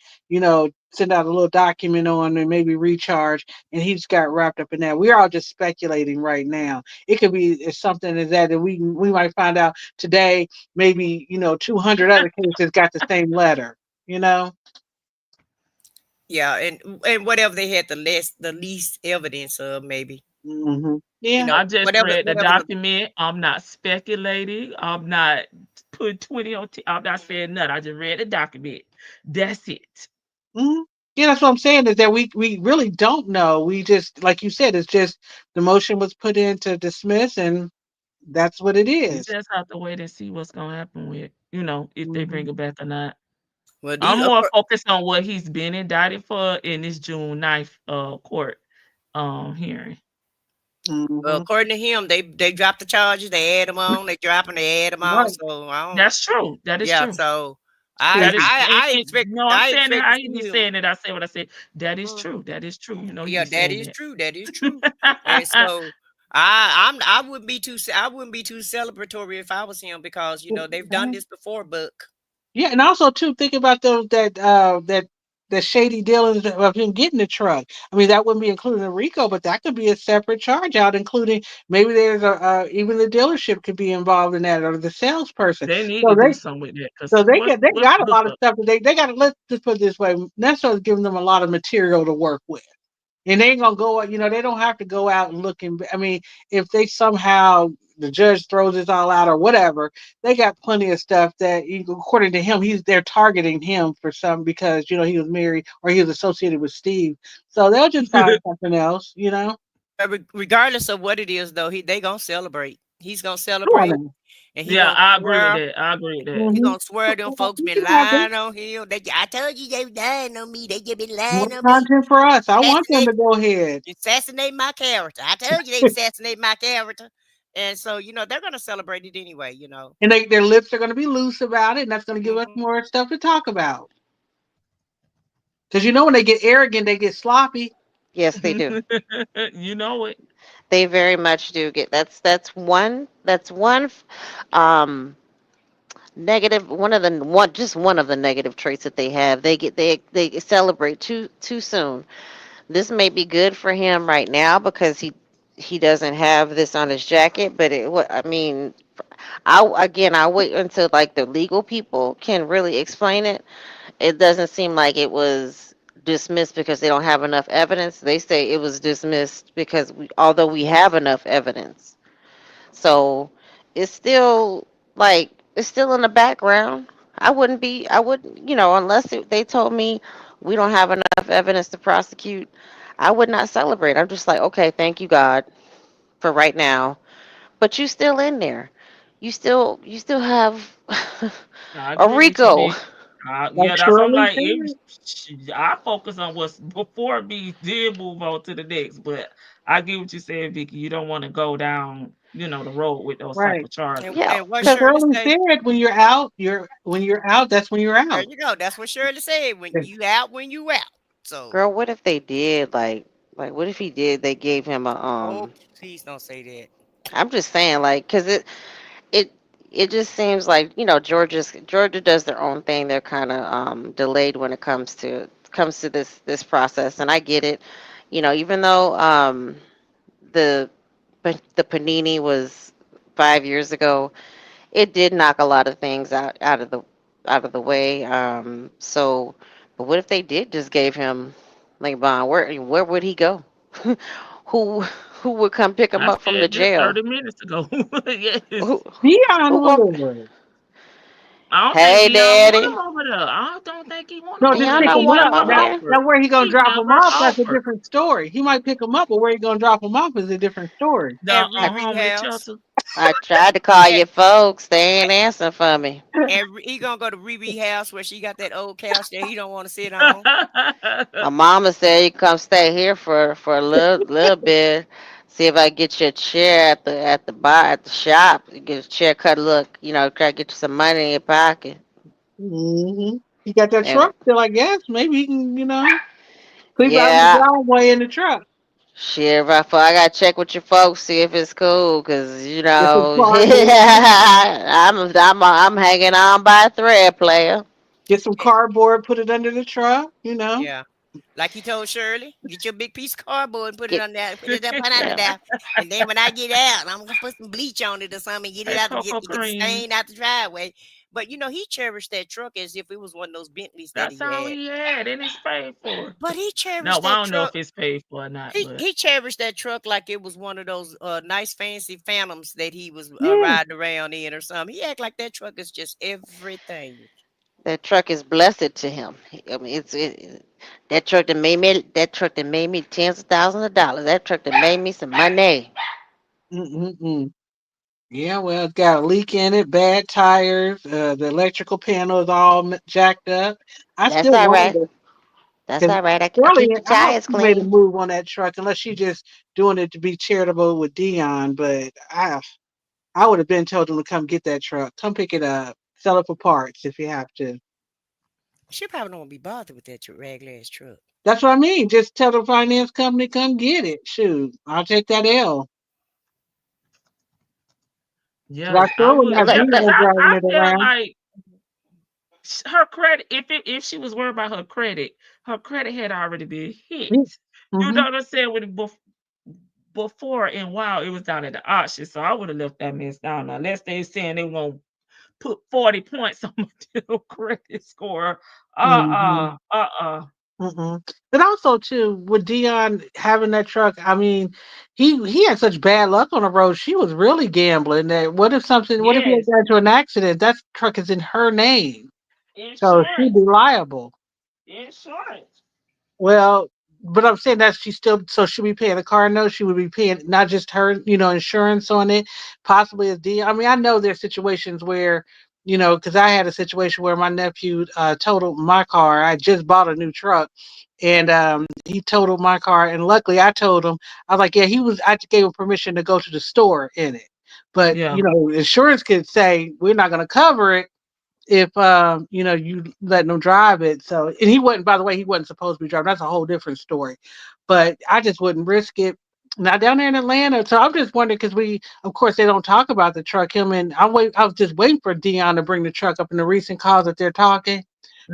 send out a little document on and maybe recharge. And he just got wrapped up in that. We're all just speculating right now. It could be something as that we might find out today, maybe, 200 other cases got the same letter, Yeah, and whatever they had the least evidence of, maybe. Mm-hmm. Yeah, I just read the document. I'm not speculating. I'm not putting 20 on. I'm not saying nothing. I just read the document. That's it. Mm-hmm. Yeah, that's what I'm saying is that we really don't know. We just, like you said, it's just the motion was put in to dismiss, and that's what it is. You just have to wait and see what's gonna happen with, if they bring it back or not. Well, I'm more focused on what he's been indicted for in this June 9th court hearing. Well, according to him, they dropped the charges, they add them on, they drop them, they add them on. So I don't. That's true. That is true. So I expect. No, I'm saying that. I ain't be saying it. I say what I said. That is true. That is true. Yeah, that is true. That is true. And so I wouldn't be too celebratory if I was him because they've done this before, Buck. Yeah, and also too, think about those that shady dealings of him getting the truck. I mean, that wouldn't be included in RICO, but that could be a separate charge out, including maybe there's even the dealership could be involved in that or the salesperson. They need to do something with that. So they got a lot of stuff that they got to, let's just put it this way, Nestor's giving them a lot of material to work with. And they ain't gonna go out, they don't have to go out and look. I mean, if they somehow the judge throws this all out or whatever, they got plenty of stuff that, according to him, they're targeting him for some because he was married or he was associated with Steve. So they'll just find something else, Regardless of what it is, though, they gonna celebrate. He's gonna celebrate. And I agree with that. He's gonna swear them folks been lying on him. I told you they lying on me. They just been lying on me. Content for us. I want them to go ahead. Assassinate my character. I told you they assassinate my character. And so, they're gonna celebrate it anyway, And their lips are gonna be loose about it, and that's gonna give us more stuff to talk about. Because when they get arrogant, they get sloppy. Yes, they do. You know it. They very much do get that's one negative, one of the negative traits that they have. They celebrate too soon. This may be good for him right now because he doesn't have this on his jacket, but I'll wait until like the legal people can really explain it. It doesn't seem like it was dismissed because they don't have enough evidence. They say it was dismissed because although we have enough evidence. So it's still in the background. I wouldn't, unless they told me we don't have enough evidence to prosecute, I would not celebrate. I'm just like, okay, thank you, God, for right now. But you still in there. You still have a RICO. That's what I'm like. I focus on what's before me, then move on to the next. But I get what you're saying, Vicky. You don't want to go down, the road with those type of charges. Yeah, because Shirley said when you're out, that's when you're out. There you go. That's what Shirley said. When you out, So, girl, what if they did like what if he did? They gave him a Oh, please don't say that. I'm just saying, because it just seems like Georgia does their own thing. They're kind of delayed when it comes to this process, and I get it. Even though the Panini was 5 years ago, it did knock a lot of things out of the way. So, but what if they did just gave him like bond? Where would he go? Who would come pick him up from the jail? 30 minutes ago. Yes. Deion would. Hey, Daddy. I don't think he wants to pick him up. Now, where he gonna drop him off? That's a different story. He might pick him up, but where he gonna drop him off is a different story. I tried to call your folks. They ain't answering for me. And he gonna go to Riri house where she got that old couch that he don't want to sit on. My mama said you come stay here for a little bit. See if I can get you a chair at the bar at the shop. You get a chair cut. Look, try to get you some money in your pocket. Mm-hmm. He got that And truck still, I guess. Maybe he can, sleep out in the yeah, driveway in the truck. shit, I gotta check with your folks see if it's cool, cause Get some cardboard. I'm hanging on by a thread, player. Get some cardboard. Put it under the truck. Yeah. Like he told Shirley, get your big piece of cardboard and put it Get on there, put it up under yeah. there. And then when I get out, I'm gonna put some bleach on it or something, get it That out, cocoa get the cream. stain out the driveway. But he cherished that truck as if it was one of those Bentleys that That's he all had. he had, and it's paid for. But he No, cherished I that don't know if truck. it's paid for or not, but He cherished that truck like it was one of those nice fancy phantoms that he was Yeah. riding around in or something. He act like that truck is just everything. That truck is blessed to him. I mean, that truck that made me tens of thousands of dollars. That truck that made me some money. Mm-mm-mm. Yeah, well, it's got a leak in it, bad tires, the electrical panel is all jacked up. I That's still all right. wonder That's because all right. I Shirley, keep the I hope tires she made a clean. move on that truck, unless she just doing it to be charitable with Dion. But I would have been told him to come get that truck, come pick it up, sell it for parts if you have to. She probably don't want to be bothered with that regular ass truck. That's what I mean. Just tell the finance company come get it. Shoot, I'll take that L. But I yeah, I sure wouldn't would. have Let, Yeah, Dion because let, driving I it feel around. like her credit. If she was worried about her credit had already been hit. You Mm-hmm. know what I'm saying? Before and while it was down at the auction, so I would have left that mess down there, unless they saying they won't put 40 points on my credit score. Mm-hmm. Mm-mm. But also too, with Dion having that truck, I mean, he had such bad luck on the road. She was really gambling. That what if he had Yes, got into an accident? That truck is in her name, so she'd be insurance, liable. insurance. Well, but I'm saying that she still, so she'll be paying the car note. She would be paying not just her, insurance on it, possibly a D. I mean, I know there's situations where, because I had a situation where my nephew totaled my car. I just bought a new truck, and he totaled my car. And luckily, I told him, I was like, yeah, I gave him permission to go to the store in it. But, Yeah, insurance could say, we're not going to cover it if you letting them drive it. So, and he wasn't, by the way, he wasn't supposed to be driving. That's a whole different story. But I just wouldn't risk it. Now down there in Atlanta, so I'm just wondering because of course, they don't talk about the truck. I was just waiting for Dion to bring the truck up in the recent calls that they're talking.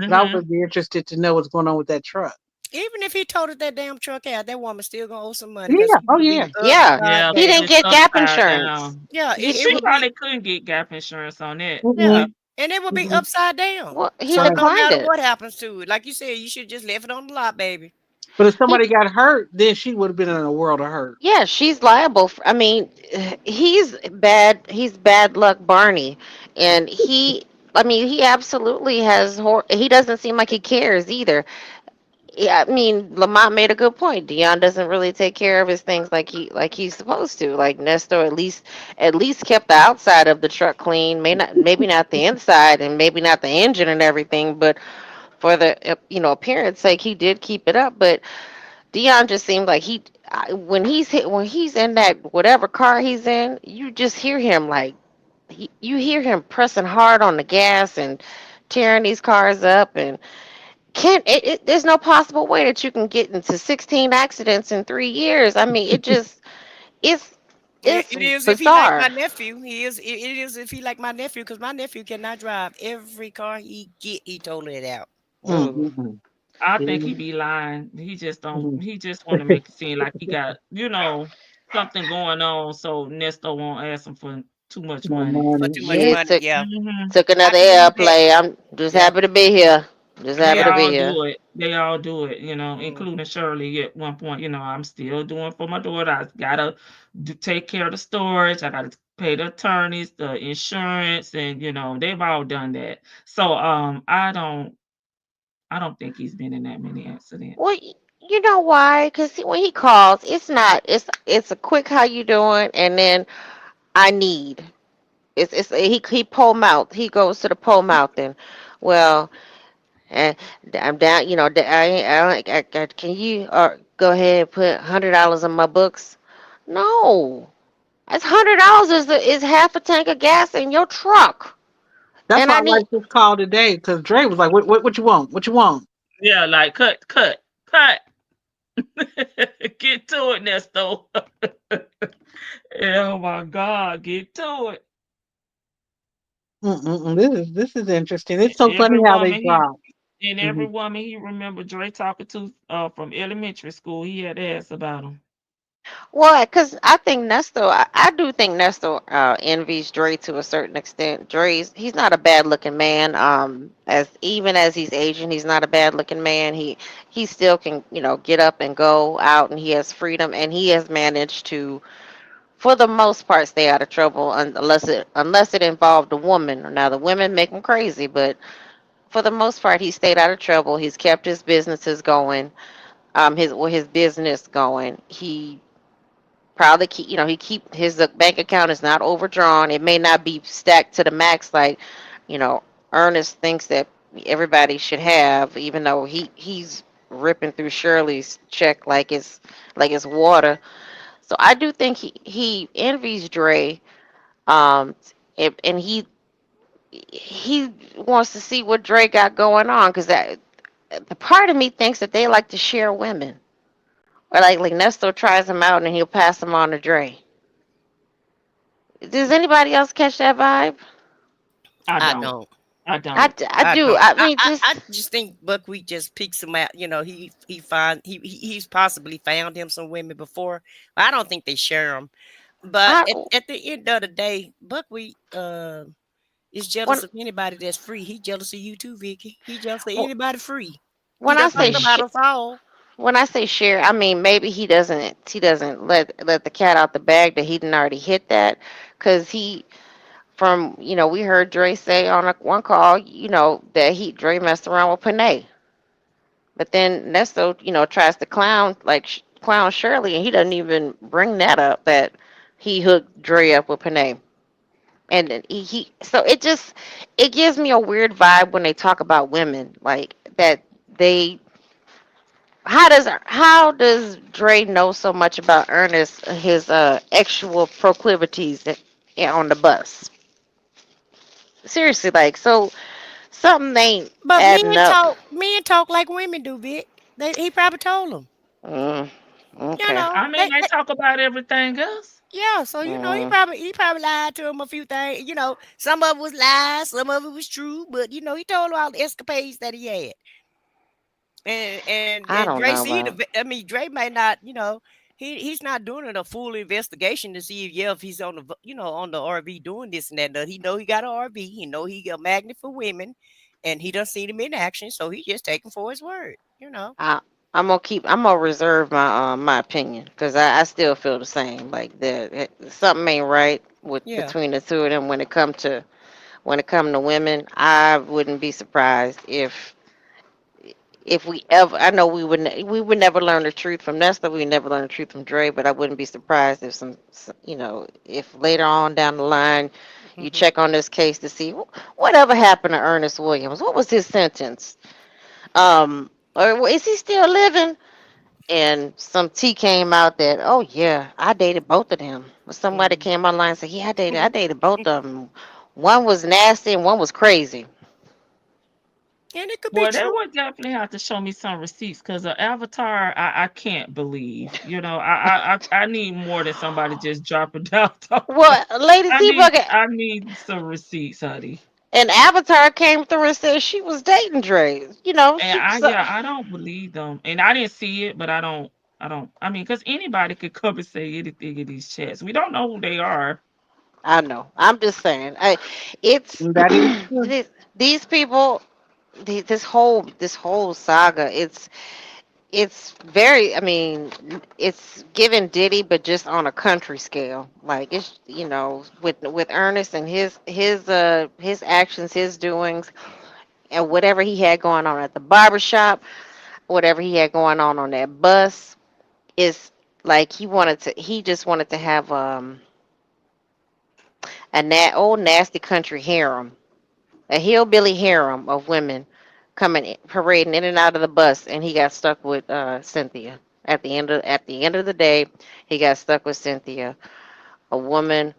But I hmm would be interested to know what's going on with that truck. Even if he totaled that damn truck out, that woman still gonna owe some money because Yeah. he Oh would be yeah. yeah, upside yeah, he 'cause didn't down. it's get gap upside insurance. down. Yeah, He She it should. would be. probably couldn't get gap insurance on it. Mm-mm, Yeah, And it would be mm-mm, upside down. Well, he So it right. don't declined matter it. what happens to it. Like you said, you should just leave it on the lot, baby. But if He somebody got hurt, then she would have been in a world of hurt. Yeah, she's liable. I mean, he's bad. He's bad luck, Barney, and I mean, he absolutely has. He doesn't seem like he cares either. Yeah, I mean, Lamont made a good point. Dion doesn't really take care of his things like he's supposed to. Like Nestor at least kept the outside of the truck clean. Maybe not the inside, and maybe not the engine and everything, but for the appearance sake, he did keep it up. But Dion just seemed like when he's in that whatever car he's in, you just hear him like you hear him pressing hard on the gas and tearing these cars up and can't there's no possible way that you can get into 16 accidents in 3 years. I mean, it's it's It is if he like my bizarre. nephew. It is if he like my nephew because my nephew cannot drive. Every car he get, he totaled it out. Mm. Mm-mm, I think he mm-mm, be lying. He just don't. mm-mm. He just want to make it seem like he got something going on, so Nesto won't ask him for too much No money. For money. too much Yeah, Yeah. money. Yeah, hmm took I another L believe that. play. I'm just Yeah. happy to be here. Just They happy to Yeah. be all here. do it. They all do it. Mm. Including Shirley. At one point, I'm still doing for my daughter. I gotta take care of the storage. I gotta pay the attorneys, the insurance, and they've all done that. So I don't think he's been in that many accidents. Well, you know why? Because when he calls, it's not. It's a quick "How you doing?" and then I need. He pole mouth. He goes to the pole mouth and well, and I'm down. You know, can you go ahead and put $100 on my books? No, that's $100 is half a tank of gas in your truck, That's and why I I need. like this call today because Dre was like, what you want? What you want? Yeah, like cut. Get to it, Nesto. Oh my God, get to it. This is interesting. It's so funny Every how they woman he drop. and Hmm. every woman he remember Dre talking to from elementary school, he had asked about him. Well, because I think Nesto, I do think Nesto envies Dre to a certain extent. He's not a bad looking man. As even as he's aging, he's not a bad looking man. He still can, get up and go out, and he has freedom, and he has managed to, for the most part, stay out of trouble unless it involved a woman. Now the women make him crazy, but for the most part, he stayed out of trouble. He's kept his businesses going, his business going. He probably he keep his bank account is not overdrawn. It may not be stacked to the max like, you know, Ernest thinks that everybody should have, even though he's ripping through Shirley's check like it's water. So I do think he envies Dre, um, and he wants to see what Dre got going on because that the part of me thinks that they like to share women, or like Nesto tries them out and he'll pass them on to Dre. Does anybody else catch that vibe? I I don't. don't. I I, don't. I I do. don't. I I, mean, I, just I just think Buckwheat just picks him out. You know, he's possibly found him some women before. I don't think they share them. But I at the end of the day, Buckwheat is when jealous of anybody that's free. He jealous of you too, Vicky. He jealous of when anybody free. He I done say talked Mm. about us all. when I say share, I mean maybe he doesn't let the cat out the bag that he didn't already hit that, because we heard Dre say on one call, that Dre messed around with Panay, but then Nesto, tries to clown Shirley, and he doesn't even bring that up that he hooked Dre up with Panay. And then so it gives me a weird vibe when they talk about women like that. they how does Dre know so much about Ernest, his actual proclivities on the bus? Seriously, like, so something ain't But adding up. men talk like women do, Vic. He probably told them. Mm, You okay. know, I mean, they talk about everything else. yeah. So he Mm, probably lied to him a few things. Some of it was lies, some of it was true. But he told him all the escapades that he had. I And don't Dre know, see man. Dre might not, he's not doing a full investigation to see if he's on the RV doing this and that. He know he got an RV. He know he got a magnet for women, and he done seen him in action. So he just take him for his word. I I'm gonna reserve my opinion because I still feel the same. Like something ain't right with Yeah. between the two of them when it come to women. I wouldn't be surprised if we ever. I know we would never learn the truth from Nesta. We never learn the truth from Dre. But I wouldn't be surprised if if later on down the line you Hmm. check on this case to see whatever happened to Ernest Williams. What was his sentence? Or is he still living? And some tea came out that, oh yeah, I dated both of them. Or somebody Hmm. came online and said, yeah, I dated both of them. One was nasty and one was crazy. And it could be Well, they true. would definitely have to show me some receipts because the Avatar, I can't believe. I need more than somebody just dropping down. Well, Lady I T need Bucket, I need some receipts, honey. an Avatar came through and said she was dating Dre. And She I so, yeah, I don't believe them. And I didn't see it, but I don't I mean, because anybody could come and say anything in these chats. We don't know who they are. I know. I'm just saying. It's That is true. these people, this whole saga. It's very, I mean, it's given Diddy, but just on a country scale. Like it's, with Ernest and his actions, his doings, and whatever he had going on at the barbershop, whatever he had going on that bus, is like he just wanted to have And that old nasty country harem, a hillbilly harem of women parading in and out of the bus, and he got stuck with Cynthia. At the end of the day, he got stuck with Cynthia, a woman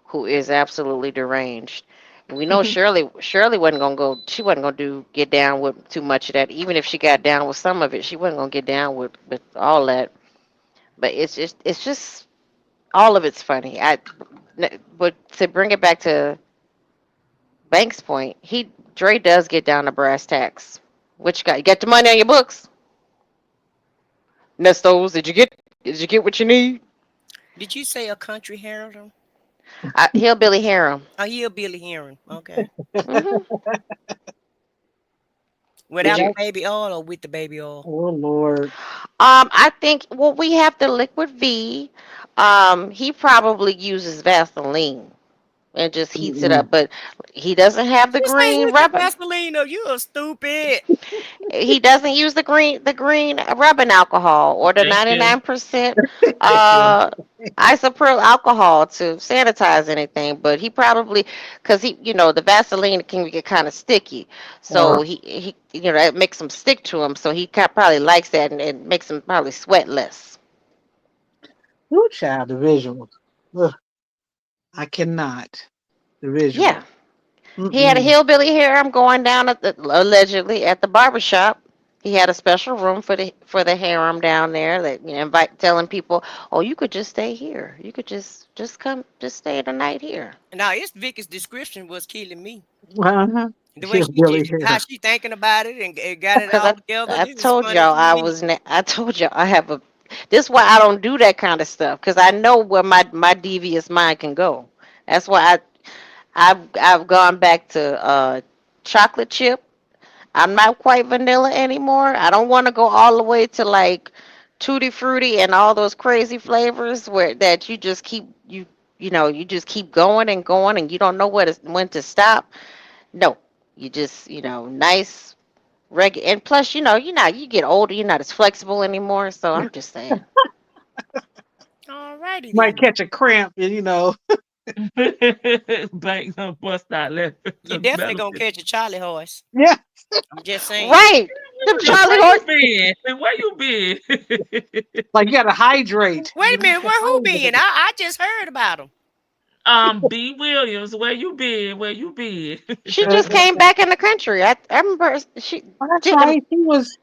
who is absolutely deranged. We know Shirley wasn't gonna go. She wasn't gonna get down with too much of that. Even if she got down with some of it, she wasn't gonna get down with all that. But it's just all of it's funny. But to bring it back to Banks' point, Dre does get down to brass tacks. What you got the money on your books? Nestos, did you get what you need? Did you say a country harem? Hillbilly harem. A hillbilly harem. Okay. hmm Without the baby oil or with the baby oil? Oh Lord. I think we have the liquid V. He probably uses Vaseline and just heats it up, but he doesn't have the You say green use the rubber. Vaseline, though. You are stupid. He doesn't use the green rubbing alcohol or the Thank you. 99% isopropyl alcohol to sanitize anything. But he probably, because the Vaseline can get kind of sticky, so he it makes him stick to him. So he probably likes that, and it makes him probably sweat less. Who child the visuals? Ugh, I cannot. The visual. Yeah, he had a hillbilly harem going down allegedly at the barbershop. He had a special room for the harem down there that telling people, oh, you could just stay here. You could just come, just stay the night here. Now, it's Vicky's description was killing me. Uh-huh. The way how she thinking about it and got it Because all together. I told y'all I told y'all I have a. This is why I don't do that kind of stuff, because I know where my devious mind can go. That's why I've gone back to chocolate chip. I'm not quite vanilla anymore. I don't want to go all the way to like tutti frutti and all those crazy flavors where that you just keep you just keep going and going and you don't know when to stop. No, you just nice regular. And plus, you get older, you're not as flexible anymore. So I'm just saying. Alrighty Might then. catch a cramp, Bank done bust out laughing. You definitely gonna catch a Charlie horse. Yeah. I'm just saying. Right. The Charlie horse. Where you been? Like you gotta hydrate. Wait a minute, where who been? I just heard about him. B. Williams, where you been? Where you been? She just came back in the country. I remember she. That's right. Was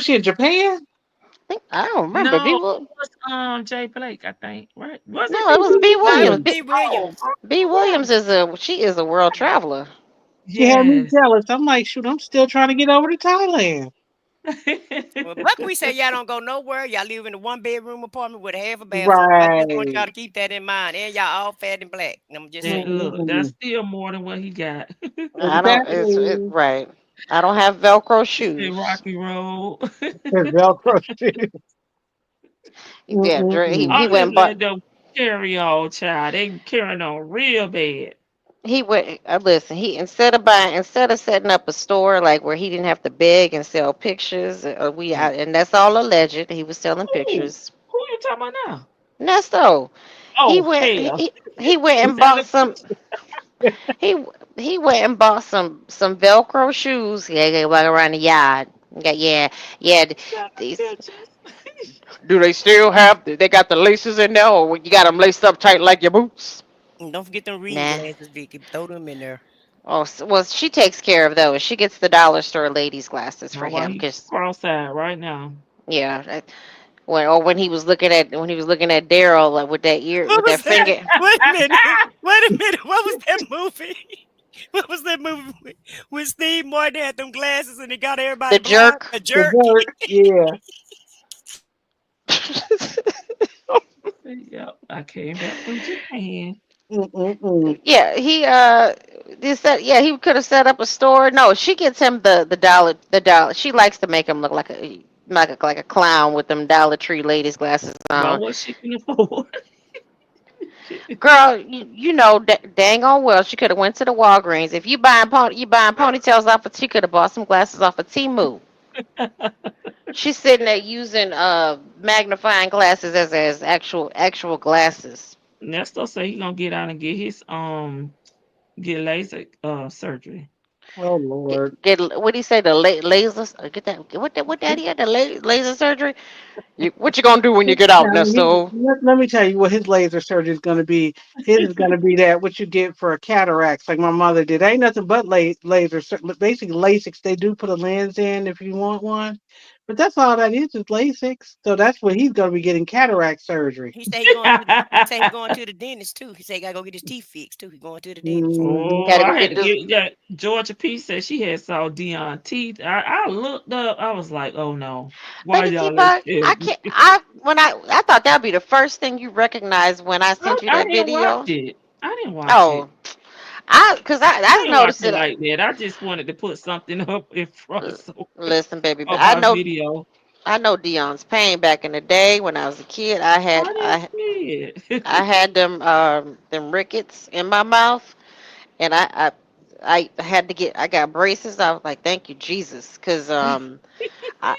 she in Japan? I don't remember. No, it was Jay Blake, I think. Right? Was No, it was B. Williams. B. Williams. B. Williams is a world traveler. She had me jealous. I'm like, shoot, I'm still trying to get over to Thailand. Well, we say y'all don't go nowhere. Y'all live in a 1-bedroom apartment with half a bathroom. Right. I just want y'all to keep that in mind. And y'all all fat and black. I'm just saying. Look, that's still more than what he got. I don't. Right. I don't have Velcro shoes. Rocky Road. Velcro shoes. Yeah, he went and bought bought. them carry on, child. They carrying on real bad. He went. Listen. He instead of setting up a store like where he didn't have to beg and sell pictures. And that's all alleged. He was selling pictures. Who you talking about now? Nesto. Oh, he went and bought some. He went and bought some Velcro shoes. Yeah, walk around the yard. Yeah. Do they still have? They got the laces in there, or you got them laced up tight like your boots? And don't forget them reading glasses, Vicky. Throw them in there. Oh, well, she takes care of those. She gets the dollar store ladies glasses for him. Cross-eyed right now. Yeah. When he was looking at Daryl like, with that ear, with that finger. Wait a minute. What was that movie? What was that movie with Steve Martin had them glasses and he got everybody The Jerk. The Jerk. Yeah. Yep, I came back from Japan. Yeah, he could have set up a store. No, she gets him the dollar. She likes to make him look like a clown with them Dollar Tree ladies glasses on. Well, what she can afford? Girl, dang on well, she could have went to the Walgreens. If you buying ponytails off she could have bought some glasses off of Temu. She's sitting there using magnifying glasses as actual glasses. Nesto say he gonna get out and get his get LASIK surgery. Oh Lord. Get what do you say? The lasers? Get that? What that is? The laser surgery? What you gonna do when you get out, Now, Nesto? let me tell you what his laser surgery is going to be. His is going to be that what you get for a cataracts, like my mother did. Ain't nothing but basically LASIK. They do put a lens in if you want one, but that's all that is LASIK. So that's what he's going to be getting cataract surgery. He say he going to the dentist too. He say he gotta go get his teeth fixed too. He going to the dentist. Hmm. Oh, Gotta go I had get to this. get that. Georgia P said she had saw Dion teeth. I looked up. I was like, oh no, why Baby y'all let T-Bug, tell I me? can't. I thought that'd be the first thing you recognize when I sent you I that didn't watch video. it. I didn't watch it. Oh, I I didn't watch noticed it it. like that. I just wanted to put something up in front so Listen, baby, of my video. I know Dion's pain back in the day when I was a kid. I didn't see I it. had them rickets in my mouth, and I had to get I got braces. I was like, thank you Jesus, because I,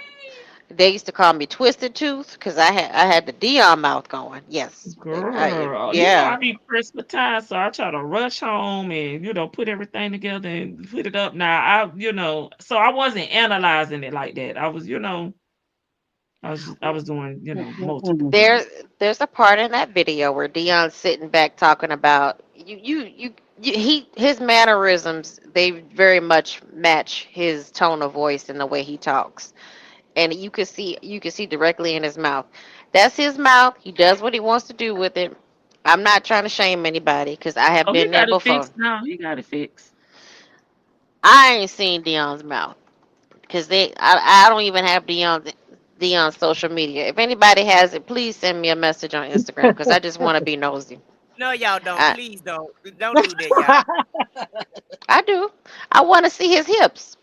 they used to call me Twisted Tooth because I had the Dion mouth going. Yes, Girl, I yeah. be pressed for time, so I try to rush home and put everything together and put it up. Now so I wasn't analyzing it like that. I was doing multiple Mm-mm. There things. there's a part in that video where Dion's sitting back talking about his mannerisms. They very much match his tone of voice and the way he talks, and you could see directly in his mouth. That's his mouth. He does what he wants to do with it. I'm not trying to shame anybody because I have Oh, he been there got it before. fixed now. He got it fixed. I ain't seen Dion's mouth because I don't even have Dion's social media. If anybody has it, please send me a message on Instagram because I just want to be nosy. No, y'all don't. I Please don't. Don't do that, y'all. I do. I want to see his hips.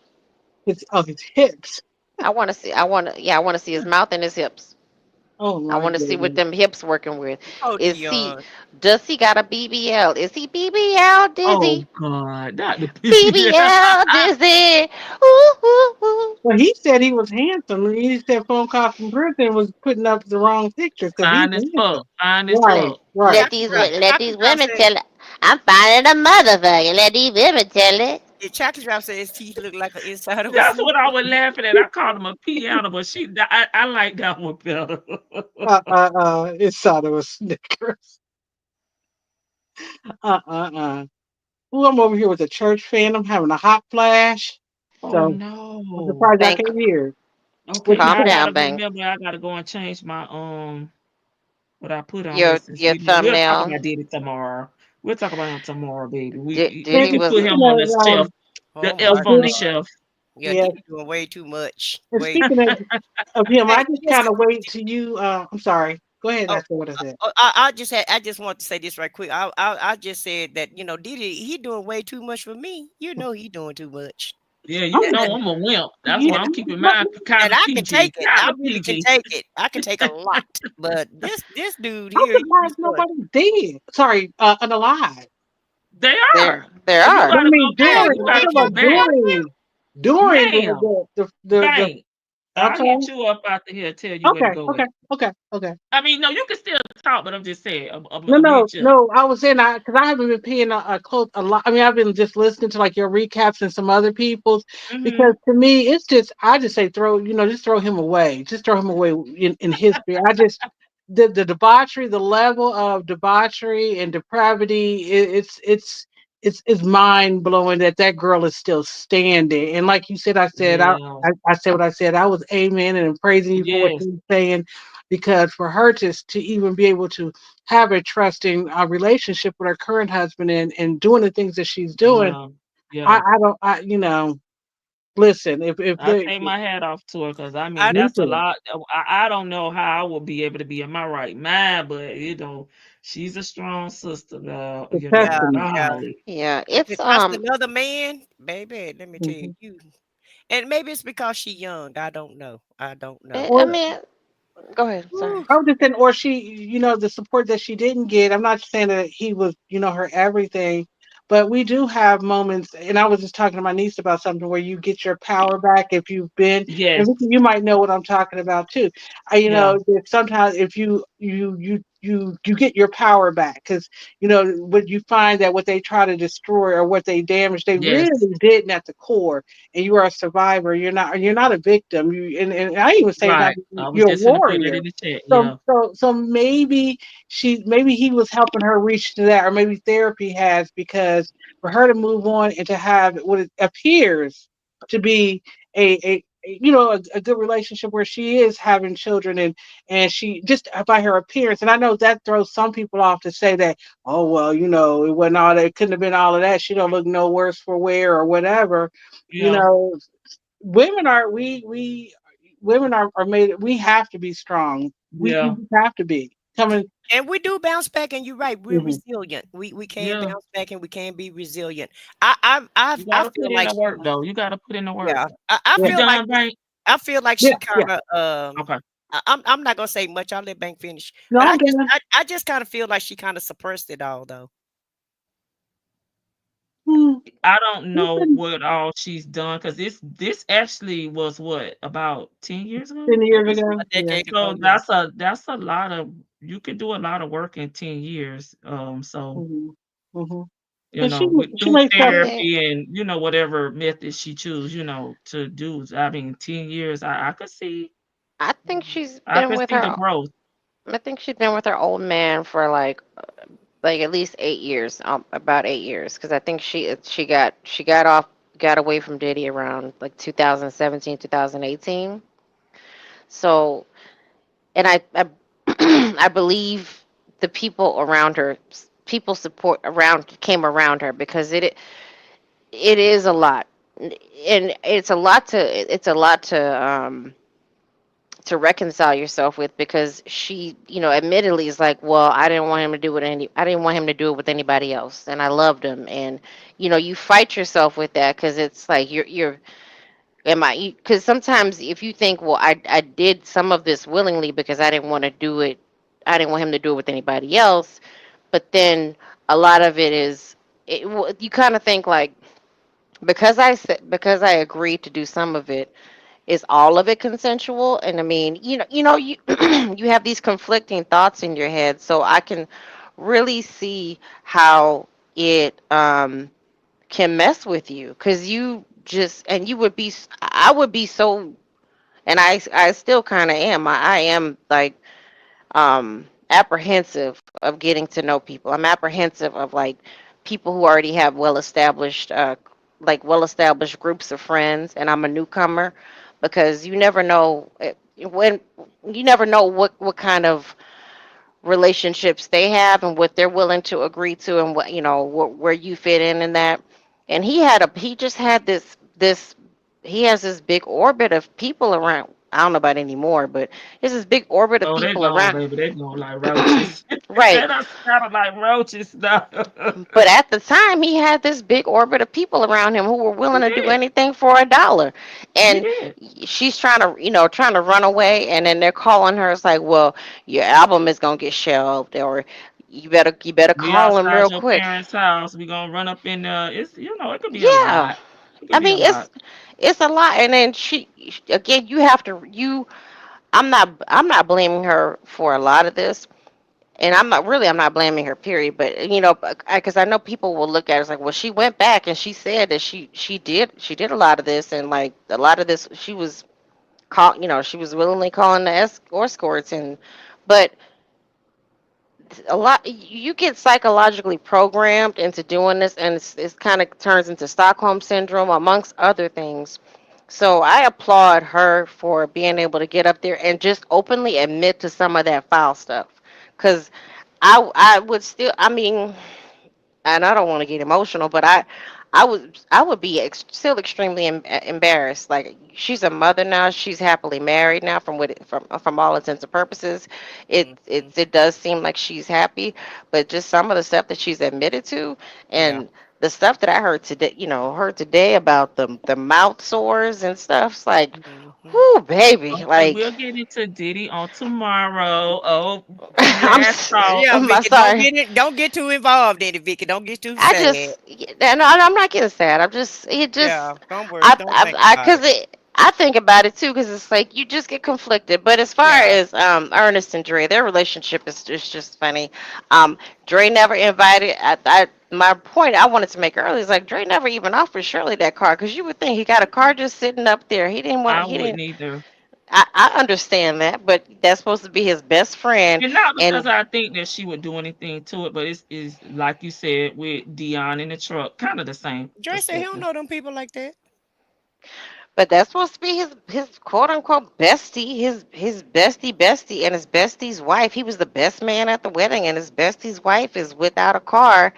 His hips. I want to see his mouth and his hips. Oh I my want to see what goodness. them hips working with. Oh, Is he Dion. does he got a BBL? Is he BBL Oh dizzy? God, not the PBS. BBL dizzy. Ooh, ooh, ooh. Well, he said he was handsome. He said phone call from prison was putting up the wrong pictures because he's Fine as fuck. handsome. Fine as Right, fuck. right. Let Chocolate these Drop women said, tell it. I'm finding a motherfucker. Let these women tell it. yeah, Chocolate Drop said his teeth look like an inside of a That's what I sneaker. was laughing at. I called him a piano, but I like that one better. Inside of a Snickers. Uh. Ooh, I'm over here with a church fan. I'm having a hot flash. Oh So I'm no. surprised I Bank, can't hear. Okay, What you now calm I think? down, gotta Bank. remember. I gotta go and change my what I put on here since Your we'll talk thumbnail. about Diddy tomorrow. We'll talk about him tomorrow, baby. Did We he can was put him Speaking on of the shelf, Oh the my elf on the speak- God. shelf. Yeah, yeah, Diddy doing way too much. and Way. speaking of him, Hey, I just kind listen. of wait till you. I'm sorry. Go ahead. Oh, After what I said. I just want to say this right quick. I just said that Diddy he doing way too much for me. You know he doing too much. Yeah, I'm you And know I'm a wimp. That's you, why and I'm keeping no, mine kind and of I can take PG. it. Kind I of really can PG. take it. I can take a lot. But this dude I'm here, he surprised just going. nobody's dead. Sorry, unalive. They there? are. There You But are. I gotta mean, go back. during You I'm gotta talking go about back. during Ma'am, the. bang. I'm I'll sorry. get you up out here and tell you where to go at. Okay. I mean, no, you can still talk, but I'm just saying, No, I'm no, mute you. no. I was saying because I haven't been paying a close a lot. I mean, I've been just listening to like your recaps and some other people's because Hmm. to me, it's just I just say just throw him away, just throw him away in history. I just the debauchery, the level of debauchery and depravity, it's mind blowing that that girl is still standing. And like you said, Yeah. I said what I said. I was amen and praising you for what Yes. you were saying because for her to even be able to have a trusting relationship with her current husband and doing the things that she's doing. Yeah. Yeah. I don't, listen, if I they, take my hat off to her because I mean I me that's a too, lot. I don't know how I will be able to be in my right mind, but she's a strong sister, the yeah, testament. yeah. golly. Yeah, To it's trust another man, baby, let me tell Mhm. you. And maybe it's because she young. I don't know. I don't know. I Or But mean, go ahead. Sorry. whew, I was just saying, or she, the support that she didn't get. I'm not saying that he was, her everything, but we do have moments. And I was just talking to my niece about something where you get your power back if you've been, and Yes. Vicky, you might know what I'm talking about too. Yeah. That sometimes if you you get your power back, because what you find that what they try to destroy or what they damage, they really Yes. didn't at the core, and you are a survivor. You're not a victim. And I even say not, Right. I was you're a just gonna put it warrior. in the chat. So Yeah. so so maybe he was helping her reach to that, or maybe therapy has, because for her to move on and to have what it appears to be a good relationship where she is having children, and she just by her appearance. And I know that throws some people off to say that, oh well, it wasn't all that, it couldn't have been all of that, she don't look no worse for wear or whatever. you Yeah. know women are we women are made, we have to be strong. We Yeah. just have to be coming. And we do bounce back, and you're right. We're Mhm. resilient. We can Yeah. bounce back, and we can be resilient. I You I gotta feel put in like the work though. You gotta put in the work. yeah. I Yeah, You feel like done, Bank? I feel like yeah, she yeah. kind of Okay. I'm not gonna say much. I'll let Bank finish. No, But I'm done. I just kind of feel like she kind of suppressed it all though. Hmm. I don't It's know been what all she's done because this actually was what, about 10 years ago 10 that years this ago. was? A Yeah. decade ago, So yeah. that's a lot of, you can do a lot of work in 10 years. So Hmm. Hmm. And she with she through may I start. mean, therapy and whatever method she choose, to do. I mean, 10 years, I think she's I been could with see the her. growth. I think she's been with her old man for like at least 8 years, about 8 years, because I think got away from Diddy around like 2017, 2018. So, and I I believe the people around her, people support around came around her, because it is a lot, and it's a lot to reconcile yourself with, because she, admittedly is like, well, I didn't want him to do it with anybody else, and I loved him. And you fight yourself with that, because it's like you're am I because sometimes if you think, well, I did some of this willingly because I didn't want to do it, I didn't want him to do it with anybody else. But then a lot of it is, you kind of think like, because I agreed to do some of it, is all of it consensual? And I mean, you you have these conflicting thoughts in your head, so I can really see how it can mess with you, because you just, and you would be, I would be so, and I still kind of am, I am like apprehensive of getting to know people. I'm apprehensive of like people who already have well established groups of friends, and I'm a newcomer, because you never know when, you never know what kind of relationships they have and what they're willing to agree to, and what, where you fit in that. And he just had this he has this big orbit of people around. I don't know about anymore, but there's this big orbit of Oh, they people gone, around. baby. They gone like roaches. They Right. done scattered like roaches now. But at the time, he had this big orbit of people around him who were willing He to do did. anything for $1. He And did. she's trying to run away, and then they're calling her. It's like, well, your album is gonna get shelved, or you better We call him outside real your quick. parents' house. We gonna run up in there. It could be a Yeah, lot. It I could be a mean, lot. it's a lot. And then again, you have to you. I'm not blaming her for a lot of this, and I'm not blaming her, period. But because I know people will look at it as like, well, she went back and she said that she did a lot of this, and like a lot of this she was she was willingly calling the escorts. And but a lot, you get psychologically programmed into doing this, and it's kind of turns into Stockholm syndrome, amongst other things. So I applaud her for being able to get up there and just openly admit to some of that foul stuff, because I would still, I mean, and I don't want to get emotional, but I would be still extremely embarrassed. Like, she's a mother now, she's happily married now, from all intents and purposes. Mhm. It does seem like she's happy, but just some of the stuff that she's admitted to, Yeah. and the stuff that I heard today about the mouth sores and stuff. It's like, Mhm. whoo, baby, Okay, like, we'll get into Diddy on tomorrow. Oh, I'm last thought. Yeah, I'm Vicky, sorry. don't get too involved in it, Vicky. Don't get too I sad. just, yeah, no, I'm not getting sad. I'm just, it just, Yeah, don't worry. Don't think about cause it. I think about it too because it's like you just get conflicted. But as far Yeah. as Ernest and Dre, their relationship is just funny. Dre never invited. My point I wanted to make earlier is like Dre never even offered Shirley that car because you would think he got a car just sitting up there. He didn't want. I He wouldn't didn't. either. I understand that, but that's supposed to be his best friend, And not because and I think that she would do anything to it, but it's is like you said with Dion in the truck, kind of the same Dre said he don't perspective. know them people like that. but that's supposed to be his quote unquote bestie, his bestie, and his bestie's wife. He was the best man at the wedding, and his bestie's wife is without a car.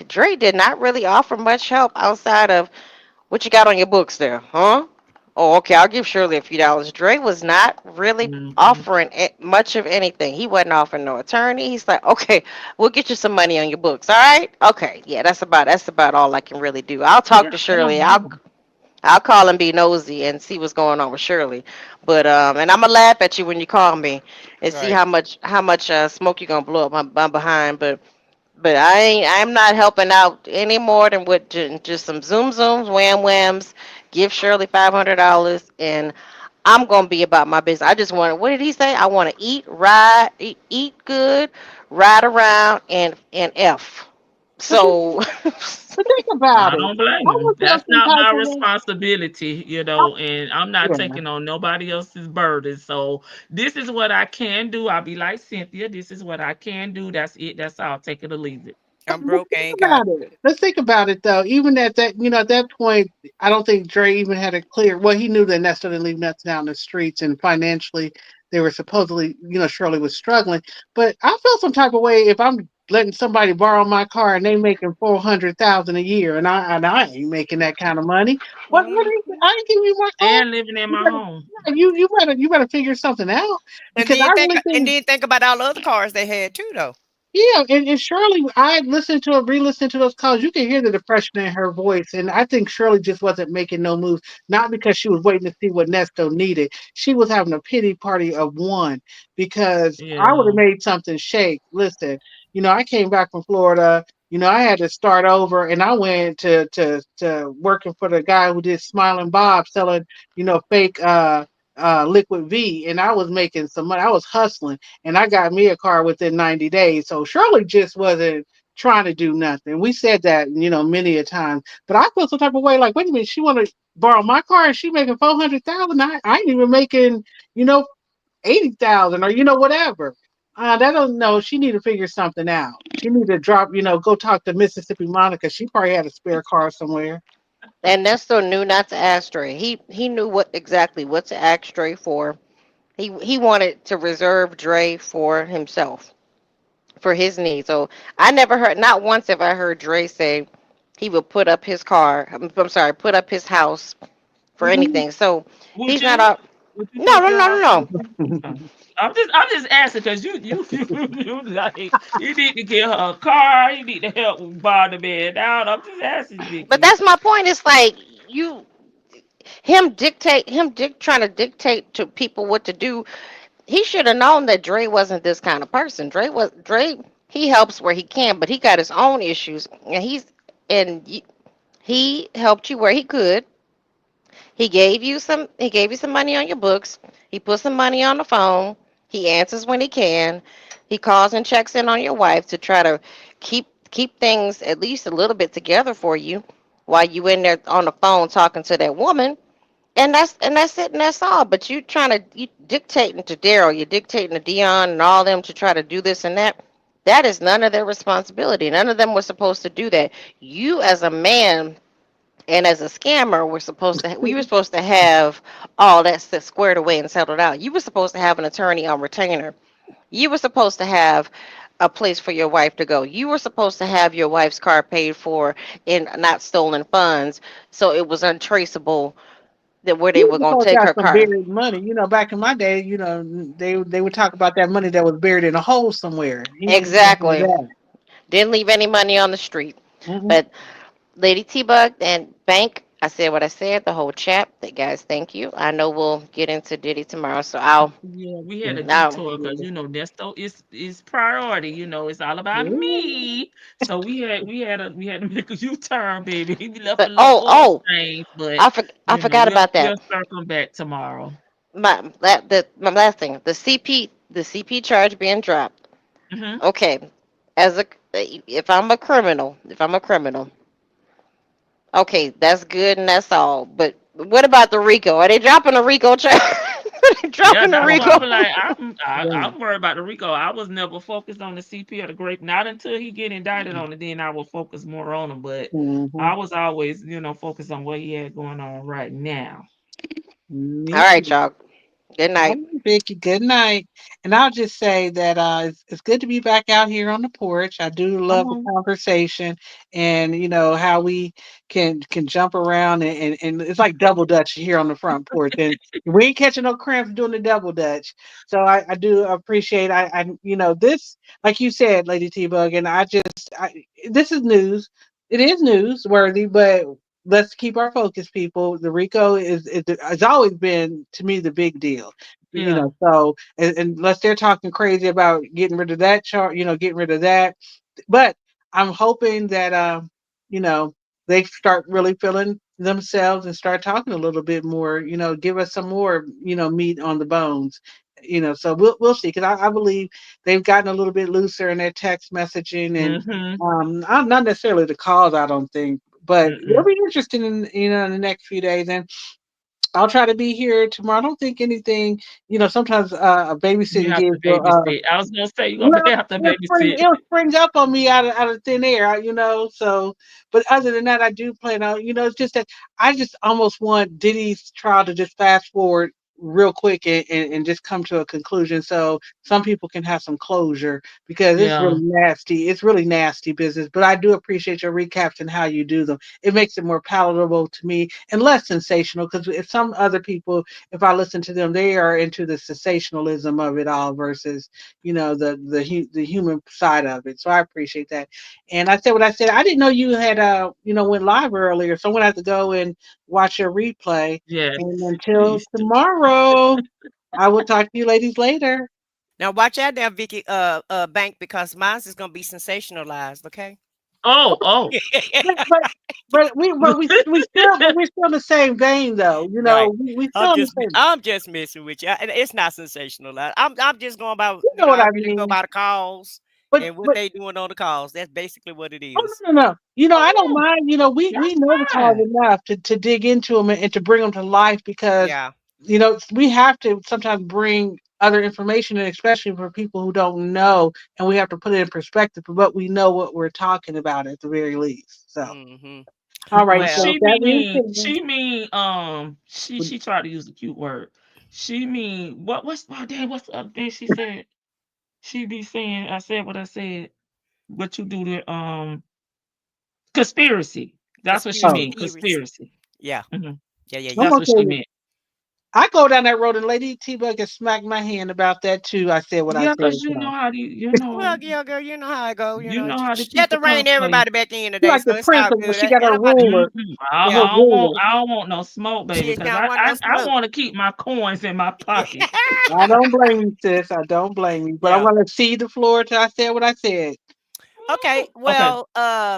Dre did not really offer much help outside of what you got on your books there, huh? Oh, okay, I'll give Shirley a few dollars. Dre was not really Hmm. offering much of anything. He wasn't offering no attorney. He's like, okay, we'll get you some money on your books. All right, okay, yeah, that's about all I can really do. I'll talk Yeah, to I don't Shirley. blame him. I'll call and be nosy and see what's going on with Shirley. But and I'm gonna laugh at you when you call me and see Right. how much smoke you're gonna blow up my behind. But I'm not helping out any more than what just some zoom zooms, wham whams. Give Shirley $500 and I'm gonna be about my business. I just want to. What did he say? I want to eat, ride, eat good, ride around, and f. But think, So but think about I it. don't blame I him. would feel That's some not type my of way. responsibility, I, and I'm not yeah. taking on nobody else's burden. So this is what I can do. I'll be like Cynthia. This is what I can do. That's it. That's all. Take it or leave it. I'm Let's broke. I think ain't got. about it. Let's think about it though. Even at that, at that point, I don't think Dre even had a clear. Well, he knew that Nestor didn't leave nothing out in the streets, and financially, they were supposedly, Shirley was struggling. But I feel some type of way if I'm letting somebody borrow my car and they making 400,000 a year, and I ain't making that kind of money. What Mhm. I ain't giving you my car. And living in You my better, home. you better figure something out And because then I think really and think. then think about all the other cars they had too, though. Yeah, and Shirley, I listened to her, re-listened to those calls. You can hear the depression in her voice, and I think Shirley just wasn't making no moves, not because she was waiting to see what Nesto needed. She was having a pity party of one because I would have Yeah. made something shake. Listen, I came back from Florida. I had to start over, and I went to working for the guy who did Smiling Bob selling, fake liquid V, and I was making some money. I was hustling and I got me a car within 90 days. So Shirley just wasn't trying to do nothing. We said that, many a time. But I feel some type of way like, wait a minute, she want to borrow my car and she making 400,000. I ain't even making, you know, 80,000 or whatever. That don't know. She need to figure something out. She need to drop, go talk to Mississippi Monica. She probably had a spare car somewhere. and Nestor knew not to ask Dre. He knew what to ask Dre for. He wanted to reserve Dre for himself, for his needs. So I never heard, not once have I heard Dre say he would put up his car. I'm sorry, put up his house for Mhm. anything. So Would he's not you? a Would you no take no your no no house? no. Okay. Okay. I'm just asking because you like you need to get her a car. You need to help buy the man out. I'm just asking, But Vicky. that's my point. It's like you trying to dictate to people what to do. He should have known that Dre wasn't this kind of person. Dre. He helps where he can, but he got his own issues, and he helped you where he could. He gave you some money on your books. He put some money on the phone. He answers when he can. He calls and checks in on your wife to try to keep things at least a little bit together for you while you in there on the phone talking to that woman. And that's it and that's all. But you dictating to Daryl, you're dictating to Dion and all them to try to do this and that. That is none of their responsibility. None of them were supposed to do that. You as a man and as a scammer, we were supposed to have all that squared away and settled out. You were supposed to have an attorney on retainer. You were supposed to have a place for your wife to go. You were supposed to have your wife's car paid for in not stolen funds, so it was untraceable that where He they was were going to supposed to take have her some car. buried money. Back in my day, they would talk about that money that was buried in a hole somewhere. He ain't have Exactly. that. Didn't leave any money on the street. Mhm. But Lady T Bug and Bank, I said what I said, the whole chat. Guys, thank you. I know we'll get into Diddy tomorrow, so I'll. Yeah, we had a Now, detour because Nesto is priority. It's all about me. So we had to make a U-turn, baby. We left a but little oil oh, stains, but I forgot we'll about that. we'll circle back tomorrow. My last thing, the CP charge being dropped. Hmm. Okay, as a if I'm a criminal, okay, that's good and that's all. But what about the RICO? Are they dropping the RICO charge? Are they Yeah, dropping the that's why I RICO? was like, I'm I, Yeah. I'm worried about the Rico. I was never focused on the CP or the grape, not until he get indicted on it. Then I will focus more on him. But Mm-hmm. I was always, focused on what he had going on right now. All Me right, too. y'all. Good All night. right, Vicky, good night. And I'll just say that it's good to be back out here on the porch. I do Come love a on. conversation, and how we can jump around, and it's like double dutch here on the front porch. And we ain't catching no cramps doing the double dutch. So I do appreciate this, like you said, Lady T Bug, and this is news. It is newsworthy, but let's keep our focus, people. The RICO has always been to me the big deal. Yeah. So unless they're talking crazy about getting rid of that chart, getting rid of that. But I'm hoping that you know, they start really feeling themselves and start talking a little bit more, give us some more, meat on the bones. So we'll see, because I believe they've gotten a little bit looser in their text messaging, and Mm-hmm. not necessarily the calls, I don't think, but we'll Mm-mm. be interested in in the next few days. And I'll try to be here tomorrow. I don't think anything, sometimes a You babysitting have gig to will babysit. I was gonna say you're gonna well, have to babysit. it'll spring up on me out of thin air, so, but other than that, I do plan on, it's just that I just almost want Diddy's trial to just fast forward real quick, and just come to a conclusion, so some people can have some closure, because it's Yeah. really nasty. It's really nasty business, but I do appreciate your recaps and how you do them. It makes it more palatable to me and less sensational, because if some other people, if I listen to them, they are into the sensationalism of it all versus the human side of it. So I appreciate that. And I said what I said. I didn't know you had went live earlier, so I'm gonna have to go and watch your replay. Yes. And until Please do. tomorrow, I will talk to you ladies later. Now watch out there, Vicky, Bank, because mine's is gonna be sensationalized. Okay. Oh, oh. But but we're still in the same vein, though. Right. We still in the same. I'm just messing with you. And it's not sensationalized. I'm just going about, You know what I I really go mean? by the calls But and what but they doing on the calls. That's basically what it Oh, is. no, no, no. I don't Oh, mind. We that's know the cause fine. enough to dig into them, and to bring them to life, because Yeah. we have to sometimes bring other information, and especially for people who don't know, and we have to put it in perspective, but we know what we're talking about at the very least. So, Hmm. all right. Well, So Well, with that being she tried to use a cute word. She mean what's oh dang, what's the other thing she said? She be saying, I said what I said. What you do to conspirasacy. That's what she oh, mean. conspiracy. Conspiracy. Yeah. Hmm. Yeah. Yeah. I'm Yeah. That's gonna what tell she you, meant. I go down that road, and Lady T Bug can smack my hand about that too. I said what I Yeah, said. cause you know So. how to Well, yeah, girl, you know how I go. how to She had keep to it rein conspiracy. everybody back in She today, like so the it's all princess, but good. she got her I'm about to, ruler, yeah. her ruler. I don't want no smoke, baby, She because don't want no I smoke. want to keep my coins in my pocket. I don't blame you, sis. I don't blame you. But I Yeah. want to cede the floor till I said what I said. Okay. Okay, Well,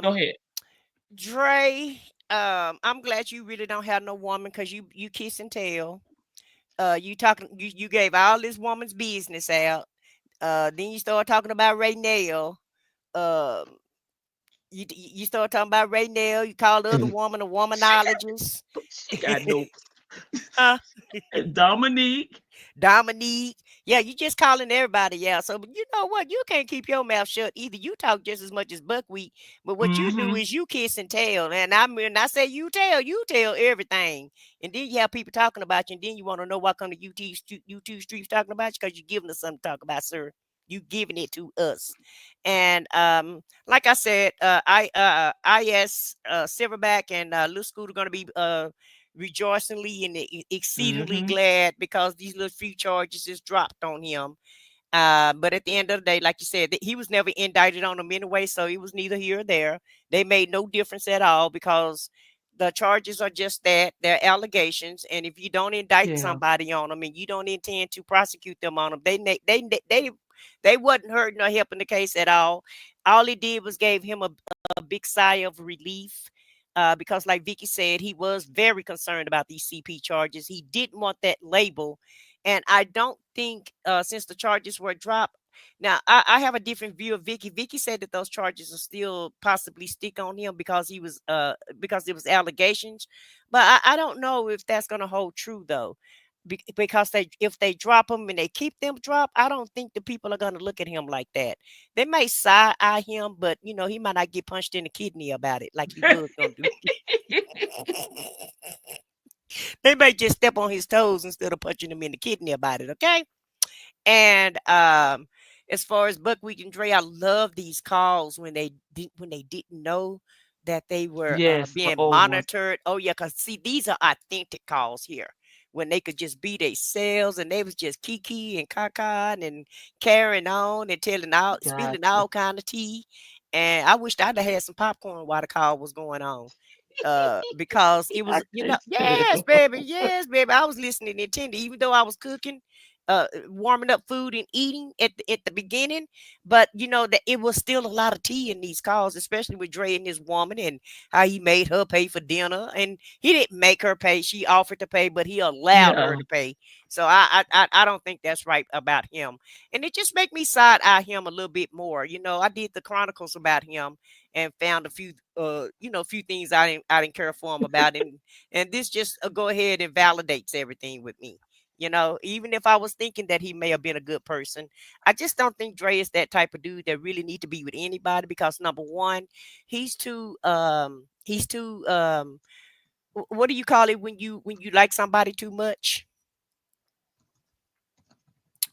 go ahead. Dre, I'm glad you really don't have no woman, because you kiss and tell. You gave all this woman's business out. Then you start talking about Ray Nail. Um, you start talking about Ray Nail. You call the other woman a womanologist. She got no Huh? Dominique. Dominique. Yeah, you just calling everybody out. So, but you know what? You can't keep your mouth shut either. You talk just as much as buckwheat, but what you do Mm-hmm. is you kiss and tell. And I say you tell everything. And then you have people talking about you, and then you want to know why come to YouTube streets talking about you, because you're giving us something to talk about, sir. You giving it to us. And like I said, IS Silverback and Little Scooter going to be rejoicingly and exceedingly Mm-hmm. glad, because these little few charges is dropped on him. But at the end of the day, like you said, he was never indicted on them anyway, so it was neither here or there. They made no difference at all, because The charges are just that they're allegations, and if you don't indict Yeah. somebody on them and you don't intend to prosecute them on them, they wasn't hurting or helping the case at all. All it did was gave him a big sigh of relief. Because, like Vicky said, he was very concerned about these CP charges. He didn't want that label, and I don't think since the charges were dropped. Now, I have a different view of Vicky. Vicky said that those charges are still possibly stick on him because he was because it was allegations, but I don't know if that's going to hold true though, because if they drop him and they keep them drop, I don't think the people are going to look at him like that. They may side eye him, but he might not get punched in the kidney about it like he was going to do. They may just step on his toes instead of punching him in the kidney about it. Okay. And as far as Buckwheat and Dre, I love these calls when they didn't know that they were Yes, the being old ones. monitored. Oh yeah, because see, these are authentic calls here when they could just be themselves and they was just kiki and caca and carrying on and spilling Gotcha. all kind of tea. And I wished I'd have had some popcorn while the call was going on. Because it was, yes, baby, I was listening intently, even though I was cooking, warming up food and eating at the beginning. But that it was still a lot of tea in these calls, especially with Dre and his woman and how he made her pay for dinner. And he didn't make her pay; she offered to pay, but he allowed her Yeah. to pay. So I don't think that's right about him, and it just make me side eye him a little bit more. I did the chronicles about him and found a few few things I didn't care for him about, and this just go ahead and validates everything with me. Even if I was thinking that he may have been a good person, I just don't think Dre is that type of dude that really need to be with anybody, because number one, he's too what do you call it when you like somebody too much?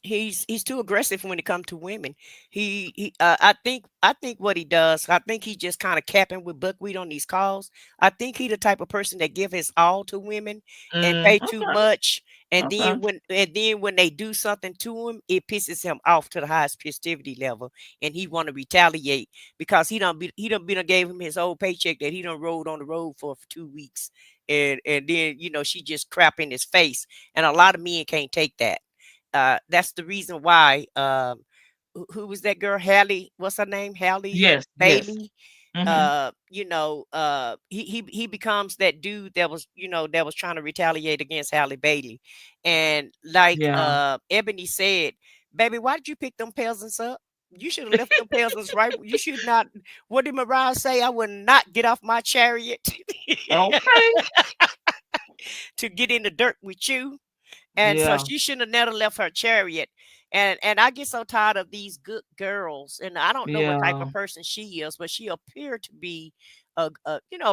He's too aggressive when it comes to women. I think what he does, I think he just kind of capping with buckwheat on these calls. I think he the type of person that give his all to women and pay too Okay. much. And Okay. then when they do something to him, it pisses him off to the highest festivity level, and he want to retaliate because he done gave him his whole paycheck that he done rolled on the road for 2 weeks, and then she just crap in his face, and a lot of men can't take that. That's the reason why. Who was that girl? Halley. What's her name? Halley Yes. Yes. Bailey. Mm-hmm. He becomes that dude that was trying to retaliate against Halle Bailey, and like Yeah. Ebony said, baby, why did you pick them peasants up? You should have left them peasants right. You should not. What did Mariah say? I would not get off my chariot Okay. to get in the dirt with you. And so Yeah. she shouldn't have never left her chariot. And I get so tired of these good girls. And I don't know what type Yeah. of person she is, but she appeared to be a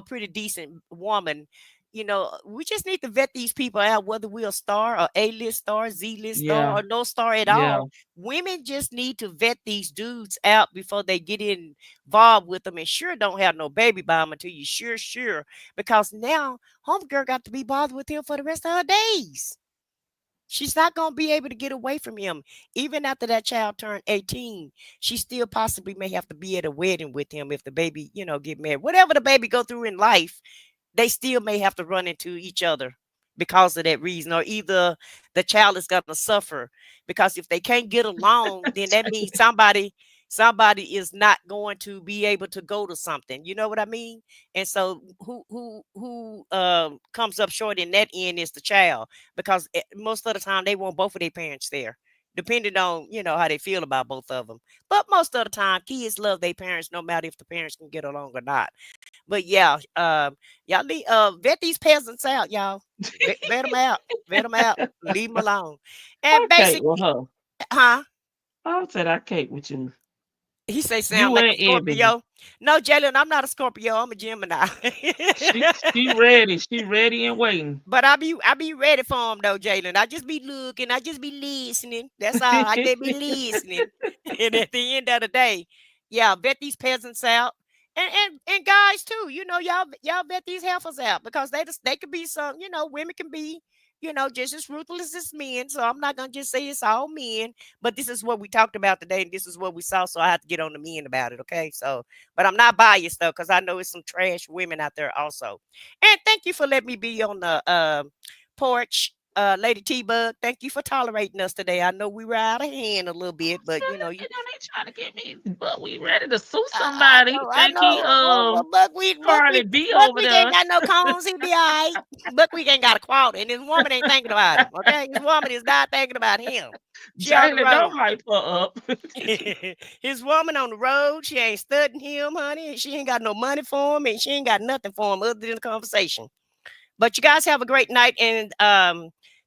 pretty decent woman. We just need to vet these people out, whether we're a star or A-list star, Z-list star, Yeah. or no star at Yeah. all. Women just need to vet these dudes out before they get involved with them, and sure don't have no baby by them until you sure. Because now homegirl got to be bothered with him for the rest of her days. She's not going to be able to get away from him. Even after that child turned 18, she still possibly may have to be at a wedding with him if the baby, get married. Whatever the baby go through in life, they still may have to run into each other because of that reason, or either the child is going to suffer, because if they can't get along, then that means somebody is not going to be able to go to something. You know what I mean? And so who comes up short in that end is the child, because most of the time they want both of their parents there, depending on how they feel about both of them. But most of the time kids love their parents no matter if the parents can get along or not. But yeah, y'all need vet these peasants out, y'all. Vet them out. Vet them out. Leave them alone. And Okay. Well, basically, huh? I said I can't with you. He say sound You like a and Ebony. Scorpio. No, Jalen, I'm not a Scorpio. I'm a Gemini. She ready. She ready and waiting. But I be ready for him though, Jalen. I just be looking. I just be listening. That's all. I just be listening. And at the end of the day, yeah, vet these peasants out. And guys too, y'all vet these heifers out, because they could be some, women can be just as ruthless as men. So I'm not gonna just say it's all men, but this is what we talked about today, and this is what we saw. So I have to get on the men about it. Okay. So, but I'm not biased though, because I know it's some trash women out there also. And thank you for letting me be on the porch. Lady T Bug, thank you for tolerating us today. I know we were out of hand a little bit, but They trying to get me, but we ready to sue I somebody. know, I Think he know. Well, Carly B over Buckwheat ain't there. got no cones. He be all right. Buckwheat ain't got a quality, and his woman ain't thinking about him. Okay, his woman is not thinking about him. She on the Jalen, don't road. hype her up. His woman on the road. She ain't studying him, honey. And she ain't got no money for him, and she ain't got nothing for him other than the conversation. But you guys have a great night, and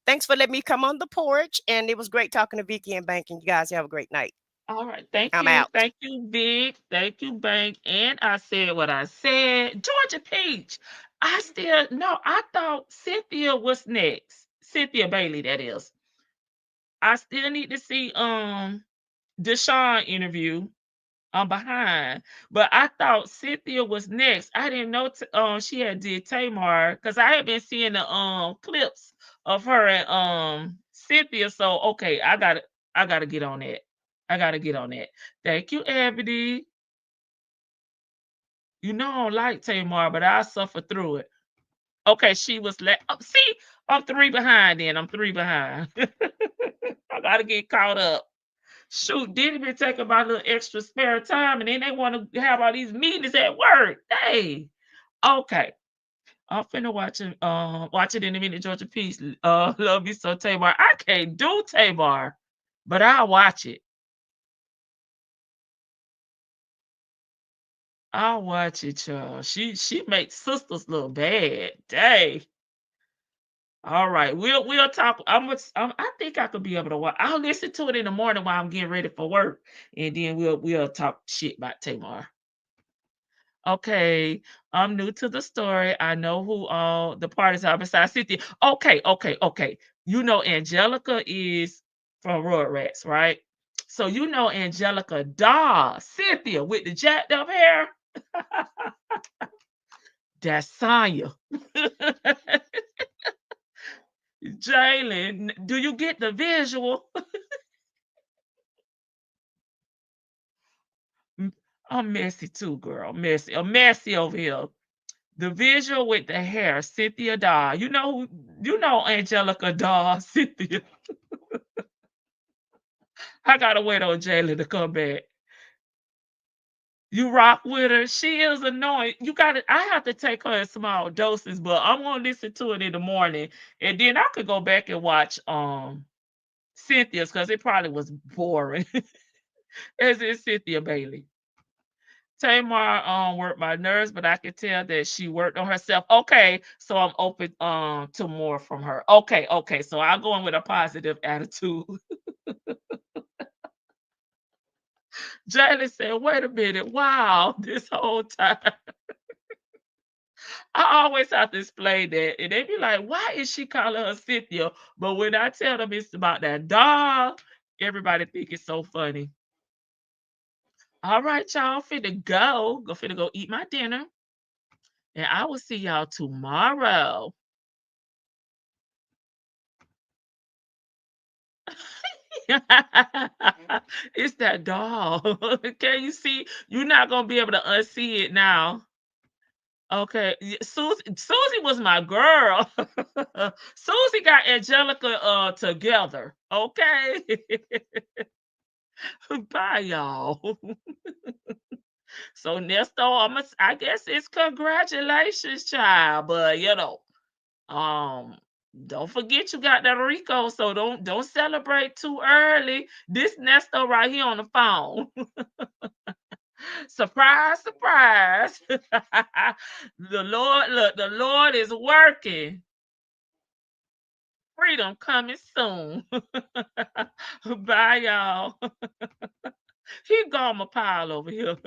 thanks for letting me come on the porch. And it was great talking to Vicky and Bank. And you guys have a great night. All right, thank I'm you. out. Thank you, Big. Thank you, Bank. And I said what I said. Georgia Peach. I still no, I thought Cynthia was next. Cynthia Bailey, that is. I still need to see Deshaun interview. I'm behind. But I thought Cynthia was next. I didn't know she had did Tamar because I had been seeing the clips of her and Cynthia. So okay, I gotta get on that. I gotta get on that. Thank you, Ebony. You know I don't like Tamar, but I suffer through it. Okay, she was see, I'm 3 behind then. I'm 3 behind. I gotta get caught up. Shoot, didn't even take about a little extra spare time, and then they want to have all these meetings at work. Hey, okay. I'm finna watch it in a minute, Georgia Peace. Love you so, Tamar. I can't do Tamar, but I'll watch it. I'll watch it, y'all. She makes sisters look bad. Dang. All right, we'll talk. I think I could be able to watch. I'll listen to it in the morning while I'm getting ready for work, and then we'll talk shit about Tamar. Okay, I'm new to the story. I know who all the parties are besides Cynthia. Okay. You know Angelica is from Rugrats, right? So you know Angelica Daw, Cynthia with the jacked up hair. That's Sonya. Jalen, do you get the visual? I'm messy too, girl. Messy. I'm messy over here. The visual with the hair, Cynthia Daw. You know Angelica Daw, Cynthia. I gotta wait on Jalen to come back. You rock with her. She is annoying. I have to take her in small doses, but I'm gonna listen to it in the morning. And then I could go back and watch Cynthia's because it probably was boring. As is Cynthia Bailey. Tamar worked my nerves, but I could tell that she worked on herself. Okay, so I'm open to more from her. Okay. So I'll go in with a positive attitude. Jalen said, wait a minute, wow, this whole time. I always have to explain that. And they be like, why is she calling her Cynthia? But when I tell them it's about that dog, everybody think it's so funny. All right, y'all, finna go. Finna go eat my dinner. And I will see y'all tomorrow. It's that dog. Okay, you see, you're not gonna be able to unsee it now. Okay, Susie was my girl. Susie got Angelica together. Okay, bye y'all. So Nesto, I guess it's congratulations, child. But um, don't forget you got that Rico, so don't celebrate too early. This Nesto right here on the phone. Surprise, surprise. The Lord is working. Freedom coming soon. Bye, y'all. He got my pile over here.